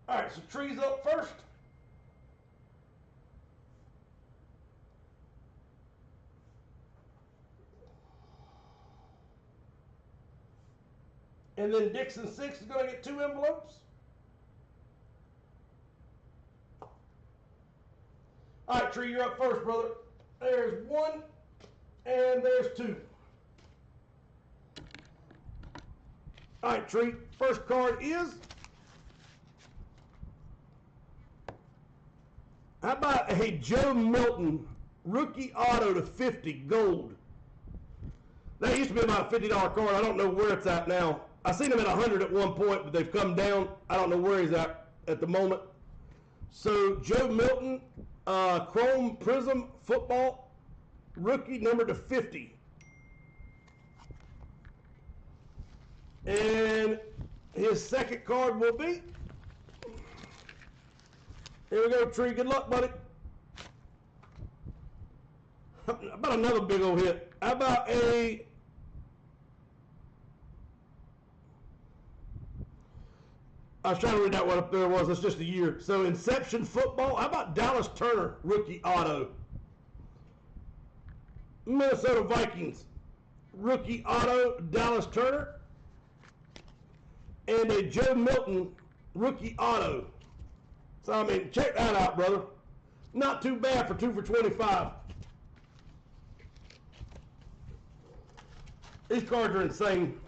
All right, so Tree's up first. And then Dixon 6 is going to get 2 envelopes. All right, Tree, you're up first, brother. There's 1, and there's 2. All right, Tree, first card is, how about a Joe Milton rookie auto to 50 gold? That used to be about a $50 card. I don't know where it's at now. I seen him at 100 at one point, but they've come down. I don't know where he's at the moment. So Joe Milton, Chrome Prism football rookie number to 50. And his second card will be, here we go, Tree. Good luck, buddy. How about another big old hit? How about a I was trying to read out what up there was. That's just a year. So Inception Football. How about Dallas Turner rookie auto? Minnesota Vikings rookie auto, Dallas Turner. And a Joe Milton rookie auto. So, I mean, check that out, brother. Not too bad for 2 for 25. These cards are insane.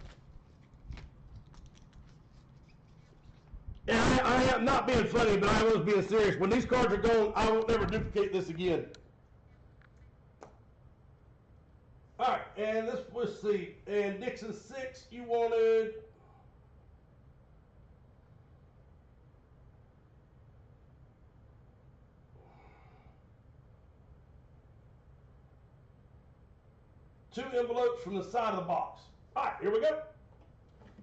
And I am not being funny, but I was being serious. When these cards are gone, I will never duplicate this again. All right, and let's see. And Dixon 6, you wanted... two envelopes from the side of the box. All right, here we go.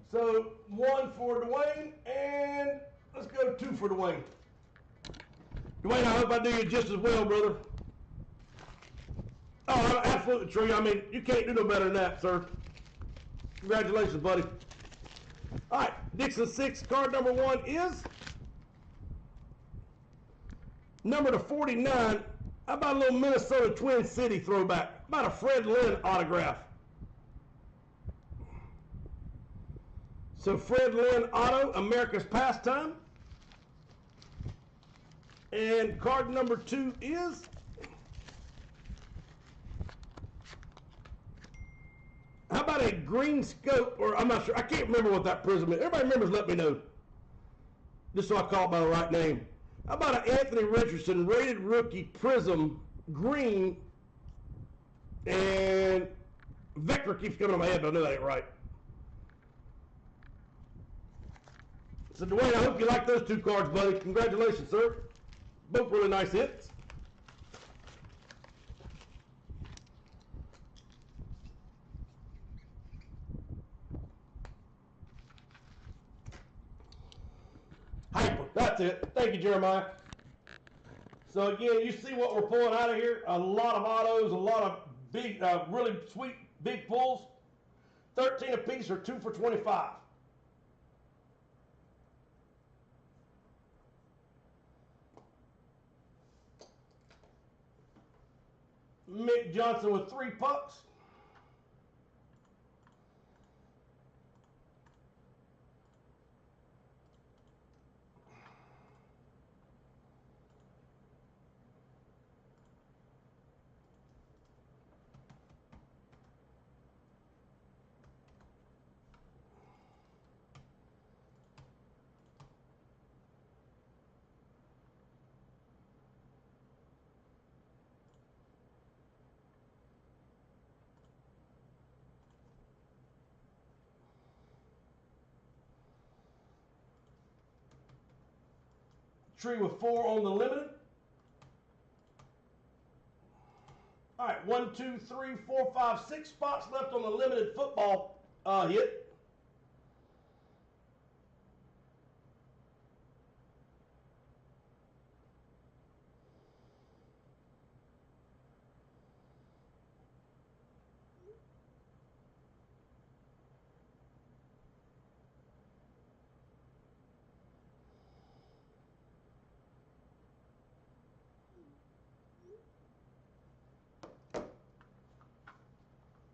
So 1 for Dwayne, and let's go 2 for Dwayne. Dwayne, I hope I do you just as well, brother. Oh, absolutely true. I mean, you can't do no better than that, sir. Congratulations, buddy. All right, Dixon 6, card number 1 is number to 49. How about a little Minnesota Twin City throwback? How about a Fred Lynn autograph? So Fred Lynn auto, America's Pastime. And card number 2 is how about a green scope, or I'm not sure, I can't remember what that prism is. Everybody remembers, let me know. Just so I call it by the right name. How about an Anthony Richardson rated rookie prism green, and Vector keeps coming on my head, but I know that ain't right. So Dwayne, I hope you like those 2 cards, buddy. Congratulations, sir. Both really nice hits. Hyper, that's it. Thank you, Jeremiah. So again, you see what we're pulling out of here? A lot of autos, a lot of big, really sweet big pulls. 13 apiece or 2 for 25. Mick Johnson with 3 pucks. Tree with 4 on the limited. All right, 1, 2, 3, 4, 5, 6 spots left on the limited football hit.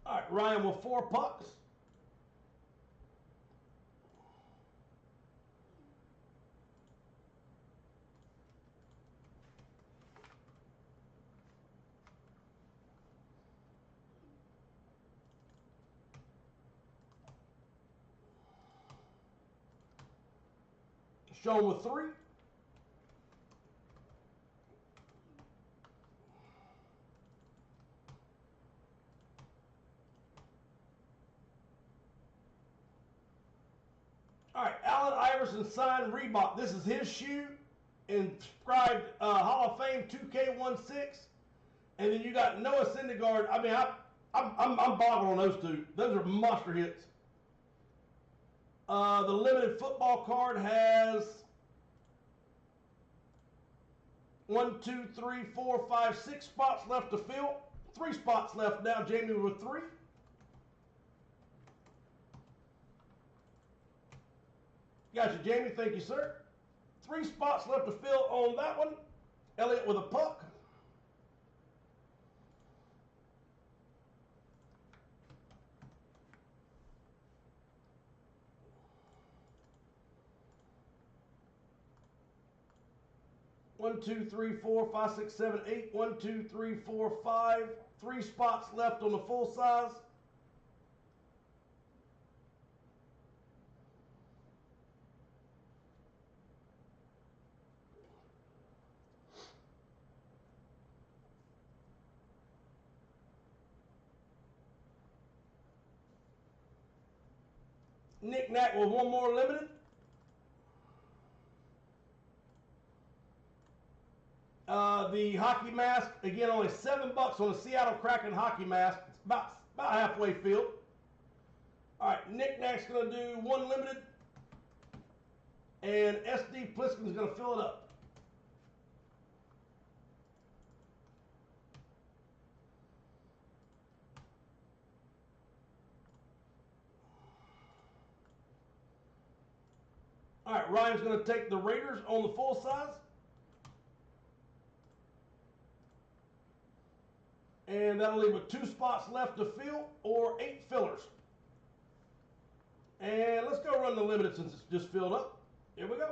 All right, Ryan with 4 pucks. Sean with 3. All right, Allen Iverson signed Reebok. This is his shoe, inscribed Hall of Fame 2K16. And then you got Noah Syndergaard. I mean, I'm boggled on those 2. Those are monster hits. The limited football card has 1, 2, 3, 4, 5, 6 spots left to fill. 3 spots left now. Jamie with 3. Got you, Jamie. Thank you, sir. 3 spots left to fill on that one. Elliott with a puck. One, two, three, 4, 5, 6, 7, 8. 1, 2, 3, 4, 5. 3 spots left on the full size. Knick-knack with one more limited. The hockey mask, again, only $7 on the Seattle Kraken hockey mask. It's about halfway filled. All right, Knick-knack's going to do 1 limited, and SD Pliskin's going to fill it up. All right, Ryan's going to take the Raiders on the full size. And that'll leave with 2 spots left to fill or 8 fillers. And let's go run the limited since it's just filled up. Here we go.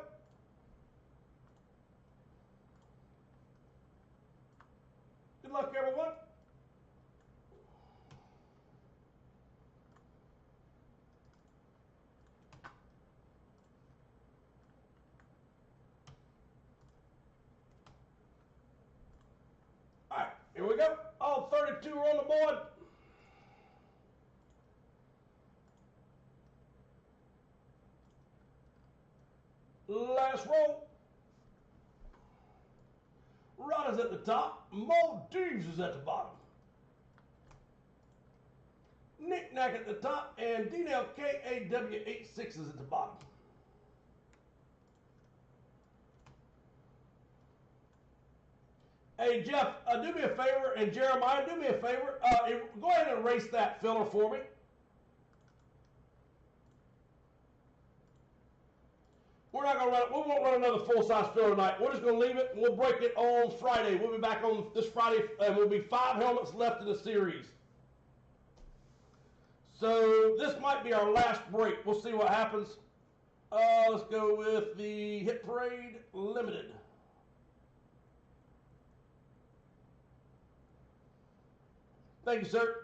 Good luck, everyone. All right, here we go. All 32 are on the board. Last roll. Rod is at the top. Maldives is at the bottom. Knick-knack at the top, and DNL KAW86 is at the bottom. Hey, Jeff, do me a favor, and Jeremiah, do me a favor. Go ahead and erase that filler for me. We're not going to run, we won't run another full-size filler tonight. We're just going to leave it, and we'll break it on Friday. We'll be back on this Friday, and we'll be 5 helmets left in the series. So this might be our last break. We'll see what happens. Let's go with the Hit Parade Limited. Thank you, sir.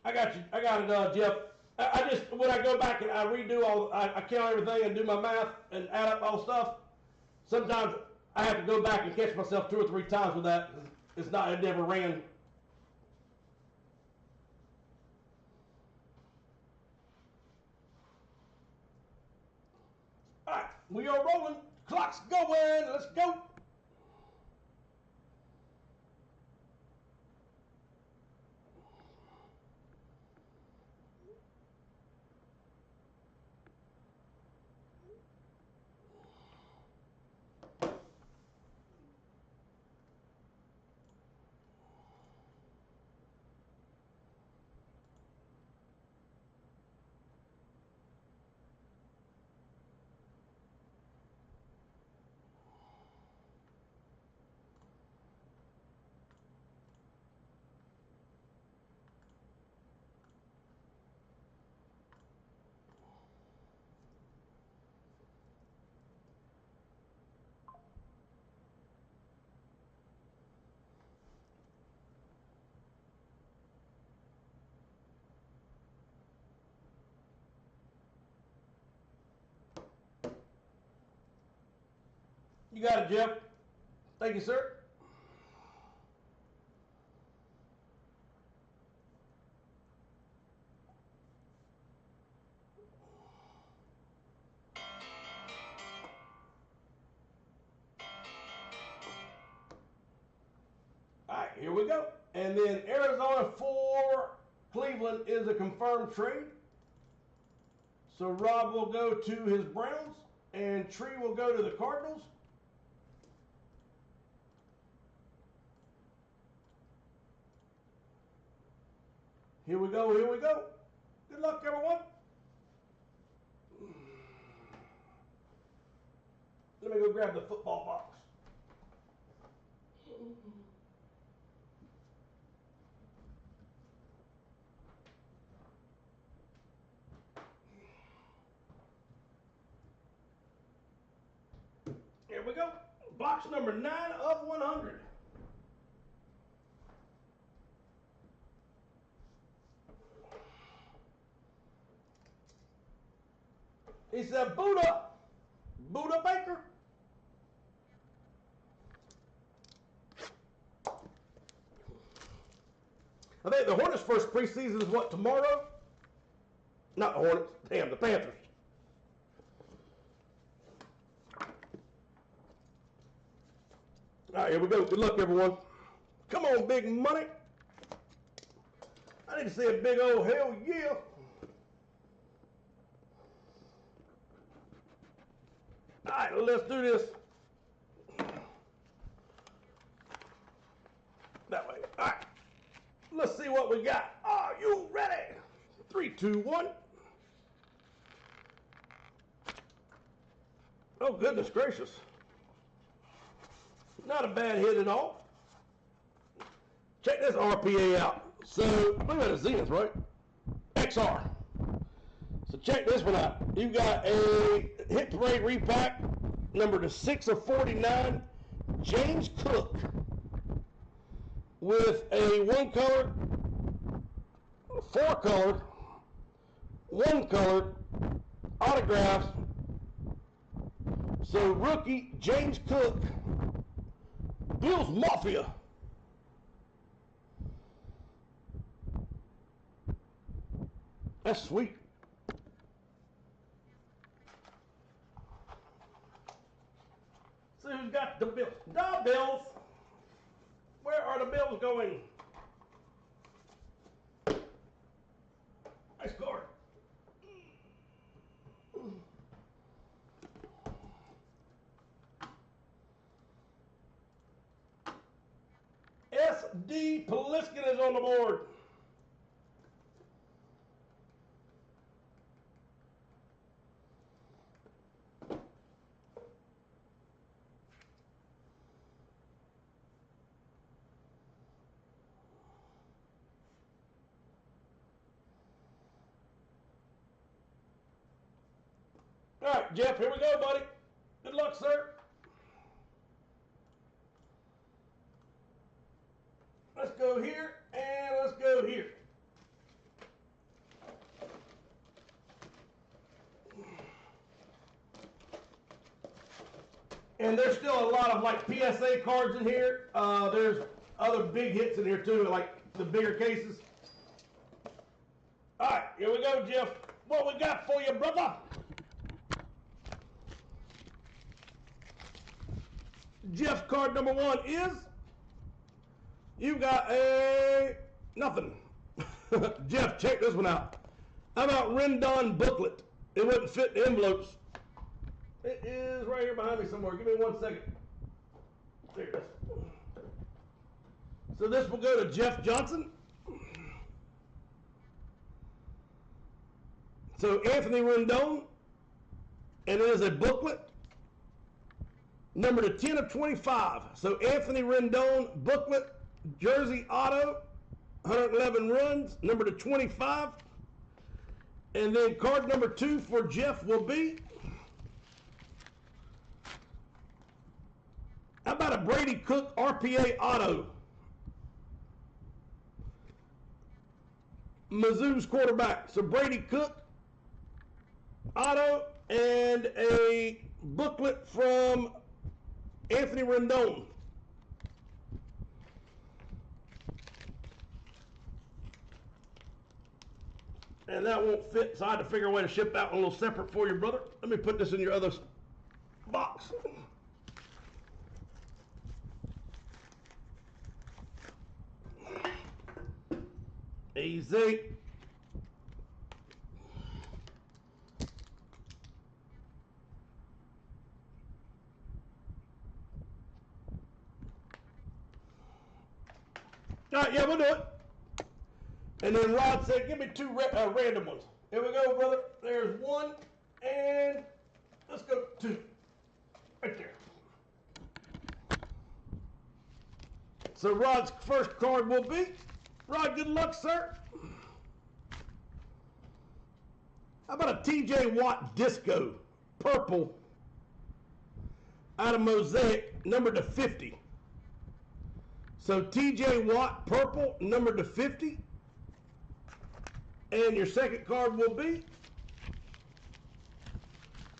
I got you. I got it, Jeff. I just, when I go back and I redo all, I count everything and do my math and add up all stuff, sometimes I have to go back and catch myself 2 or 3 times with that. It's not, it never ran. All right, we are rolling. Clock's going. Let's go. You got it, Jeff. Thank you, sir. All right, here we go. And then Arizona for Cleveland is a confirmed trade. So Rob will go to his Browns, and Tree will go to the Cardinals. Here we go, here we go. Good luck, everyone. Let me go grab the football box. Here we go. Box number 9 of 100. He said, Buddha Baker. I think the Hornets' first preseason is what, tomorrow? Not the Hornets, damn, the Panthers. All right, here we go. Good luck, everyone. Come on, big money. I need to see a big old hell yeah. All right, let's do this. That way. All right. Let's see what we got. Are you ready? 3, 2, 1. Oh, goodness gracious. Not a bad hit at all. Check this RPA out. So, look at the Zenith, right? XR. So check this one out. You've got a Hit Parade repack, number to 6 of 49, James Cook, with a 1-color, 4-color, 1-color autograph. So rookie James Cook, Bills Mafia. That's sweet. So who's got the Bills? The Bills. Where are the Bills going? Nice card. S.D. Pliskin is on the board. All right, Jeff, here we go, buddy. Good luck, sir. Let's go here, and let's go here. And there's still a lot of, like, PSA cards in here. There's other big hits in here, too, like the bigger cases. All right, here we go, Jeff. What we got for you, brother? Jeff, card number 1 is, you got a nothing. Jeff, check this one out. How about Rendon booklet? It wouldn't fit the envelopes. It is right here behind me somewhere. Give me 1 second. There it is. So this will go to Jeff Johnson. So Anthony Rendon, and it is a booklet. Number to 10 of 25. So Anthony Rendon booklet, jersey auto, 111 runs, number to 25. And then card number 2 for Jeff will be, how about a Brady Cook RPA auto? Mizzou's quarterback. So Brady Cook auto and a booklet from Anthony Rendon. And that won't fit, so I had to figure a way to ship that one a little separate for you, brother. Let me put this in your other box. Easy. All right, yeah, we'll do it. And then Rod said, give me two random ones. Here we go, brother. There's one, and let's go two. Right there. So Rod's first card will be, Rod, good luck, sir. How about a TJ Watt Disco, purple, out of Mosaic, numbered to 50. So TJ Watt, purple, numbered to 50. And your second card will be,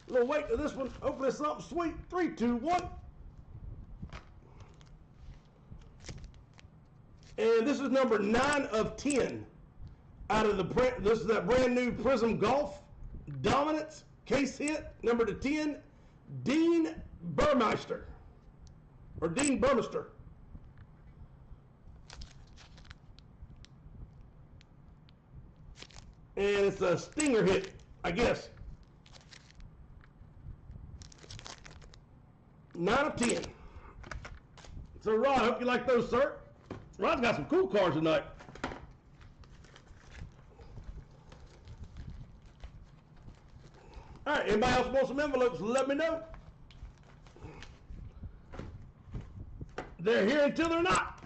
a little weight to this one. Hopefully it's something sweet. 3, 2, 1. And this is number 9 of 10 out of the print. This is that brand new Prism Golf Dominance case hit, number to 10, Dean Burmeister, or Dean Burmeister. And it's a stinger hit, I guess. 9 of 10. So Rod, I hope you like those, sir. Rod's got some cool cards tonight. All right, anybody else want some envelopes, let me know. They're here until they're not.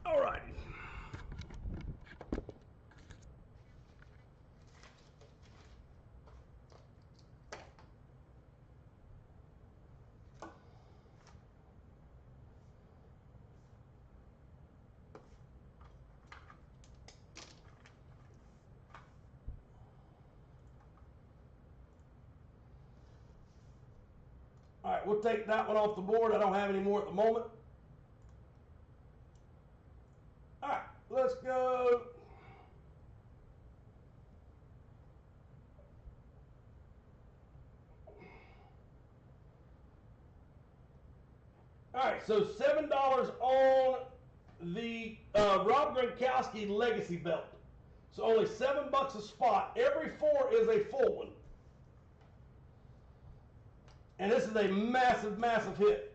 All right. All right, we'll take that one off the board. I don't have any more at the moment. All right, let's go. All right, so $7 on the Rob Gronkowski Legacy Belt. So only $7 a spot. Every 4 is a full one. And this is a massive, massive hit.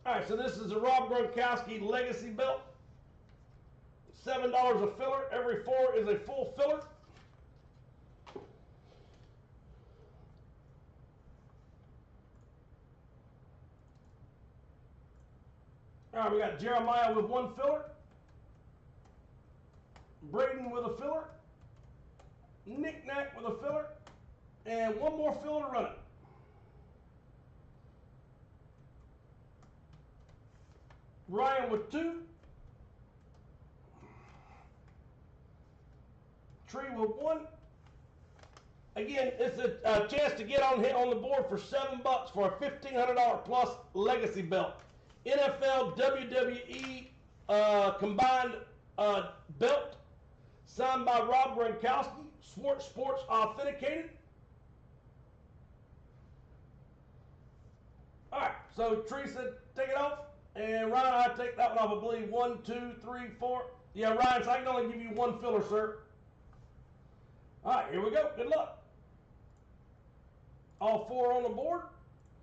All right, so this is a Rob Gronkowski Legacy Belt. $7 a filler. Every 4 is a full filler. All right, we got Jeremiah with 1 filler. Braden with a filler. Nick Nack with a filler. And 1 more filler to run it. Ryan with 2. Tree with 1. Again, it's a chance to get on the board for $7 for a $1,500 plus legacy belt. NFL WWE combined belt signed by Rob Gronkowski. Sports authenticated. All right, so Tree said take it off. And Ryan, I take that one off, I believe. 1, 2, 3, 4. Yeah, Ryan, so I can only give you 1 filler, sir. All right, here we go. Good luck. All 4 on the board.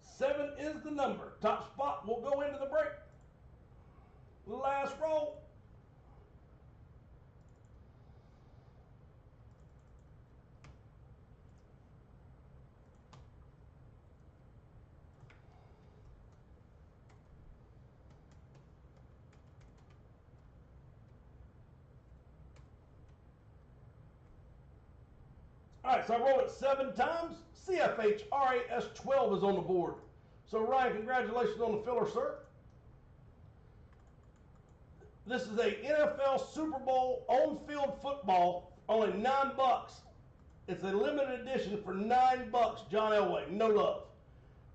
7 is the number. Top spot will go into the break. Last roll. All right, so I rolled it 7 times. CFH RAS 12 is on the board. So Ryan, congratulations on the filler, sir. This is a NFL Super Bowl on-field football, only $9. It's a limited edition for $9. John Elway, no love.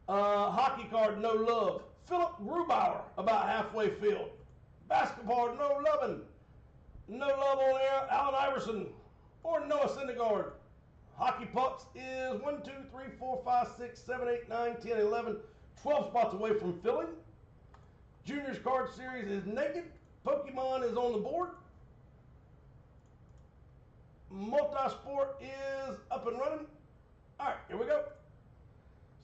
Hockey card, no love. Philip Grubauer, about halfway filled. Basketball, no loving. No love on air, Allen Iverson or Noah Syndergaard. Hockey Pucks is 1, 2, 3, 4, 5, 6, 7, 8, 9, 10, 11, 12 spots away from filling. Juniors card series is naked. Pokemon is on the board. Multi-sport is up and running. All right, here we go.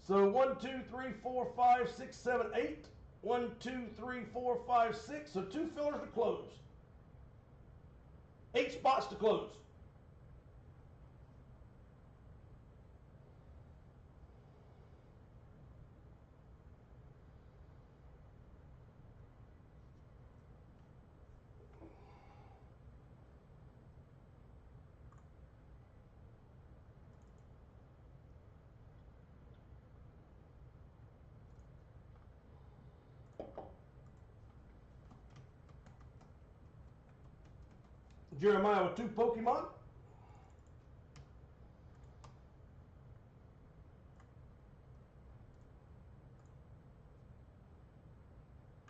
So 1, 2, 3, 4, 5, 6, 7, 8. 1, 2, 3, 4, 5, 6. So 2 fillers to close. 8 spots to close. Jeremiah with 2 Pokemon.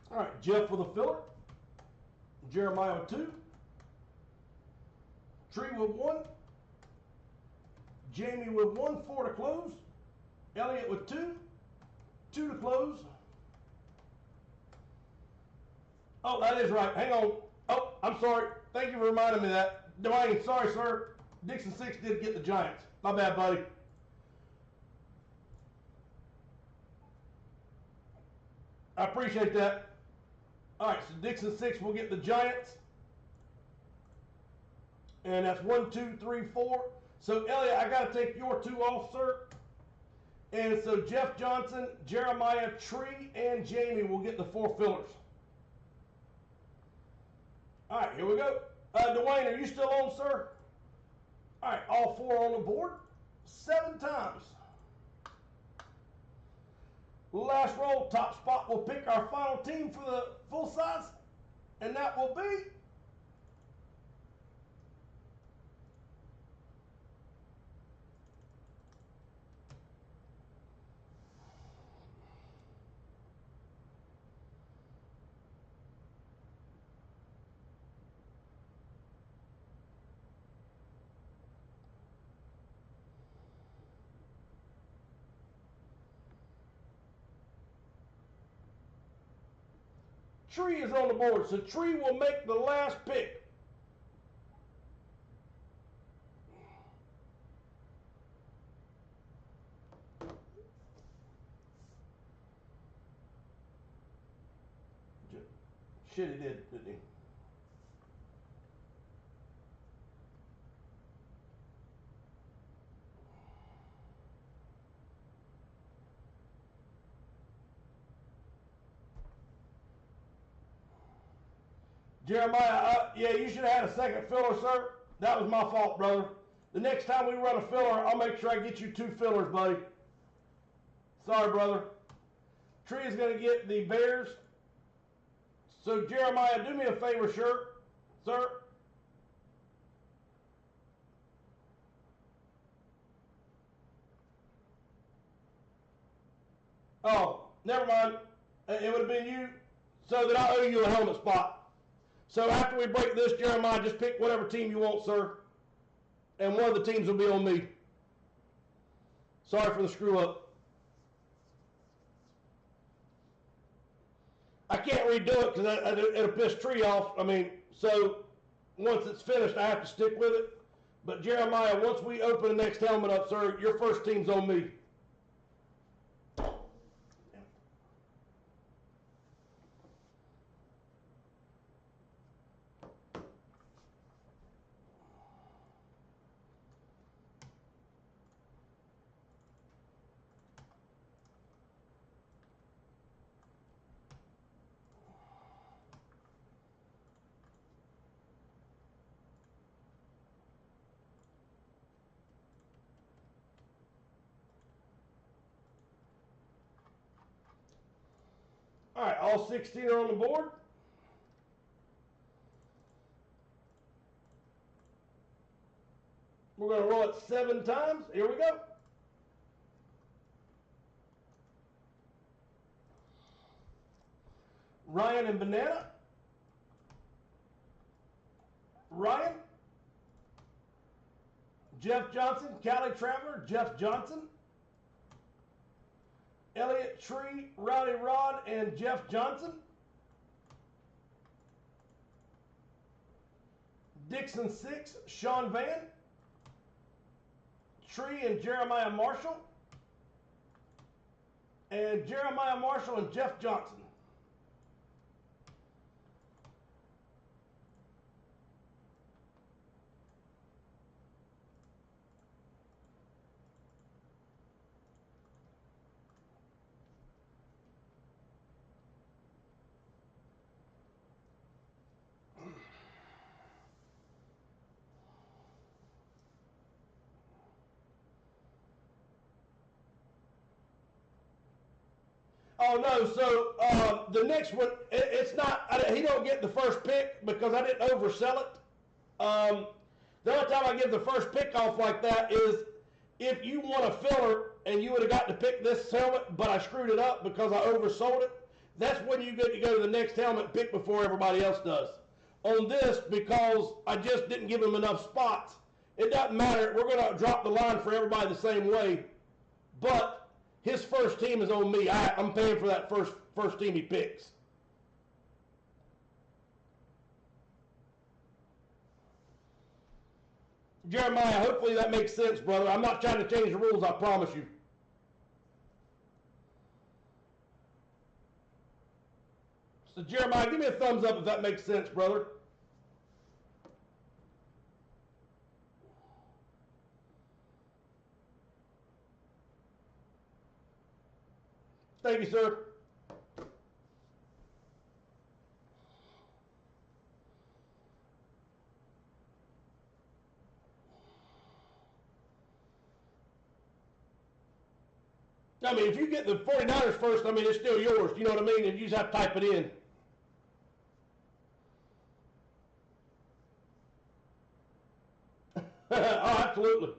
All right, Jeff with a filler. Jeremiah with 2. Tree with 1. Jamie with 1, 4 to close. Elliot with 2. 2 to close. Oh, that is right. Hang on. Oh, I'm sorry. Thank you for reminding me of that. Dwayne, sorry, sir. Dixon 6 did get the Giants. My bad, buddy. I appreciate that. All right, so Dixon 6 will get the Giants. And that's 1, 2, 3, 4. So, Elliot, I got to take your 2 off, sir. And so Jeff Johnson, Jeremiah, Tree, and Jamie will get the 4 fillers. All right, here we go. Dwayne, are you still on, sir? All right, all 4 on the board. 7 times. Last roll, top spot will pick our final team for the full size, and that will be Tree is on the board, so Tree will make the last pick. Shit, he did, didn't he? Jeremiah, yeah, you should have had a second filler, sir. That was my fault, brother. The next time we run a filler, I'll make sure I get you 2 fillers, buddy. Sorry, brother. Tree is going to get the Bears. So, Jeremiah, do me a favor, sir. Oh, never mind. It would have been you. So that I owe you a helmet spot. So after we break this, Jeremiah, just pick whatever team you want, sir. And one of the teams will be on me. Sorry for the screw up. I can't redo it because it'll piss Tree off. I mean, so once it's finished, I have to stick with it. But Jeremiah, once we open the next helmet up, sir, your first team's on me. All right, all 16 are on the board. We're going to roll it 7 times. Here we go. Ryan and Banana. Ryan. Jeff Johnson, Cali Traveler, Jeff Johnson. Elliott Tree, Rowdy Rod, and Jeff Johnson. Dixon 6, Sean Van. Tree and Jeremiah Marshall. And Jeremiah Marshall and Jeff Johnson. Oh no! So the next one, it's not. He don't get the first pick because I didn't oversell it. The only time I give the first pick off like that is if you want a filler and you would have got to pick this helmet, but I screwed it up because I oversold it. That's when you get to go to the next helmet and pick before everybody else does. On this, because I just didn't give him enough spots, it doesn't matter. We're going to drop the line for everybody the same way, but his first team is on me. I'm paying for that first team he picks. Jeremiah, hopefully that makes sense, brother. I'm not trying to change the rules, I promise you. So Jeremiah, give me a thumbs up if that makes sense, brother. Thank you, sir. I mean, if you get the 49ers first, I mean, it's still yours. You know what I mean? And you just have to type it in. Oh, absolutely.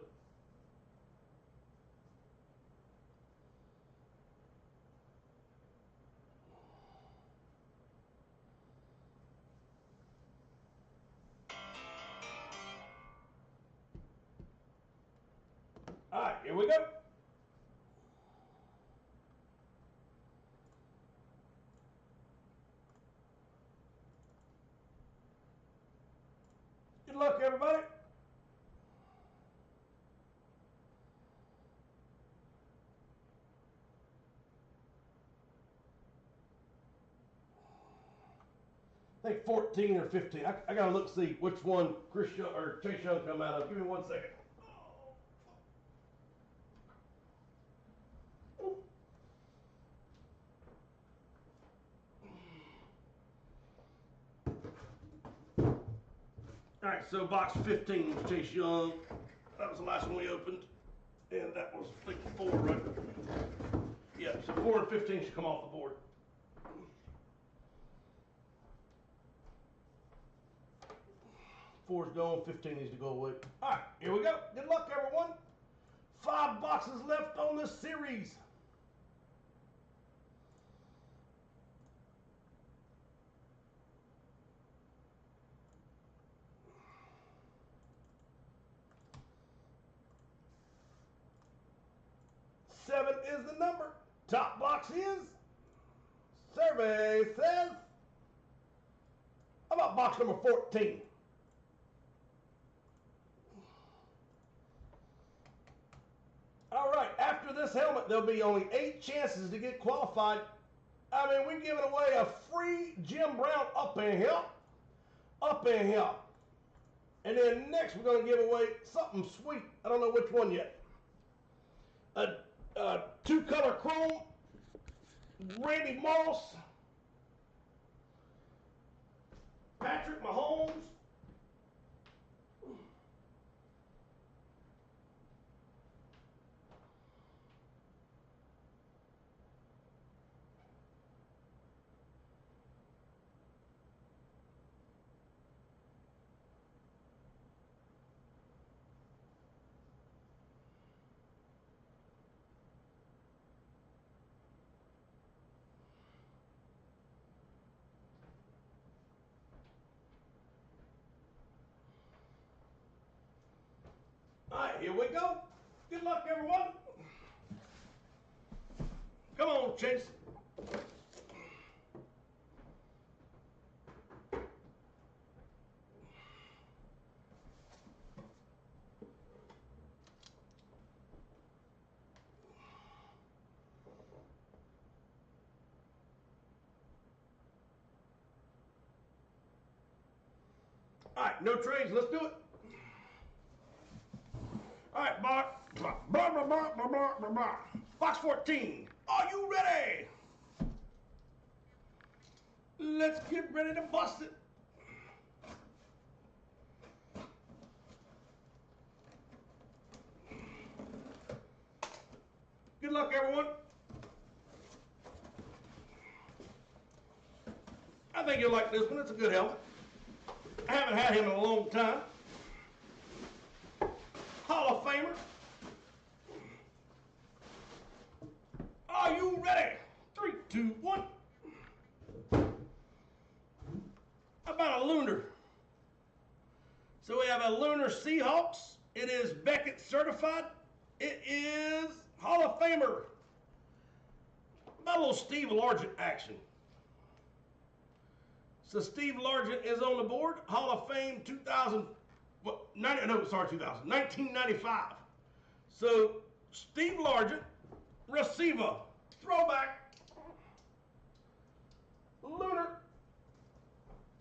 All right, here we go. Good luck, everybody. I think 14 or 15. I got to look see which one Chris Young, or Chase Young come out of. Give me 1 second. All right, so box 15 was Chase Young. That was the last one we opened. And that was, I think, 4, right? Yeah, so 4 and 15 should come off the board. Four's gone, 15 needs to go away. All right, here we go. Good luck, everyone. 5 boxes left on this series. Seven is the number. Top box is. Survey says. How about box number 14? All right, after this helmet, there'll be only 8 chances to get qualified. I mean, we're giving away a free Jim Brown up in here. Up in here. And then next, we're going to give away something sweet. I don't know which one yet. A 2-color chrome, Randy Moss, Patrick Mahomes, All right, here we go. Good luck, everyone. Come on, Chase. All right, no trades. Let's do it. All right, Bart. Blah, blah, blah, blah, blah, blah, blah. Box 14. Are you ready? Let's get ready to bust it. Good luck, everyone. I think you'll like this one. It's a good helmet. I haven't had him in a long time. Hall of Famer. Are you ready? 3, 2, 1. How about a Lunar? So we have a Lunar Seahawks. It is Beckett certified. It is Hall of Famer. About a little Steve Largent action. So Steve Largent is on the board. Hall of Fame 1995. So Steve Largent, receiver, throwback, Lunar,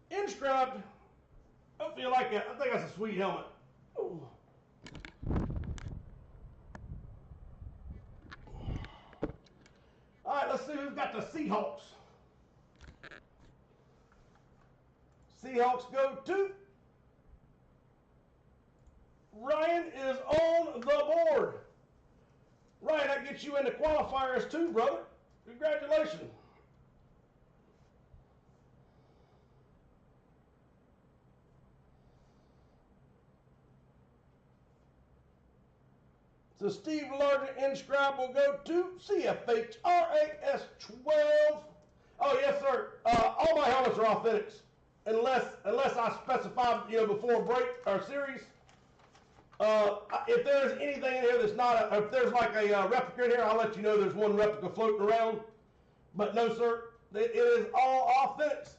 inscribed. I don't feel like that. I think that's a sweet helmet. Ooh. All right, let's see who's got the Seahawks. Seahawks go to Ryan is on the board. Ryan, that gets you into qualifiers too, brother. Congratulations. So Steve Largent inscribe will go to CFHRAS 12. Oh yes, sir. All my helmets are authentics, unless I specify, before break or series. If there's anything in here that's not if there's like a replica in here, I'll let you know there's one replica floating around. But no, sir, it is all authentics.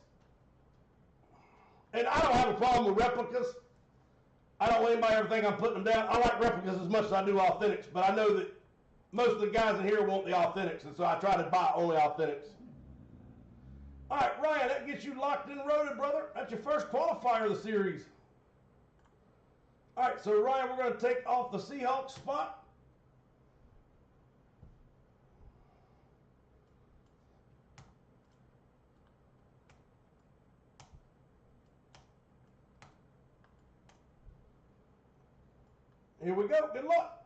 And I don't have a problem with replicas. I don't want anybody ever think I'm putting them down. I like replicas as much as I do authentics, but I know that most of the guys in here want the authentics, and so I try to buy only authentics. All right, Ryan, that gets you locked and loaded, brother. That's your first qualifier of the series. All right, so Ryan, we're going to take off the Seahawks spot. Here we go. Good luck.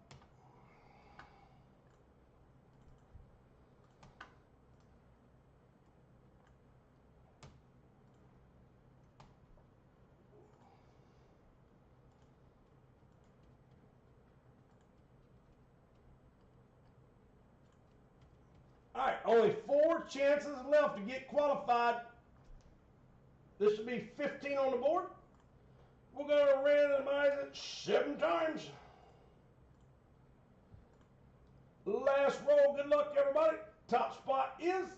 All right, only 4 chances left to get qualified. This should be 15 on the board. We're going to randomize it 7 times. Last roll. Good luck, everybody. Top spot is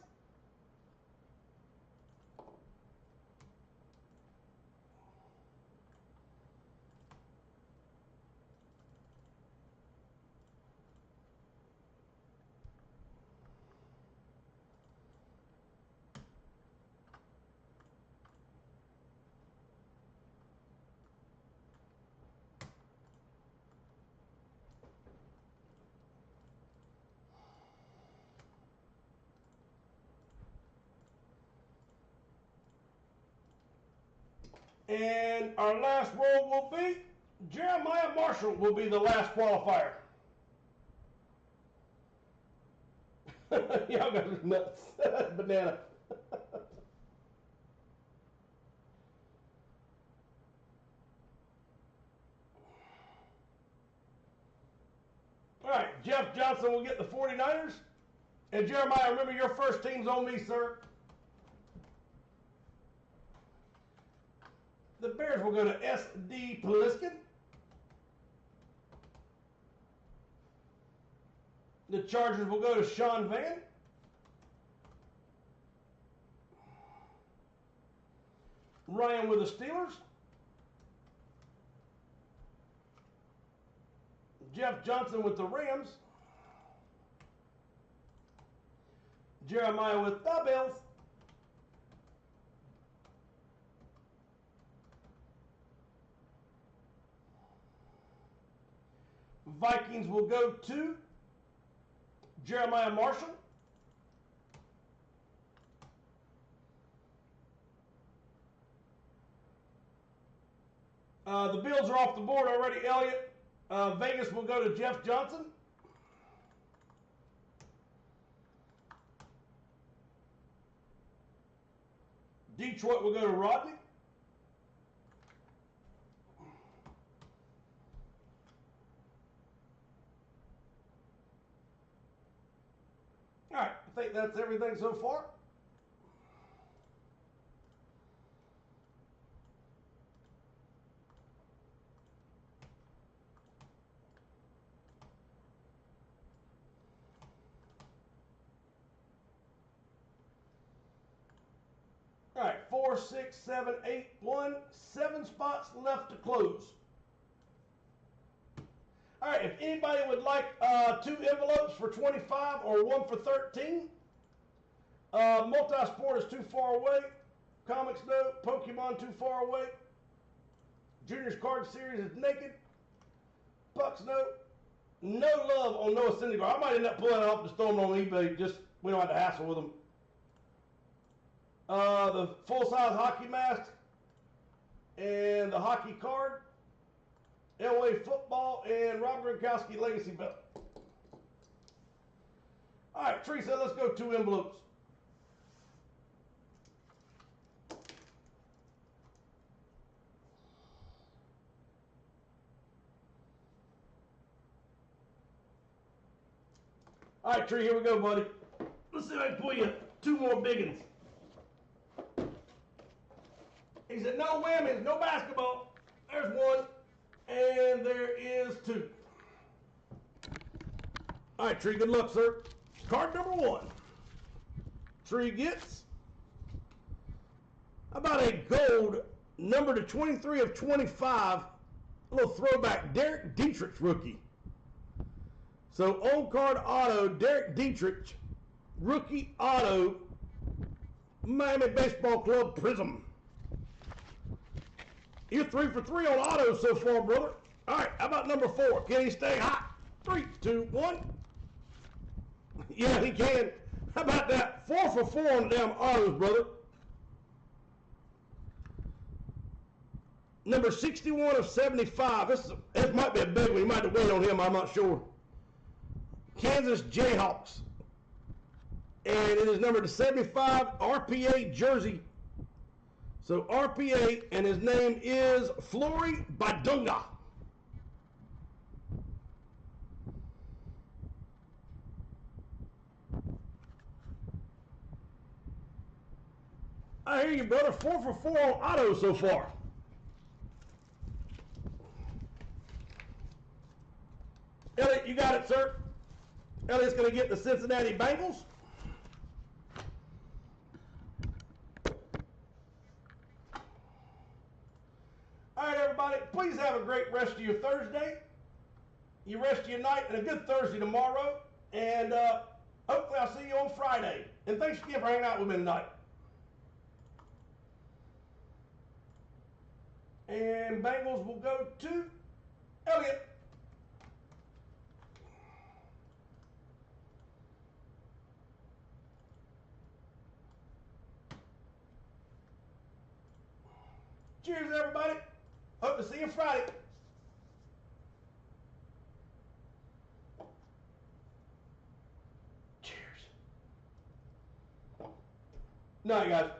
and our last roll will be Jeremiah Marshall will be the last qualifier. Y'all guys are nuts. Banana. All right, Jeff Johnson will get the 49ers. And Jeremiah, remember your first team's on me, sir. The Bears will go to S.D. Poliskin. The Chargers will go to Sean Van. Ryan with the Steelers. Jeff Johnson with the Rams. Jeremiah with the Bills. Vikings will go to Jeremiah Marshall. The Bills are off the board already, Elliott. Vegas will go to Jeff Johnson. Detroit will go to Rodney. All right, I think that's everything so far. All right, 4, 6, 7, 8, 1, 7 spots left to close. All right, if anybody would like 2 envelopes for 25 or 1 for 13, Multisport is too far away. Comics no. Pokemon too far away. Juniors Card Series is naked. Bucks no. No love on Noah Syndergaard. I might end up pulling it off the storm on eBay. Just we don't have to hassle with them. The full-size hockey mask and the hockey card. Elway football and Rob Gronkowski legacy belt. All right, Teresa, let's go 2 envelopes. All right, Tree, here we go, buddy. Let's see if I can pull you 2 more big ones. He said, no whammies, no basketball. There's 1, and there is 2. All right, Tree, good luck, sir. Card number 1. Tree gets about a gold number to 23 of 25, a little throwback, Derek Dietrich rookie. So on card auto, Derek Dietrich, rookie auto, Miami Baseball Club Prism. You're 3 for 3 on autos so far, brother. All right, how about number 4? Can he stay hot? 3, 2, 1. Yeah, he can. How about that? 4 for 4 on the damn autos, brother. Number 61 of 75. This might be a big one. You might have to wait on him. I'm not sure. Kansas Jayhawks. And it is number to 75 RPA jersey. So RPA, and his name is Flory Badunga. I hear you, brother. 4 for 4 on auto so far. Elliot, you got it, sir. Elliot's going to get the Cincinnati Bengals. All right, everybody, please have a great rest of your Thursday, your rest of your night, and a good Thursday tomorrow. And hopefully I'll see you on Friday. And thanks again for hanging out with me tonight. And Bengals will go to Elliot. Cheers, everybody. Hope to see you Friday. Cheers. Night, guys.